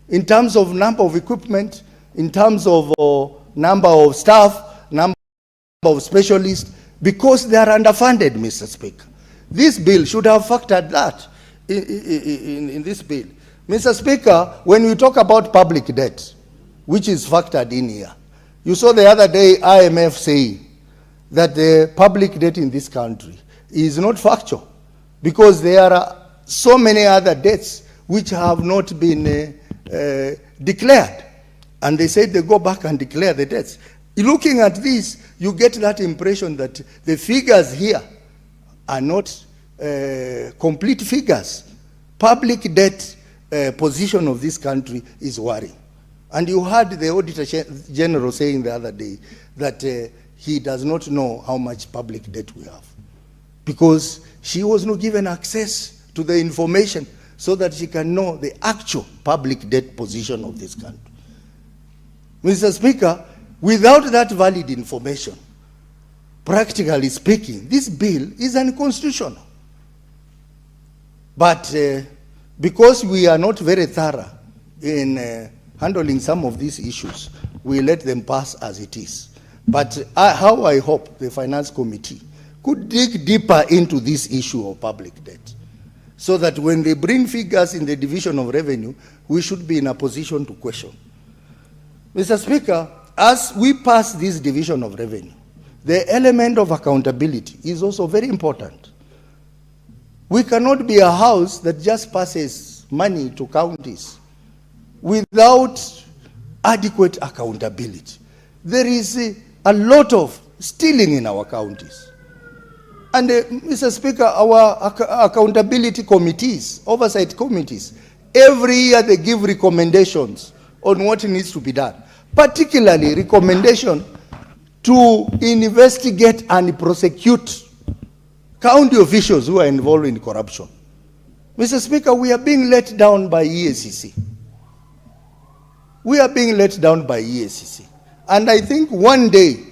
Speaker 17: in terms of number of equipment, in terms of number of staff, number of specialists, because they are underfunded, Mr. Speaker. This bill should have factored that in this bill. Mr. Speaker, when we talk about public debt, which is factored in here, you saw the other day IMF saying that the public debt in this country is not factual because there are so many other debts which have not been declared. And they said they go back and declare the debts. Looking at this, you get that impression that the figures here are not complete figures. Public debt position of this country is worrying. And you heard the Auditor General saying the other day that he does not know how much public debt we have because she was not given access to the information so that she can know the actual public debt position of this country. Mr. Speaker, without that valid information, practically speaking, this bill is unconstitutional. But because we are not very thorough in handling some of these issues, we let them pass as it is. But how I hope the Finance Committee could dig deeper into this issue of public debt, so that when they bring figures in the division of revenue, we should be in a position to question. Mr. Speaker, as we pass this division of revenue, the element of accountability is also very important. We cannot be a house that just passes money to counties without adequate accountability. There is a lot of stealing in our counties. And Mr. Speaker, our accountability committees, oversight committees, every year they give recommendations on what needs to be done, particularly recommendation to investigate and prosecute county officials who are involved in corruption. Mr. Speaker, we are being let down by EACC. We are being let down by EACC. And I think one day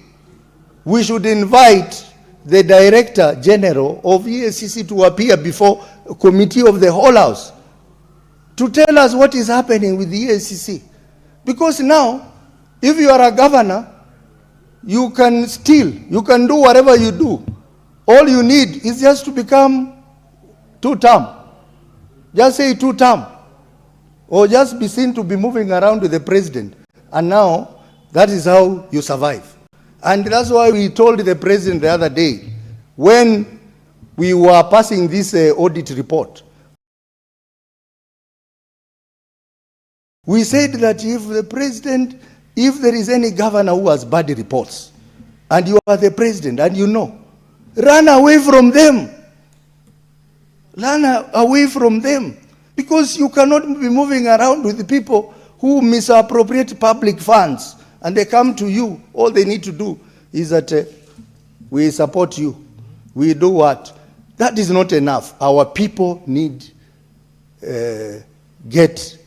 Speaker 17: we should invite the Director General of EACC to appear before a committee of the whole House to tell us what is happening with the EACC. Because now, if you are a governor, you can steal, you can do whatever you do. All you need is just to become two-term. Just say two-term. Or just be seen to be moving around with the president. And now, that is how you survive. And that's why we told the president the other day, when we were passing this audit report, we said that if the president, if there is any governor who has bad reports, and you are the president, and you know, run away from them. Run away from them. Because you cannot be moving around with the people who misappropriate public funds, and they come to you. All they need to do is that we support you, we do what? That is not enough. Our people need get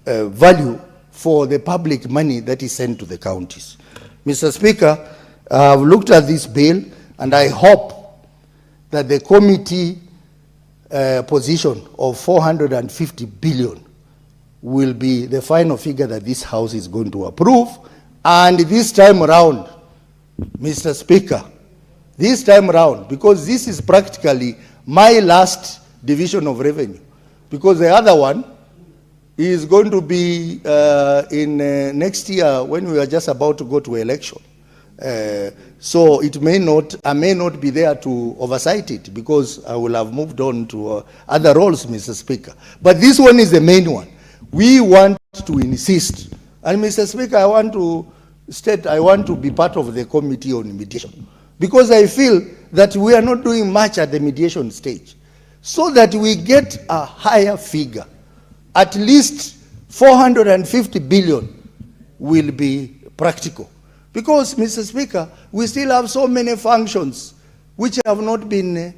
Speaker 17: value for the public money that is sent to the counties. Mr. Speaker, I've looked at this bill and I hope that the committee position of 450 billion will be the final figure that this House is going to approve. And this time around, Mr. Speaker, this time around, because this is practically my last division of revenue, because the other one is going to be in next year when we are just about to go to election. So it may not, I may not be there to oversight it because I will have moved on to other roles, Mr. Speaker. But this one is the main one. We want to insist, and Mr. Speaker, I want to state, I want to be part of the committee on mediation, because I feel that we are not doing much at the mediation stage, so that we get a higher figure. At least 450 billion will be practical. Because, Mr. Speaker, we still have so many functions which have not been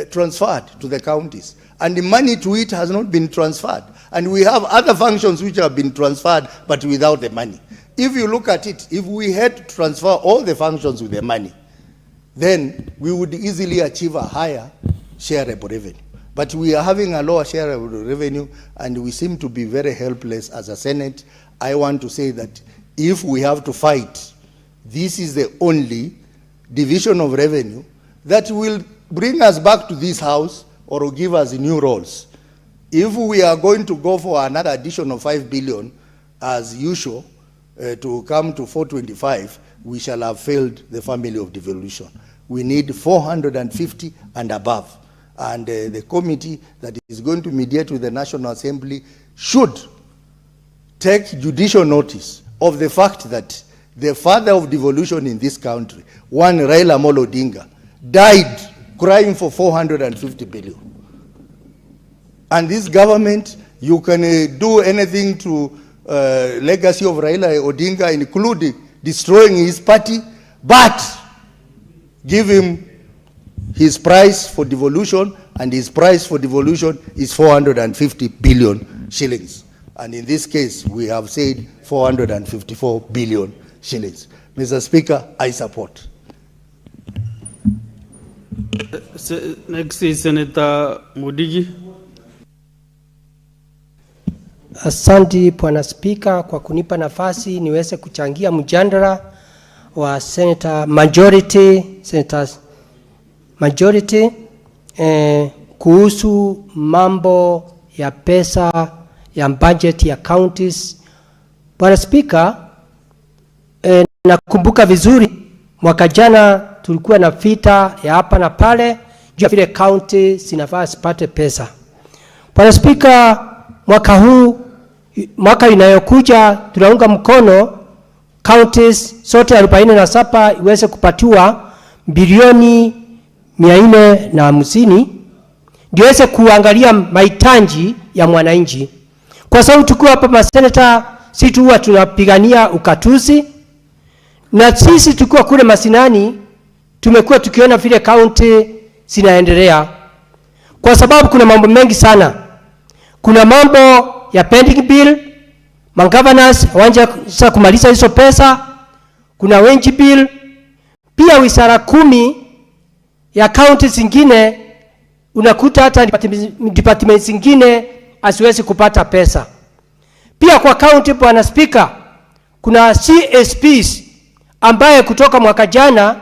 Speaker 17: transferred to the counties. And the money to it has not been transferred. And we have other functions which have been transferred but without the money. If you look at it, if we had to transfer all the functions with the money, then we would easily achieve a higher shareable revenue. But we are having a lower shareable revenue and we seem to be very helpless as a Senate. I want to say that if we have to fight, this is the only division of revenue that will bring us back to this House or will give us new roles. If we are going to go for another addition of 5 billion, as usual, to come to 425, we shall have failed the family of devolution. We need 450 and above. And the committee that is going to mediate with the National Assembly should take judicial notice of the fact that the father of devolution in this country, one Raila Amolo Odinga, died crying for 450 billion. And this government, you can do anything to legacy of Raila Odinga, including destroying his party, but give him his price for devolution, and his price for devolution is 450 billion shillings. And in this case, we have said 454 billion shillings. Mr. Speaker, I support.
Speaker 11: Next is Senator Mudigi.
Speaker 19: Asante Bwana Spika kwa kunipa nafasi niweze kuchangia mjadala wa Senators Majority kuhusu mambo ya pesa ya budget ya counties. Bwana Spika, nakumbuka vizuri mwaka jana tulikuwa na vita ya hapa na pale juu ya vile county zinafaa zipate pesa. Bwana Spika, mwaka huu, mwaka inayokuja tunaunga mkono counties sote 47 iweze kupatiwa bilioni 450 ndio iweze kuangalia mahitaji ya mwananchi. Kwa sababu tukiwa hapa maseneta si tu huwa tunapigania ukatuzi, na sisi tukiwa kule masinani tumekuwa tukiona vile county zinaendelea, kwa sababu kuna mambo mengi sana. Kuna mambo ya pending bill, mangovernors wanja kumaliza hizo pesa. Kuna wage bill, pia wizara 10 ya county zingine unakuta hata departments zingine asiwezi kupata pesa. Pia kwa county, Bwana Speaker, kuna CSPs ambaye kutoka mwaka jana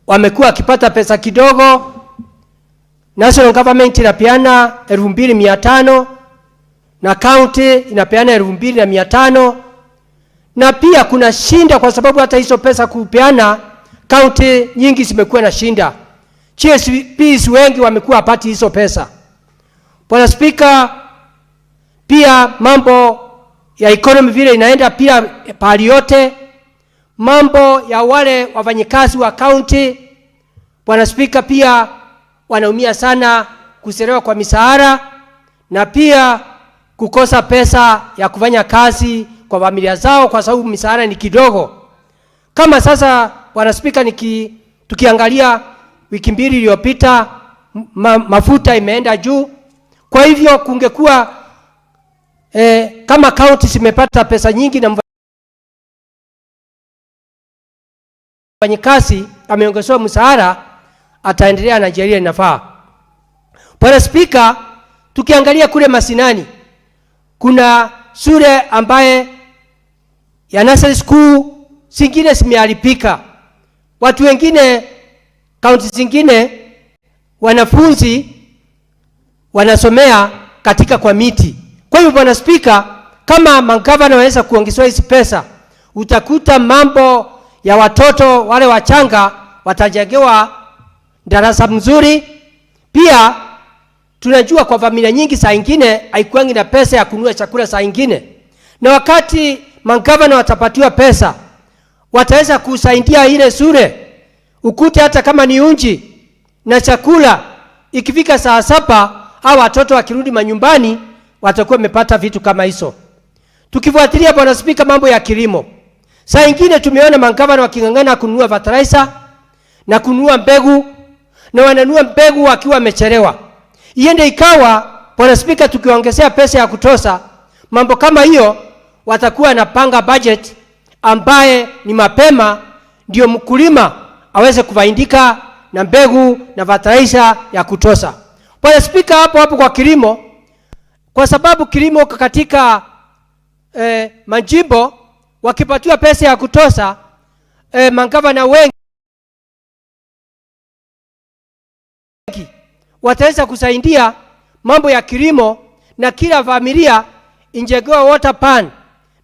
Speaker 19: wamekuwa akipata pesa kidogo. National government inapeana 2500 na county inapeana 2500, na pia kuna shinda kwa sababu hata hizo pesa kupeana county nyingi zimekuwa na shinda. CSPs wengi wamekuwa hapati hizo pesa. Bwana Speaker, pia mambo ya economy vile inaenda pia pahali yote, mambo ya wale wafanyikazi wa county, Bwana Speaker, pia wanaumia sana kuserewa kwa misahara na pia kukosa pesa ya kufanya kazi kwa familia zao kwa sababu misahara ni kidogo. Kama sasa Bwana Spika, tukiangalia wiki mbili iliyopita mafuta imeenda juu. Kwa hivyo kungekuwa kama county zimepata pesa nyingi na mfanyikazi ameongezewa mshahara, ataendelea na sheria inafaa. Bwana Spika, tukiangalia kule Masinani kuna shule ambaye ya nursery school zingine zimeharibika. Watu wengine county zingine wanafunzi wanasomea katika kwa miti. Kwa hivyo Bwana Spika, kama magavana waweza kuongezewa hizi pesa, utakuta mambo ya watoto wale wachanga watajengewa darasa mzuri. Pia tunajua kwa familia nyingi saa nyingine haikuangi na pesa ya kununua chakula saa nyingine. Na wakati magavana watapatiwa pesa, wataweza kusaidia ile shule. Ukute hata kama ni unji na chakula, ikifika saa 7 au watoto wakirudi manyumbani watakuwa wamepata vitu kama hizo. Tukifuatilia Bwana Spika mambo ya kilimo, saa nyingine tumeona magavana wakingangana kununua fertilizer na kununua mbegu, na wananunua mbegu wakiwa wamechelewa. Iende ikawa Bwana Spika, tukiongezea pesa ya kutosha, mambo kama hiyo watakuwa napanga budget ambaye ni mapema, ndio mkulima aweze kufaidika na mbegu na fertilizer ya kutosha. Bwana Spika, hapo kwa kilimo, kwa sababu kilimo katika majimbo wakipatiwa pesa ya kutosha, magavana wengi wataweza kusaidia mambo ya kilimo, na kila familia injegewa water pan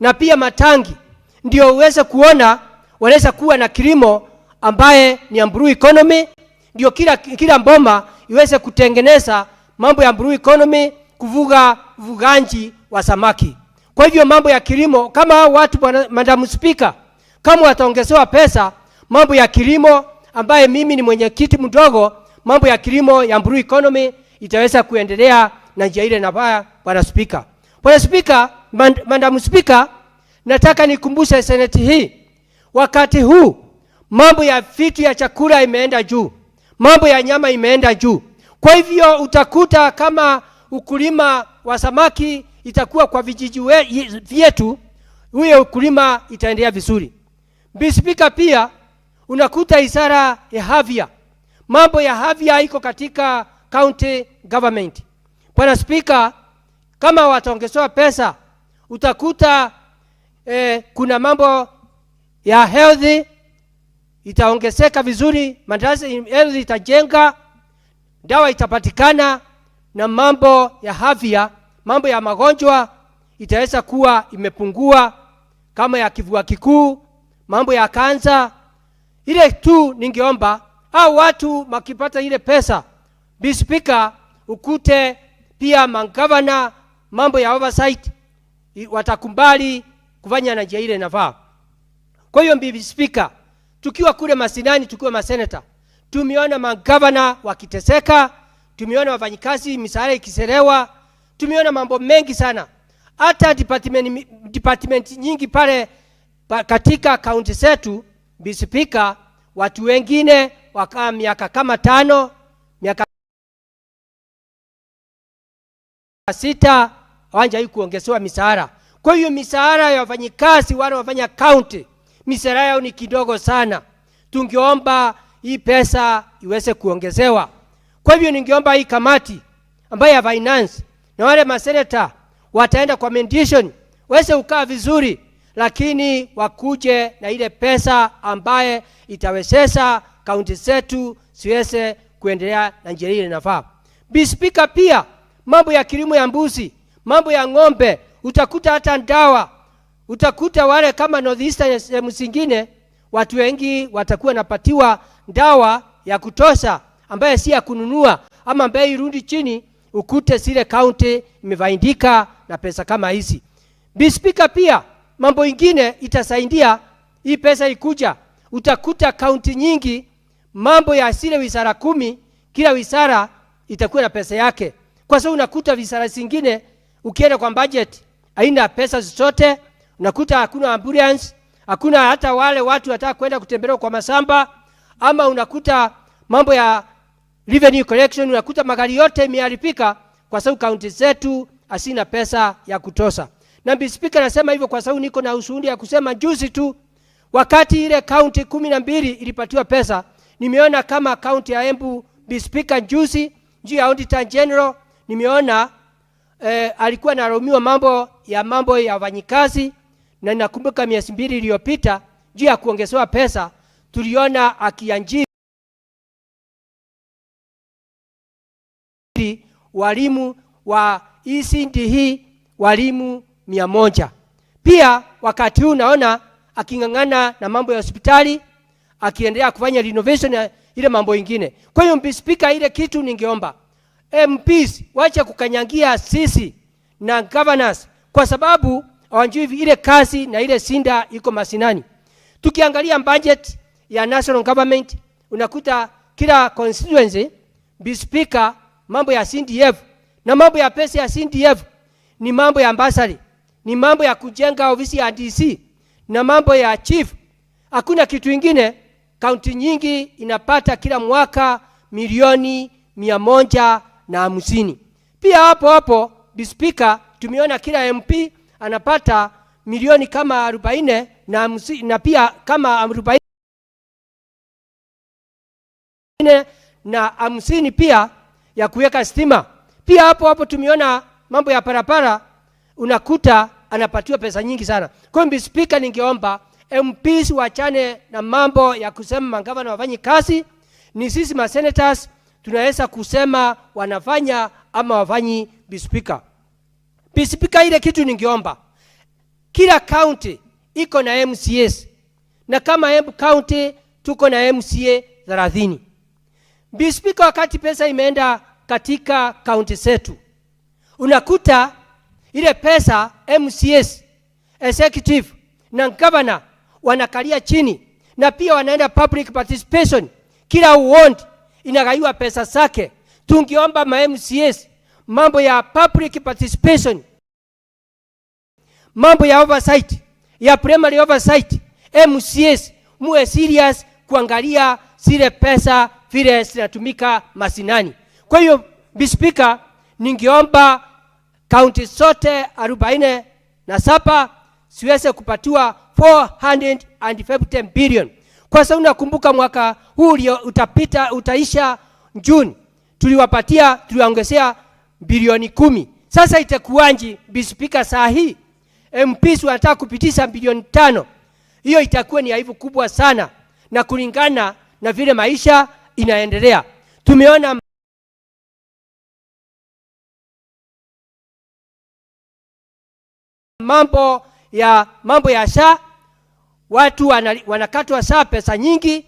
Speaker 19: na pia matangi, ndio uweze kuona wanaweza kuwa na kilimo ambaye ni blue economy. Ndio kila mboma iweze kutengeneza mambo ya blue economy, kuvuga vuganji wa samaki. Kwa hivyo mambo ya kilimo, kama watu Madam Speaker, kama wataongezewa pesa mambo ya kilimo, ambaye mimi ni mwenyekiti mdogo, mambo ya kilimo ya blue economy itaweza kuendelea na njia ile nafaa. Bwana Speaker, Bwana Speaker, Madam Speaker, nataka nikumbushe seneti hii, wakati huu mambo ya vitu ya chakula imeenda juu, mambo ya nyama imeenda juu. Kwa hivyo utakuta kama ukulima wa samaki itakuwa kwa vijiji vyetu, huyo ukulima itaendelea vizuri. Bispika, pia unakuta isara ya havia, mambo ya havia iko katika county government. Bwana Speaker, kama wataongezewa pesa, utakuta kuna mambo ya health itaongezeka vizuri, madrasa health itajenga, dawa itapatikana, na mambo ya havia, mambo ya magonjwa itaweza kuwa imepungua, kama ya kifua kikuu, mambo ya kansa. Ile tu ningeomba au watu makipata ile pesa, Speaker, ukute pia magavana mambo ya oversight watakumbali kufanya na njia ile nafaa. Kwa hiyo Speaker, tukiwa kule Masinani, tukiwa maseneta, tumeona magavana wakiteseka, tumeona wafanyikazi misara ikiselewa, tumeona mambo mengi sana. Hata department nyingi pale katika kaunti zetu, Speaker, watu wengine wakaa miaka kama 5, miaka 6 hawajai kuongezewa misara. Kwa hiyo misara ya wafanyikazi wale wafanya county, misara yao ni kidogo sana. Tungeomba hii pesa iweze kuongezewa. Kwa hivyo ningeomba hii kamati ambayo ya finance na wale maseneta wataenda kwa mediation, waweze ukaa vizuri, lakini wakuje na ile pesa ambaye itawezesha kaunti zetu siweze kuendelea na njia ile inafaa. Speaker, pia mambo ya kilimo ya mbuzi, mambo ya ng'ombe, utakuta hata dawa, utakuta wale kama northeastern sehemu zingine watu wengi watakuwa napatiwa dawa ya kutosha ambaye si ya kununua ama ambaye irudi chini, ukute zile county imefaidika na pesa kama hizi. Speaker, pia mambo ingine itasaidia hii pesa ikuja, utakuta county nyingi mambo ya zile wizara 10, kila wizara itakuwa na pesa yake. Kwa sababu unakuta wizara zingine ukienda kwa budget haina pesa zote, unakuta hakuna ambulance, Hakuna hata wale watu wataka kwenda kutembelea kwa masamba, ama unakuta mambo ya revenue collection, unakuta magari yote imeharibika kwa sababu kaunti zetu hasina pesa ya kutosha. Na Mr. Speaker, nasema hivyo kwa sababu niko na ushuhuda ya kusema juzi tu wakati ile kaunti 12 ilipatiwa pesa, nimeona kama kaunti ya Embu, Mr. Speaker, juzi juu ya Auditor General nimeona alikuwa analaumiwa mambo ya wafanyikazi, na nakumbuka miezi 2 iliyopita juu ya kuongezewa pesa tuliona akianjiri walimu wa ECD walimu 100. Pia wakati huu naona akingangana na mambo ya hospitali, akiendelea kufanya renovation na ile mambo ingine. Kwa hiyo Mr. Speaker, ile kitu ningeomba MPs wacha kukanyangia sisi na governors kwa sababu hawajui ile kazi na ile sinda iko masinani. Tukiangalia budget ya national government unakuta kila constituency, Mr. Speaker, mambo ya CDF na mambo ya pesa ya CDF ni mambo ya ambassador, ni mambo ya kujenga ofisi ya DC na mambo ya chief. Hakuna kitu kingine. Kaunti nyingi inapata kila mwaka milioni 150. Pia hapo Mr. Speaker, tumeona kila MP anapata milioni kama 40 na pia kama 40 na 50 pia ya kuweka stima. Pia hapo tumeona mambo ya barabara, unakuta anapatiwa pesa nyingi sana. Kwa Mr. Speaker, ningeomba MPs wachane na mambo ya kusema magavana wafanye kazi. Ni sisi ma senators tunaweza kusema wanafanya ama wafanyi. Mr. Speaker, Mr. Speaker, ile kitu ningeomba kila county iko na MCAs, na kama Embu County tuko na MCA 30. Mr. Speaker, wakati pesa imeenda katika county zetu unakuta ile pesa MCAs, executive na governor wanakalia chini, na pia wanaenda public participation. Kila ward inagaiwa pesa zake. Tungeomba ma MCAs mambo ya public participation, mambo ya oversight, ya primary oversight, MCAs muwe serious kuangalia zile pesa vile zinatumika masinani. Kwa hiyo Mr. Speaker, ningeomba kaunti zote 47 siweze kupatiwa 450 billion. Kwa sababu nakumbuka mwaka huu utaisha June, tuliwaongezea bilioni 10. Sasa itakuwanji Mr. Speaker, saa hii MPs wanataka kupitisha bilioni 5. Hiyo itakuwa ni aibu kubwa sana, na kulingana na vile maisha inaendelea. Tumeona mambo ya SHA, watu wanakatwa SHA pesa nyingi.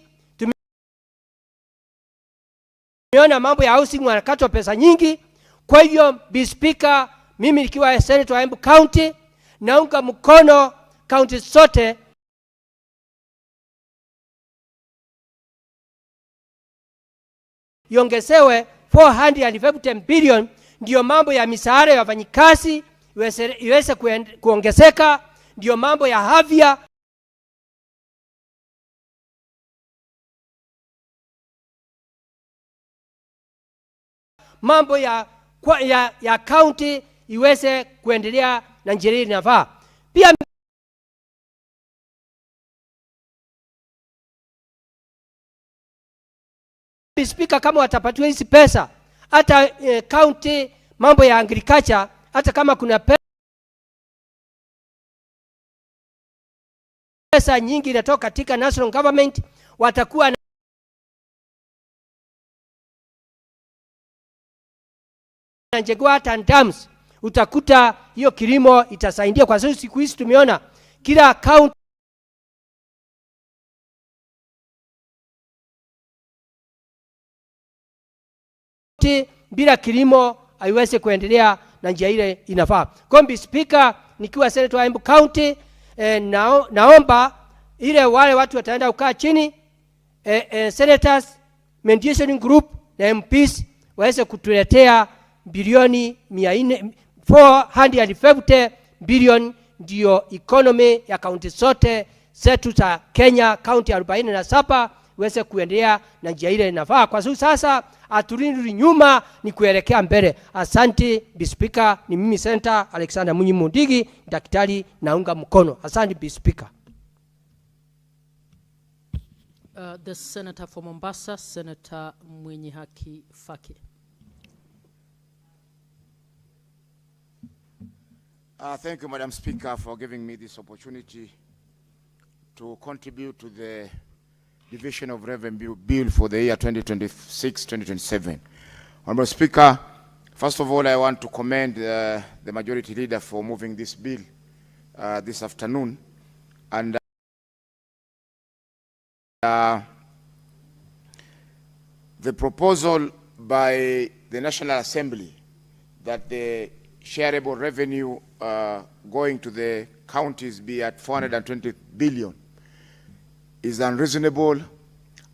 Speaker 19: Tumeona mambo ya housing wanakatwa pesa nyingi. Kwa hiyo Mr. Speaker, mimi nikiwa senator wa Embu County naunga mkono county zote yongezewe 450 billion, ndio mambo ya misaada ya wafanyikazi iweze kuongezeka, ndio mambo ya afya mambo ya county iweze kuendelea na njia inafaa. Pia Mr. Speaker, kama watapatiwa hizi pesa hata county mambo ya agriculture, hata kama kuna pesa nyingi inatoka katika national government, watakuwa na njegwata and dams, utakuta hiyo kilimo itasaidia. Kwa sababu siku hizi tumeona kila county bila kilimo haiwezi kuendelea na njia ile inafaa. Kwa Mr. Speaker, nikiwa senator wa Embu County, naomba ile wale watu wataenda kukaa chini, senators mediation group na MPs waweze kutuletea bilioni 450 billion, ndio economy ya kaunti zote zetu za Kenya kaunti 47 iweze kuendelea na njia ile inafaa. Kwa sababu sasa haturudi nyuma, ni kuelekea mbele. Asante Speaker, ni mimi Senator Alexander Munyi Mundigi, daktari, naunga mkono. Asante Speaker.
Speaker 20: The Senator for Mombasa, Senator Mwenye Haki Faki.
Speaker 16: Thank you, Madam Speaker, for giving me this opportunity to contribute to the Division of Revenue Bill for the year 2026-2027. Honorable Speaker, first of all, I want to commend the Majority Leader for moving this bill this afternoon. And the proposal by the National Assembly that the shareable revenue going to the counties be at 420 billion is unreasonable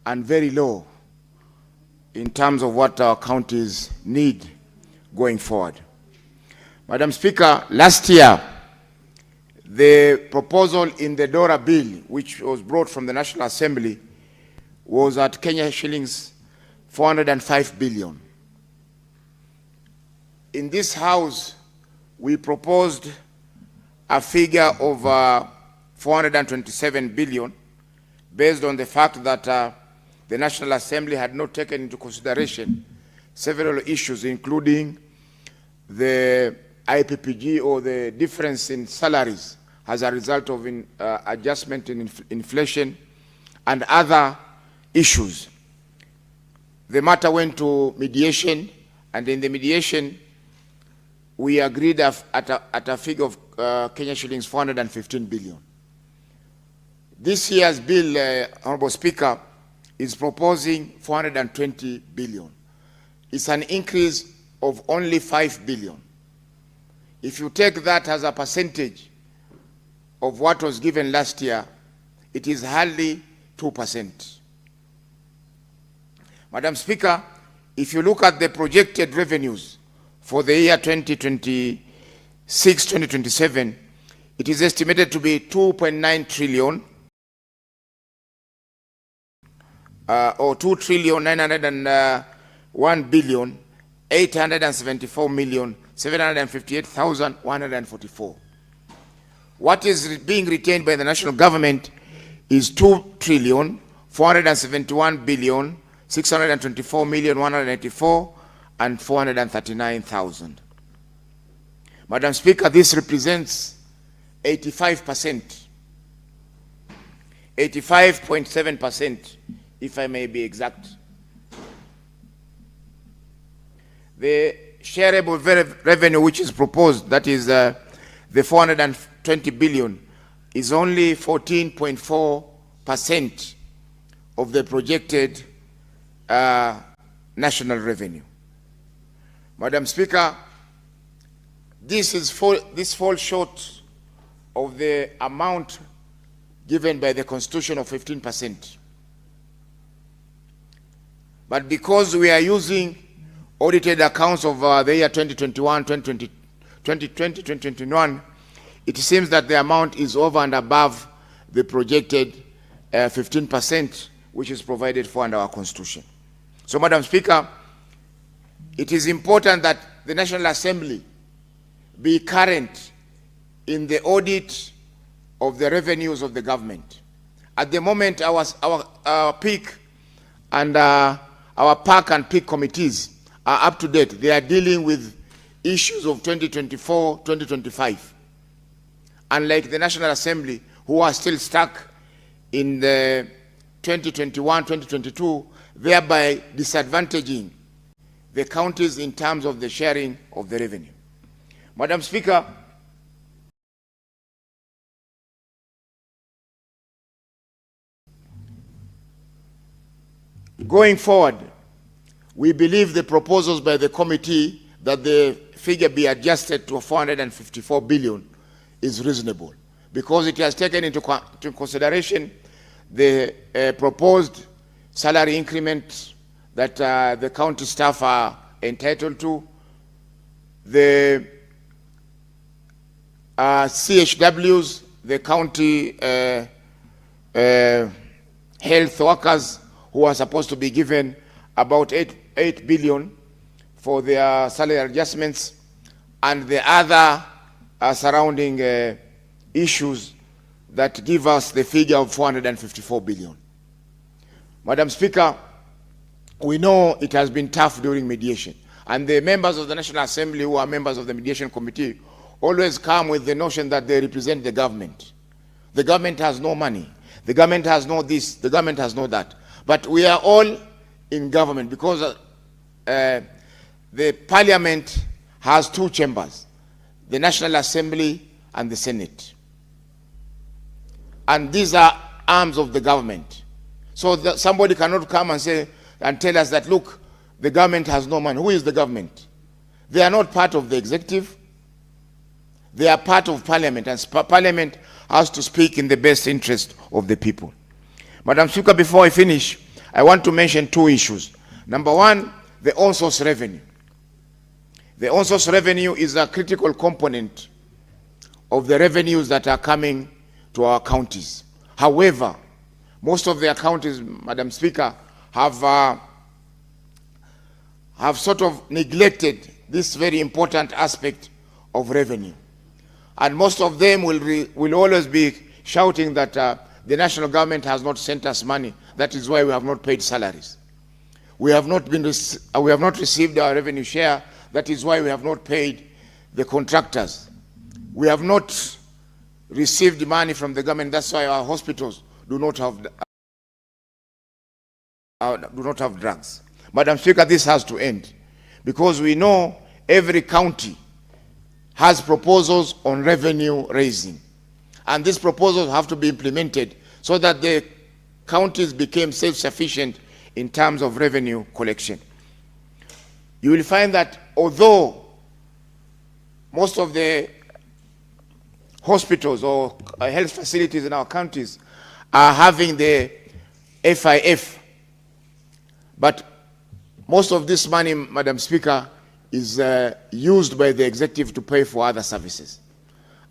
Speaker 16: and very low in terms of what our counties need going forward. Madam Speaker, last year, the proposal in the DORA bill, which was brought from the National Assembly, was at Kenya shillings 405 billion. In this House, we proposed a figure of 427 billion based on the fact that the National Assembly had not taken into consideration several issues, including the IPPG, or the difference in salaries as a result of adjustment in inflation, and other issues. The matter went to mediation, and in the mediation, we agreed at a figure of Kenya shillings 415 billion. This year's bill, Honorable Speaker, is proposing 420 billion. It's an increase of only 5 billion. If you take that as a percentage of what was given last year, it is hardly 2%. Madam Speaker, if you look at the projected revenues for the year 2026-2027, it is estimated to be 2.9 trillion or 2,901,874,758,144. What is being retained by the national government is 2,471,624,184 and 439,000. Madam Speaker, this represents 85%, 85.7%, if I may be exact. The shareable revenue which is proposed, that is the 420 billion, is only 14.4% of the projected national revenue. Madam Speaker, this falls short of the amount given by the Constitution of 15%. But because we are using audited accounts of the year 2021, 2020, 2021, it seems that the amount is over and above the projected 15%, which is provided for under our Constitution. So, Madam Speaker, it is important that the National Assembly be current in the audit of the revenues of the government. At the moment, our peak and our PAC and peak committees are up to date. They are dealing with issues of 2024, 2025. Unlike the National Assembly, who are still stuck in the 2021, 2022, thereby disadvantaging the counties in terms of the sharing of the revenue. Madam Speaker, going forward, we believe the proposals by the committee that the figure be adjusted to 454 billion is reasonable, because it has taken into consideration the proposed salary increment that the county staff are entitled to, the CHWs, the county health workers who are supposed to be given about 8 billion for their salary adjustments, and the other surrounding issues that give us the figure of 454 billion. Madam Speaker, we know it has been tough during mediation, and the members of the National Assembly who are members of the mediation committee always come with the notion that they represent the government. The government has no money. The government has no this. The government has no that. But we are all in government because the parliament has two chambers, the National Assembly and the Senate. And these are arms of the government. So that somebody cannot come and say and tell us that, look, the government has no money. Who is the government? They are not part of the executive. They are part of parliament, and parliament has to speak in the best interest of the people. Madam Speaker, before I finish, I want to mention two issues. Number one, the on-source revenue. The on-source revenue is a critical component of the revenues that are coming to our counties. However, most of their counties, Madam Speaker, have sort of neglected this very important aspect of revenue. And most of them will always be shouting that the national government has not sent us money. That is why we have not paid salaries. We have not received our revenue share. That is why we have not paid the contractors. We have not received money from the government. That's why our hospitals do not have drugs. Madam Speaker, this has to end, because we know every county has proposals on revenue raising, and these proposals have to be implemented so that the counties become self-sufficient in terms of revenue collection. You will find that although most of the hospitals or health facilities in our counties are having the FIF, but most of this money, Madam Speaker, is used by the executive to pay for other services.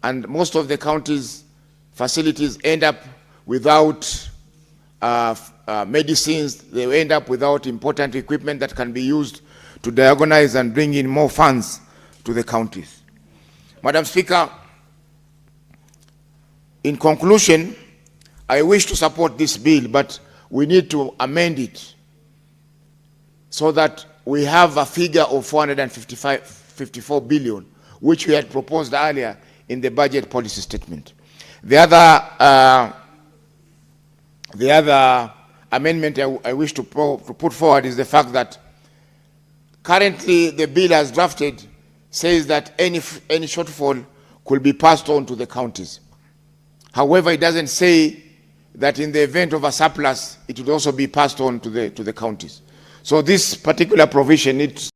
Speaker 16: And most of the counties' facilities end up without medicines. They end up without important equipment that can be used to diagnose and bring in more funds to the counties. Madam Speaker, in conclusion, I wish to support this bill, but we need to amend it so that we have a figure of 454 billion, which we had proposed earlier in the budget policy statement. The other amendment I wish to put forward is the fact that currently the bill as drafted says that any shortfall could be passed on to the counties. However, it doesn't say that in the event of a surplus, it would also be passed on to the counties. So this particular provision needs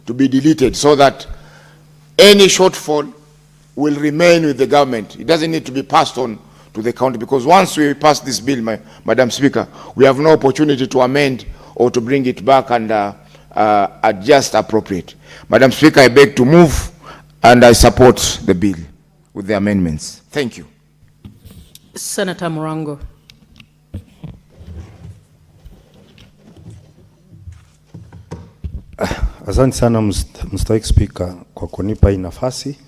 Speaker 16: to be deleted so that any shortfall will remain with the government. It doesn't need to be passed on to the county, because once we pass this bill, Madam Speaker, we have no opportunity to amend or to bring it back and adjust appropriate. Madam Speaker, I beg to move, and I support the bill with the amendments. Thank you.
Speaker 20: Senator Murango.
Speaker 21: Asante sana Mstahiki Spika kwa kunipa hii nafasi.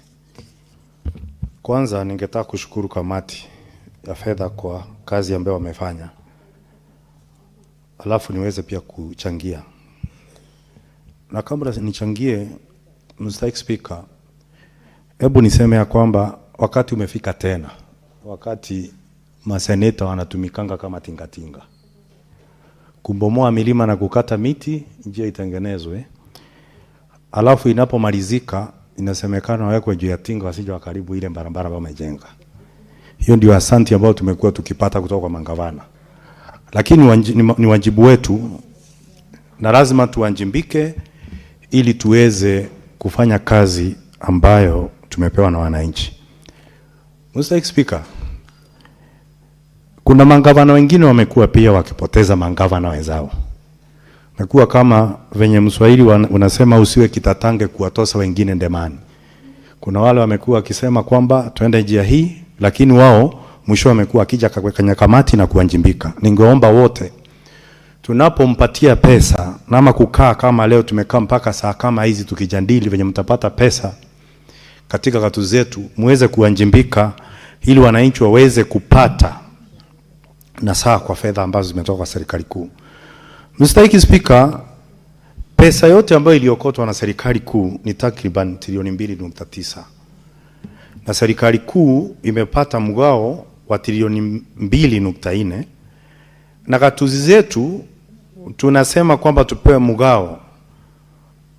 Speaker 21: Kwanza ningetaka kushukuru kamati ya fedha kwa kazi ambayo wamefanya. Alafu niweze pia kuchangia. Na kabla nichangie, Mstahiki Spika, hebu niseme ya kwamba wakati umefika tena. Wakati maseneta wanatumikanga kama tingatinga. Kubomoa milima na kukata miti, njia itengenezwe. Alafu inapomalizika inasemekana wawekwe juu ya tinga wasije wakaribu ile barabara ambayo wamejenga. Hiyo ndio asante ambayo tumekuwa tukipata kutoka kwa mangavana. Lakini ni wajibu wetu na lazima tuanjimbike ili tuweze kufanya kazi ambayo tumepewa na wananchi. Mstahiki Spika, kuna mangavana wengine wamekuwa pia wakipoteza mangavana wenzao. Nakuwa kama venye Mswahili unasema usiwe kitatange kuwatosa wengine ndemani. Kuna wale wamekuwa wakisema kwamba tuende njia hii, lakini wao mwisho wamekuwa akija kwenye kamati na kuanjimbika. Ningeomba wote tunapompatia pesa na kukaa kama leo tumekaa mpaka saa kama hizi tukijadili venye mtapata pesa katika katu zetu, muweze kuanjimbika ili wananchi waweze kupata nasaha kwa fedha ambazo zimetoka kwa serikali kuu. Mstahiki Speaker, pesa yote ambayo iliokotwa na serikali kuu ni takriban trilioni 2.9. Na serikali kuu imepata mgao wa trilioni 2.4. Na gatuzi zetu tunasema kwamba tupewe mgao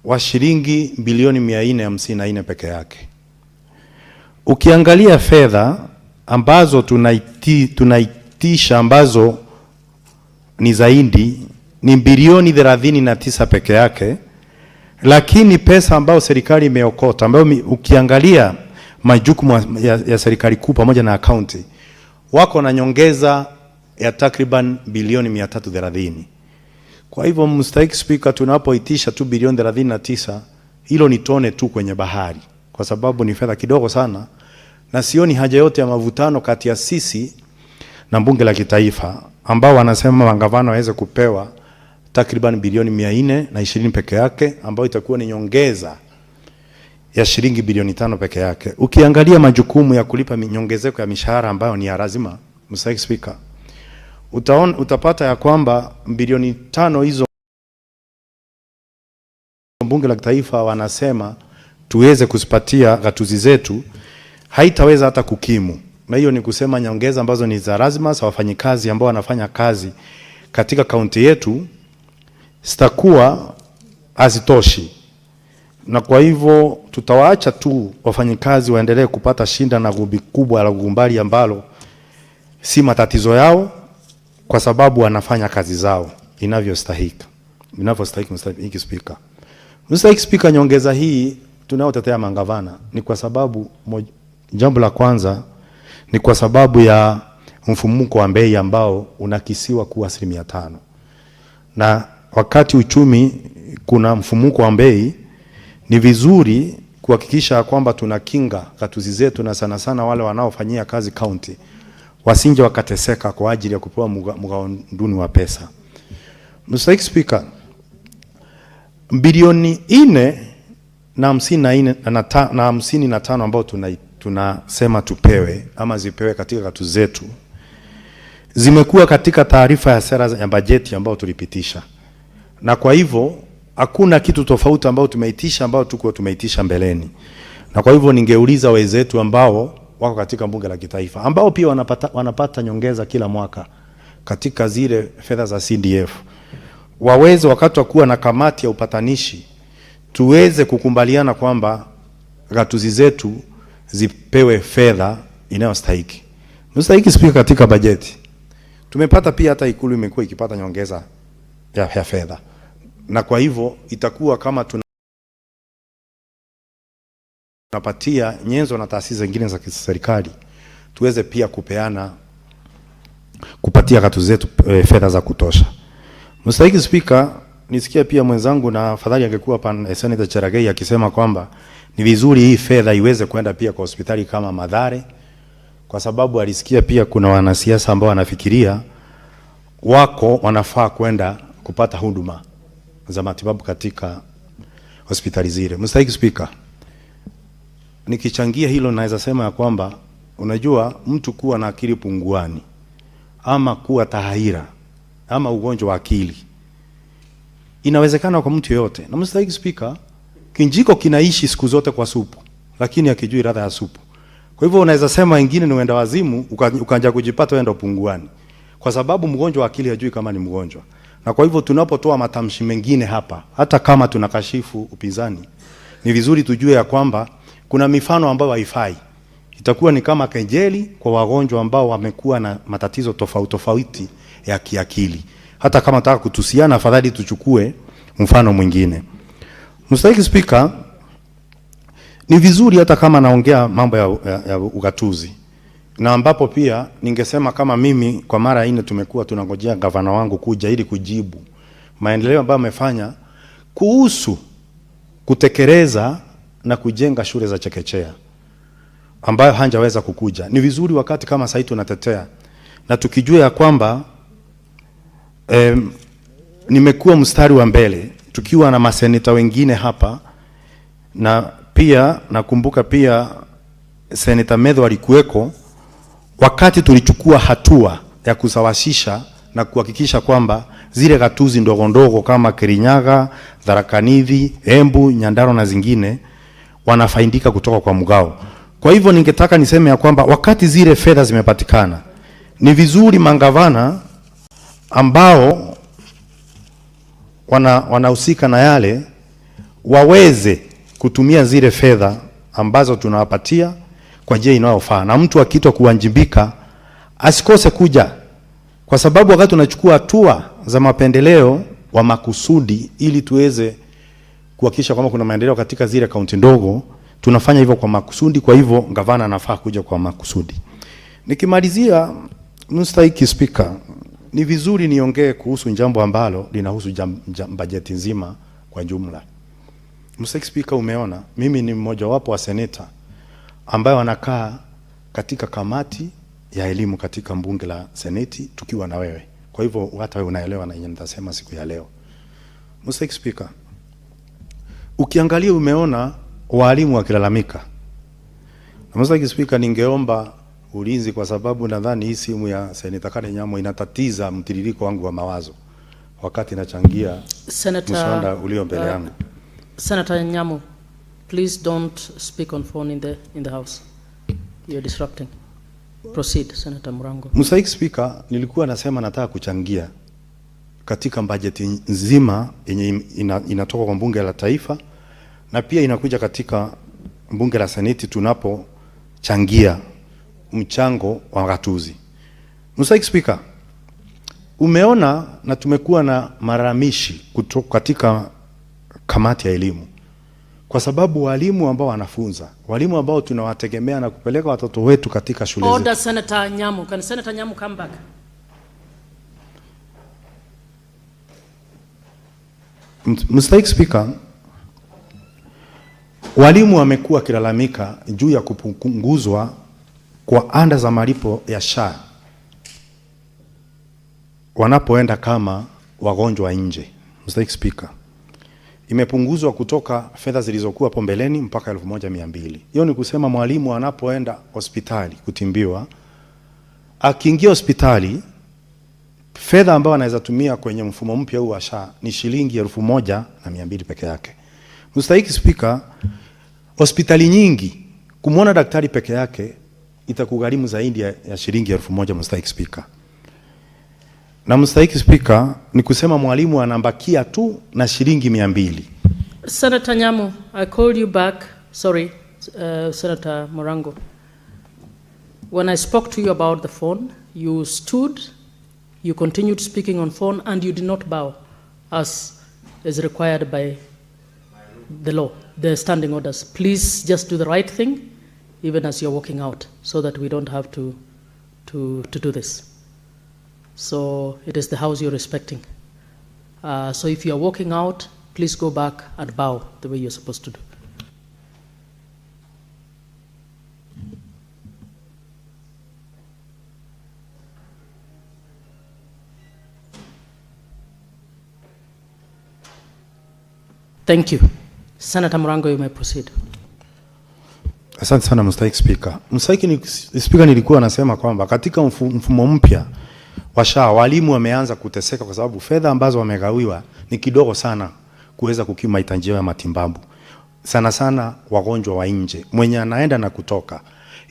Speaker 21: wa shilingi bilioni 454 peke yake. Ukiangalia fedha ambazo tunaitisha ambazo ni zaidi ni bilioni 39 peke yake, lakini pesa ambayo serikali imeokota ambayo ukiangalia majukumu ya serikali kuu pamoja na akaunti wako na nyongeza ya takriban bilioni 330. Kwa hivyo Mstahiki Speaker, tunapoitisha tu bilioni 39, hilo ni tone tu kwenye bahari, kwa sababu ni fedha kidogo sana, na sioni haja yote ya mavutano kati ya sisi na bunge la kitaifa ambao wanasema magavana waweze kupewa takriban bilioni 420 peke yake, ambayo itakuwa ni nyongeza ya shilingi bilioni 5 peke yake. Ukiangalia majukumu ya kulipa nyongezeko ya mishahara ambayo ni ya lazima, Mstahiki Speaker, utapata ya kwamba bilioni 5 hizo bunge la kitaifa wanasema tuweze kusipatia gatuzi zetu haitaweza hata kukimu. Na hiyo ni kusema nyongeza ambazo ni za lazima za wafanyikazi ambao wanafanya kazi katika kaunti yetu sitakuwa hazitoshi. Na kwa hivyo tutawaacha tu wafanyikazi waendelee kupata shinda na gubi kubwa la gumbali ambalo si matatizo yao, kwa sababu wanafanya kazi zao inavyostahili. Mstahiki Speaker. Mstahiki Speaker, nyongeza hii tunayotetea magavana ni kwa sababu jambo la kwanza ni kwa sababu ya mfumuko wa bei ambao unakisiwa kuwa 5%. Na wakati uchumi kuna mfumuko wa bei, ni vizuri kuhakikisha kwamba tunakinga gatuzi zetu na sana sana wale wanaofanyia kazi county wasinje wakateseka kwa ajili ya kupewa mgao duni wa pesa. Mstahiki Speaker, bilioni 454 ambao tunasema tupewe ama zipewe katika gatuzi zetu zimekuwa katika taarifa ya sera ya bajeti ambao tulipitisha. Na kwa hivyo hakuna kitu tofauti ambao tumeitisha ambao tumeitisha mbeleni. Na kwa hivyo ningeuliza wenzetu ambao wako katika bunge la kitaifa ambao pia wanapata nyongeza kila mwaka katika zile fedha za CDF, waweze wakati wa kuwa na kamati ya upatanishi tuweze kukubaliana kwamba gatuzi zetu zipewe fedha inayostahili. Mstahiki Speaker, katika bajeti tumepata pia hata ikulu imekuwa ikipata nyongeza ya fedha. Na kwa hivyo itakuwa kama tunapatia nyenzo na taasisi zingine za serikali tuweze pia kupatia gatuzi zetu fedha za kutosha. Mstahiki Speaker, nisikia pia mwenzangu na afadhali angekuwa Senator Cherargei akisema kwamba ni vizuri hii fedha iweze kwenda pia kwa hospitali kama Mathare, kwa sababu alisikia pia kuna wanasiasa ambao wanafikiria wanafaa kwenda kupata huduma za matibabu katika hospitali zile. Mstahiki Speaker, nikichangia hilo naweza sema ya kwamba unajua mtu kuwa na akili punguani ama kuwa tahira ama ugonjwa wa akili inawezekana kwa mtu yote. Na Mstahiki Speaker, kinjiko kinaishi siku zote kwa supu, lakini hakijui ladha ya supu. Kwa hivyo unaweza sema wengine ni wenda wazimu ukaanza kujipata wenda punguani, kwa sababu mgonjwa wa akili hajui kama ni mgonjwa. Na kwa hivyo tunapotoa matamshi mengine hapa, hata kama tunakashifu upinzani, ni vizuri tujue ya kwamba kuna mifano ambayo haifai. Itakuwa ni kama kejeli kwa wagonjwa ambao wamekuwa na matatizo tofauti ya kiakili. Hata kama nataka kutusiana, afadhali tuchukue mfano mwingine. Mstahiki Speaker, ni vizuri hata kama naongea mambo ya ugatuzi, na ambapo pia ningesema kama mimi kwa mara 4 tumekuwa tunangojea gavana wangu kuja ili kujibu maendeleo ambayo amefanya kuhusu kutekeleza na kujenga shule za chekechea ambayo hanjaweza kukuja. Ni vizuri wakati kama sasa tunatetea na tukijua ya kwamba nimekuwa mstari wa mbele tukiwa na maseneta wengine hapa, na pia nakumbuka pia Senator Medho alikuweko wakati tulichukua hatua ya kusawasisha na kuhakikisha kwamba zile gatuzi ndogo ndogo kama Kirinyaga, Tharaka Nithi, Embu, Nyandarua na zingine wanafaidika kutoka kwa mgao. Kwa hivyo ningetaka niseme ya kwamba wakati zile fedha zimepatikana, ni vizuri mangavana ambao wanahusika na yale waweze kutumia zile fedha ambazo tunawapatia kwa njia inayofaa, na mtu akitwa kuwajibika asikose kuja, kwa sababu wakati tunachukua hatua za mapendeleo wa makusudi ili tuweze kuhakikisha kwamba kuna maendeleo katika zile kaunti ndogo, tunafanya hivyo kwa makusudi. Kwa hivyo gavana anafaa kuja kwa makusudi. Nikimalizia, mstahiki Speaker, ni vizuri niongee kuhusu jambo ambalo linahusu bajeti nzima kwa jumla. Mstahiki Speaker, umeona mimi ni mmoja wapo wa seneta ambaye wanakaa katika kamati ya elimu katika bunge la seneti tukiwa na wewe. Kwa hivyo hata wewe unaelewa na yeye nitasema siku ya leo. Mstahiki Speaker, ukiangalia umeona walimu wakilalamika. Na Mstahiki Speaker, ningeomba ulinzi kwa sababu nadhani hii simu ya Senator Karen Nyamo inatatiza mtiririko wangu wa mawazo wakati nachangia mswada ulio mbele yangu.
Speaker 20: Senator Nyamo, please don't speak on phone in the house. You're disrupting. Proceed, Senator Murango.
Speaker 21: Mstahiki Speaker, nilikuwa nasema nataka kuchangia katika bajeti nzima yenye inatoka kwa bunge la taifa na pia inakuja katika bunge la seneti tunapochangia mchango wa gatuzi. Mstahiki Speaker, umeona na tumekuwa na malalamishi kutoka katika kamati ya elimu, kwa sababu walimu ambao wanafunza, walimu ambao tunawategemea na kupeleka watoto wetu katika shule zetu.
Speaker 20: Order, Senator Nyamo. Can Senator Nyamo come back?
Speaker 21: Mstahiki Speaker, walimu wamekuwa kilalamika juu ya kupunguzwa kwa anda za malipo ya SHA wanapoenda kama wagonjwa nje. Mstahiki Speaker, imepunguzwa kutoka fedha zilizokuwa hapo mbeleni mpaka 1200. Hiyo ni kusema mwalimu anapoenda hospitali kutimbiwa, akiingia hospitali, fedha ambayo anaweza tumia kwenye mfumo mpya huu wa SHA ni shilingi 1200 peke yake. Mstahiki Speaker, hospitali nyingi kumwona daktari peke yake itakugharimu zaidi ya shilingi 1000. Mstahiki Speaker, na Mstahiki Speaker, ni kusema mwalimu anambakia tu na shilingi 200.
Speaker 20: Senator Nyamo, I called you back. Sorry, Senator Murango. When I spoke to you about the phone, you stood, you continued speaking on phone, and you did not bow as is required by the law, the standing orders. Please just do the right thing, even as you're walking out, so that we don't have to do this. So it is the house you're respecting. So if you're walking out, please go back and bow the way you're supposed to do. Thank you. Senator Murango, you may proceed.
Speaker 21: Asante sana Mstahiki Speaker. Mstahiki Speaker, nilikuwa nasema kwamba katika mfumo mpya wa SHA walimu wameanza kuteseka kwa sababu fedha ambazo wamegawiwa ni kidogo sana kuweza kukimu mahitaji ya matibabu. Sana sana wagonjwa wa nje, mwenye anaenda na kutoka.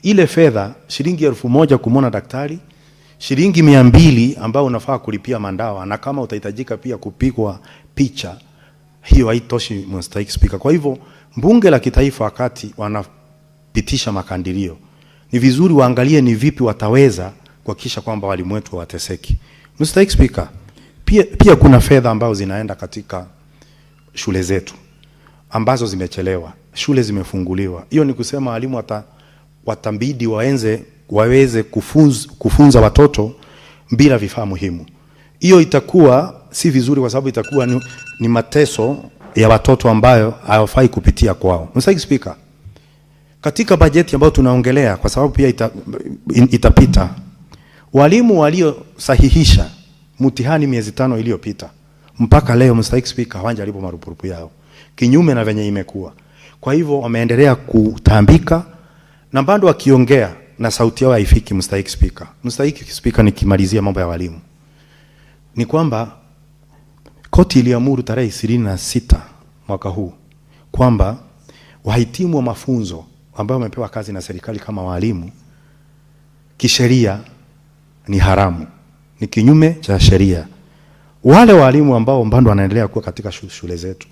Speaker 21: Ile fedha shilingi 1000 kumwona daktari, shilingi 200 ambao unafaa kulipia mandawa, na kama utahitajika pia kupigwa picha, hiyo haitoshi Mstahiki Speaker. Kwa hivyo bunge la kitaifa wakati wanapitisha makadirio, ni vizuri waangalie ni vipi wataweza kuhakikisha kwamba walimu wetu hawateseki. Mstahiki Speaker, pia kuna fedha ambazo zinaenda katika shule zetu ambazo zimechelewa, shule zimefunguliwa. Hiyo ni kusema walimu watambidi waweze kufunza watoto bila vifaa muhimu. Hiyo itakuwa si vizuri kwa sababu itakuwa ni mateso ya watoto ambayo hawafai kupitia kwao. Mr. Speaker, katika bajeti ambayo tunaongelea, kwa sababu pia itapita, walimu waliosahihisha mtihani miezi 5 iliyopita mpaka leo, Mr. Speaker, hawajalipo marupurupu yao, kinyume na venye imekuwa. Kwa hivyo wameendelea kutambika na bado wakiongea na sauti yao haifiki. Mr. Speaker, nikimalizia mambo ya walimu, ni kwamba koti iliamuru tarehe 26 mwaka huu kwamba wahitimu wa mafunzo ambao wamepewa kazi na serikali kama walimu, kisheria ni haramu, ni kinyume cha sheria. Wale walimu ambao bado wanaendelea kuwa katika shule zetu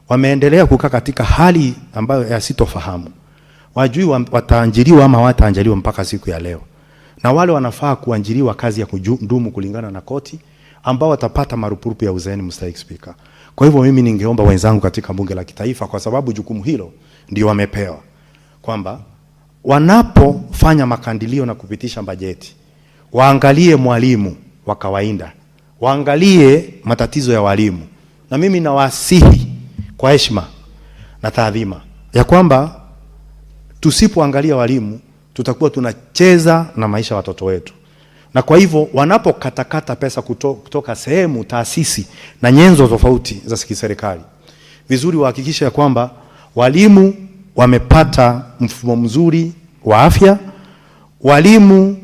Speaker 21: wameendelea kukaa katika hali ambayo yasitofahamu, wajui wataanjiliwa ama wataanjiliwa mpaka siku ya leo, na wale wanafaa kuanjiliwa kazi ya kudumu kulingana na koti ambao watapata marupurupu ya uzeeni. Mr. Speaker, kwa hivyo mimi ningeomba wenzangu katika bunge la kitaifa, kwa sababu jukumu hilo ndio wamepewa, kwamba wanapofanya makandilio na kupitisha bajeti, waangalie mwalimu wa kawaida, waangalie matatizo ya walimu. Na mimi nawasihi kwa heshima na taadhima ya kwamba tusipoangalia walimu tutakuwa tunacheza na maisha ya watoto wetu. Na kwa hivyo wanapokatakata pesa kutoka sehemu, taasisi na nyenzo tofauti za kiserikali, vizuri wahakikisha ya kwamba walimu wamepata mfumo mzuri wa afya, walimu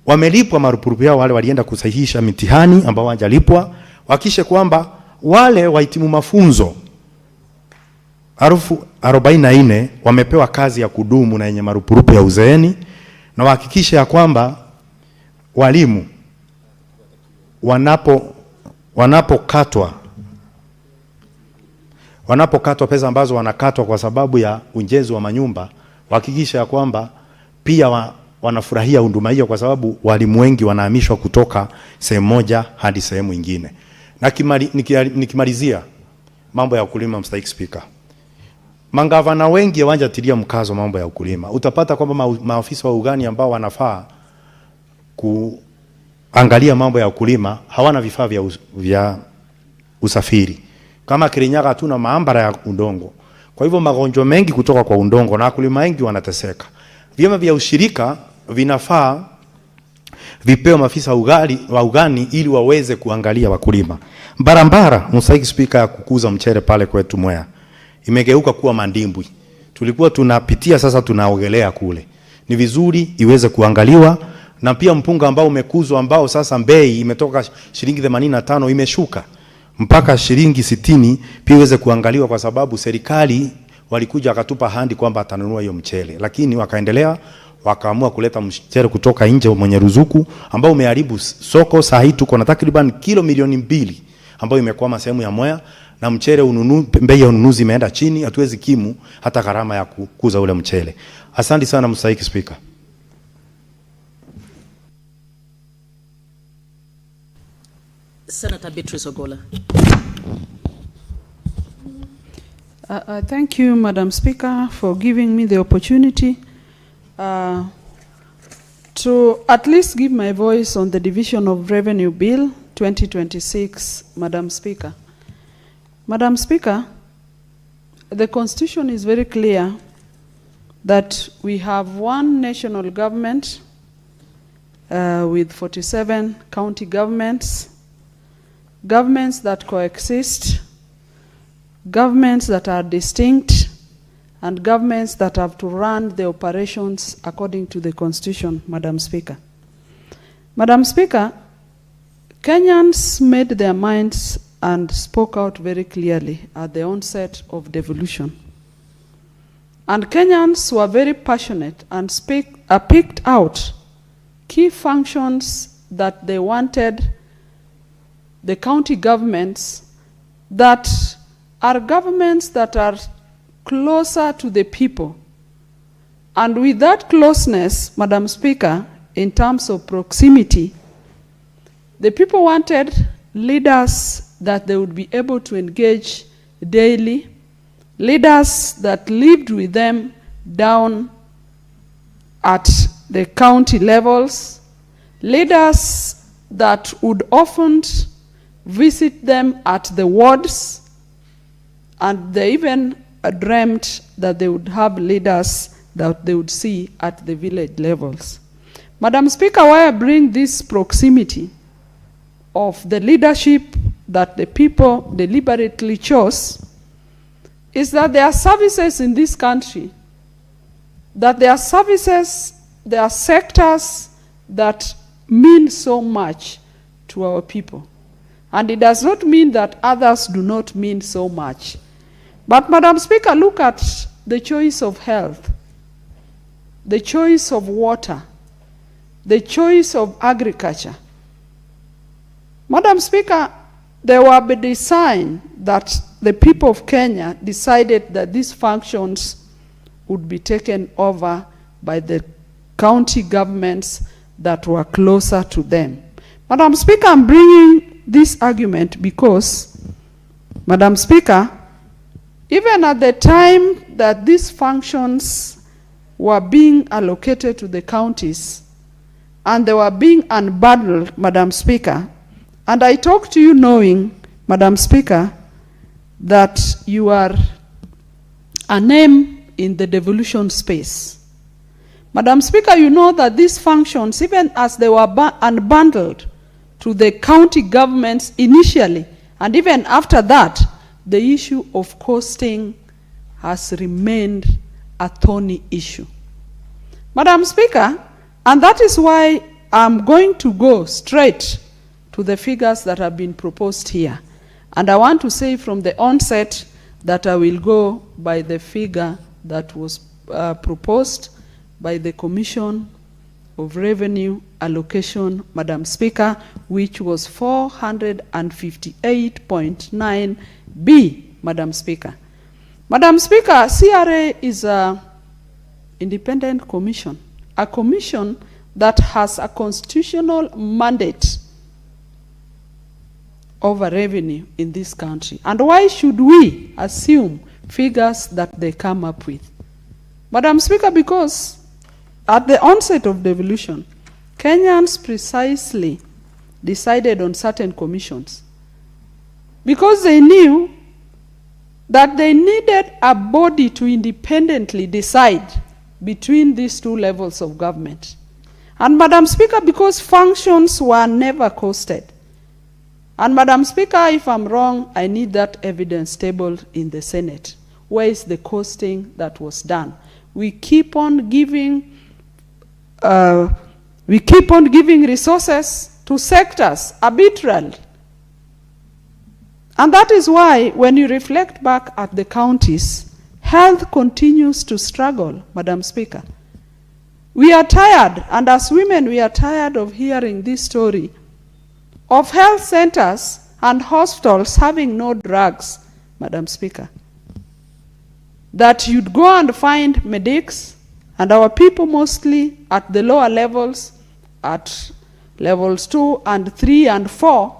Speaker 21: wamelipwa marupurupu yao, wale walienda kusahihisha mitihani ambao hawajalipwa, hakikisha kwamba wale wahitimu mafunzo 44 wamepewa kazi ya kudumu na yenye marupurupu ya uzeeni, na wahakikisha ya kwamba walimu wanapokatwa pesa ambazo wanakatwa kwa sababu ya ujenzi wa manyumba, wahakikisha ya kwamba pia wanafurahia huduma hiyo, kwa sababu walimu wengi wanahamishwa kutoka sehemu moja hadi sehemu nyingine. Na nikimalizia mambo ya ukulima, Mr. Speaker, mangavana wengi hawajatilia mkazo mambo ya ukulima. Utapata kwamba maafisa wa ugani ambao wanafaa kuangalia mambo ya ukulima hawana vifaa vya usafiri. Kama Kirinyaga hatuna maambara ya udongo, kwa hivyo magonjwa mengi kutoka kwa udongo na wakulima wengi wanateseka. Vyama vya ushirika vinafaa vipeo maafisa wa ugani ili waweze kuangalia wakulima. Barabara, Mr. Speaker, ya kukuza mchere pale kwetu Mwea imegeuka kuwa mandimbwi. Tulikuwa tunapitia, sasa tunaogelea kule. Ni vizuri iweze kuangaliwa. Na pia mpunga ambao umekuzwa ambao sasa bei imetoka shilingi 85 imeshuka mpaka shilingi 60, pia iweze kuangaliwa, kwa sababu serikali walikuja akatupa handi kwamba atanunua hiyo mchele, lakini wakaendelea wakaamua kuleta mchele kutoka nje mwenye ruzuku ambao umeharibu soko. Saa hii tuko na takriban kilo milioni 2 ambayo imekwama sehemu ya Mwea, na mchele bei ya ununuzi imeenda chini, hatuwezi kimu hata gharama ya kukuza ule mchele. Asante sana Mr. Speaker.
Speaker 20: Senator Beatrice Ogola.
Speaker 5: Thank you, Madam Speaker, for giving me the opportunity to at least give my voice on the Division of Revenue Bill 2026, Madam Speaker. Madam Speaker, the Constitution is very clear that we have one national government with 47 county governments, governments that coexist, governments that are distinct, and governments that have to run the operations according to the Constitution, Madam Speaker. Madam Speaker, Kenyans made their minds and spoke out very clearly at the onset of devolution. And Kenyans were very passionate and picked out key functions that they wanted the county governments that are governments that are closer to the people. And with that closeness, Madam Speaker, in terms of proximity, the people wanted leaders that they would be able to engage daily, leaders that lived with them down at the county levels, leaders that would often visit them at the wards, And they even dreamt that they would have leaders that they would see at the village levels. Madam Speaker, why I bring this proximity of the leadership that the people deliberately chose is that there are services in this country, that there are services, there are sectors that mean so much to our people. And it does not mean that others do not mean so much. But Madam Speaker, look at the choice of health, the choice of water, the choice of agriculture. Madam Speaker, there were by design that the people of Kenya decided that these functions would be taken over by the county governments that were closer to them. Madam Speaker, I'm bringing this argument because, Madam Speaker, even at the time that these functions were being allocated to the counties and they were being unbundled, Madam Speaker, and I talk to you knowing, Madam Speaker, that you are a name in the devolution space. Madam Speaker, you know that these functions, even as they were unbundled to the county governments initially, and even after that, the issue of costing has remained a thorny issue. Madam Speaker, and that is why I'm going to go straight to the figures that have been proposed here. And I want to say from the onset that I will go by the figure that was proposed by the Commission of Revenue Allocation, Madam Speaker, which was 458.9 B, Madam Speaker. Madam Speaker, CRA is an independent commission, a commission that has a constitutional mandate over revenue in this country. And why should we assume figures that they come up with? Madam Speaker, because at the onset of devolution, Kenyans precisely decided on certain commissions because they knew that they needed a body to independently decide between these two levels of government. And Madam Speaker, because functions were never costed. And Madam Speaker, if I'm wrong, I need that evidence tabled in the Senate. Where is the costing that was done? We keep on giving resources to sectors arbitrarily. And that is why, when you reflect back at the counties, health continues to struggle, Madam Speaker. We are tired, and as women, we are tired of hearing this story of health centers and hospitals having no drugs, Madam Speaker. That you'd go and find medics, and our people mostly at the lower levels, at levels 2 and 3 and 4,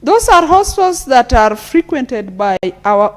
Speaker 5: those are hospitals that are frequented by our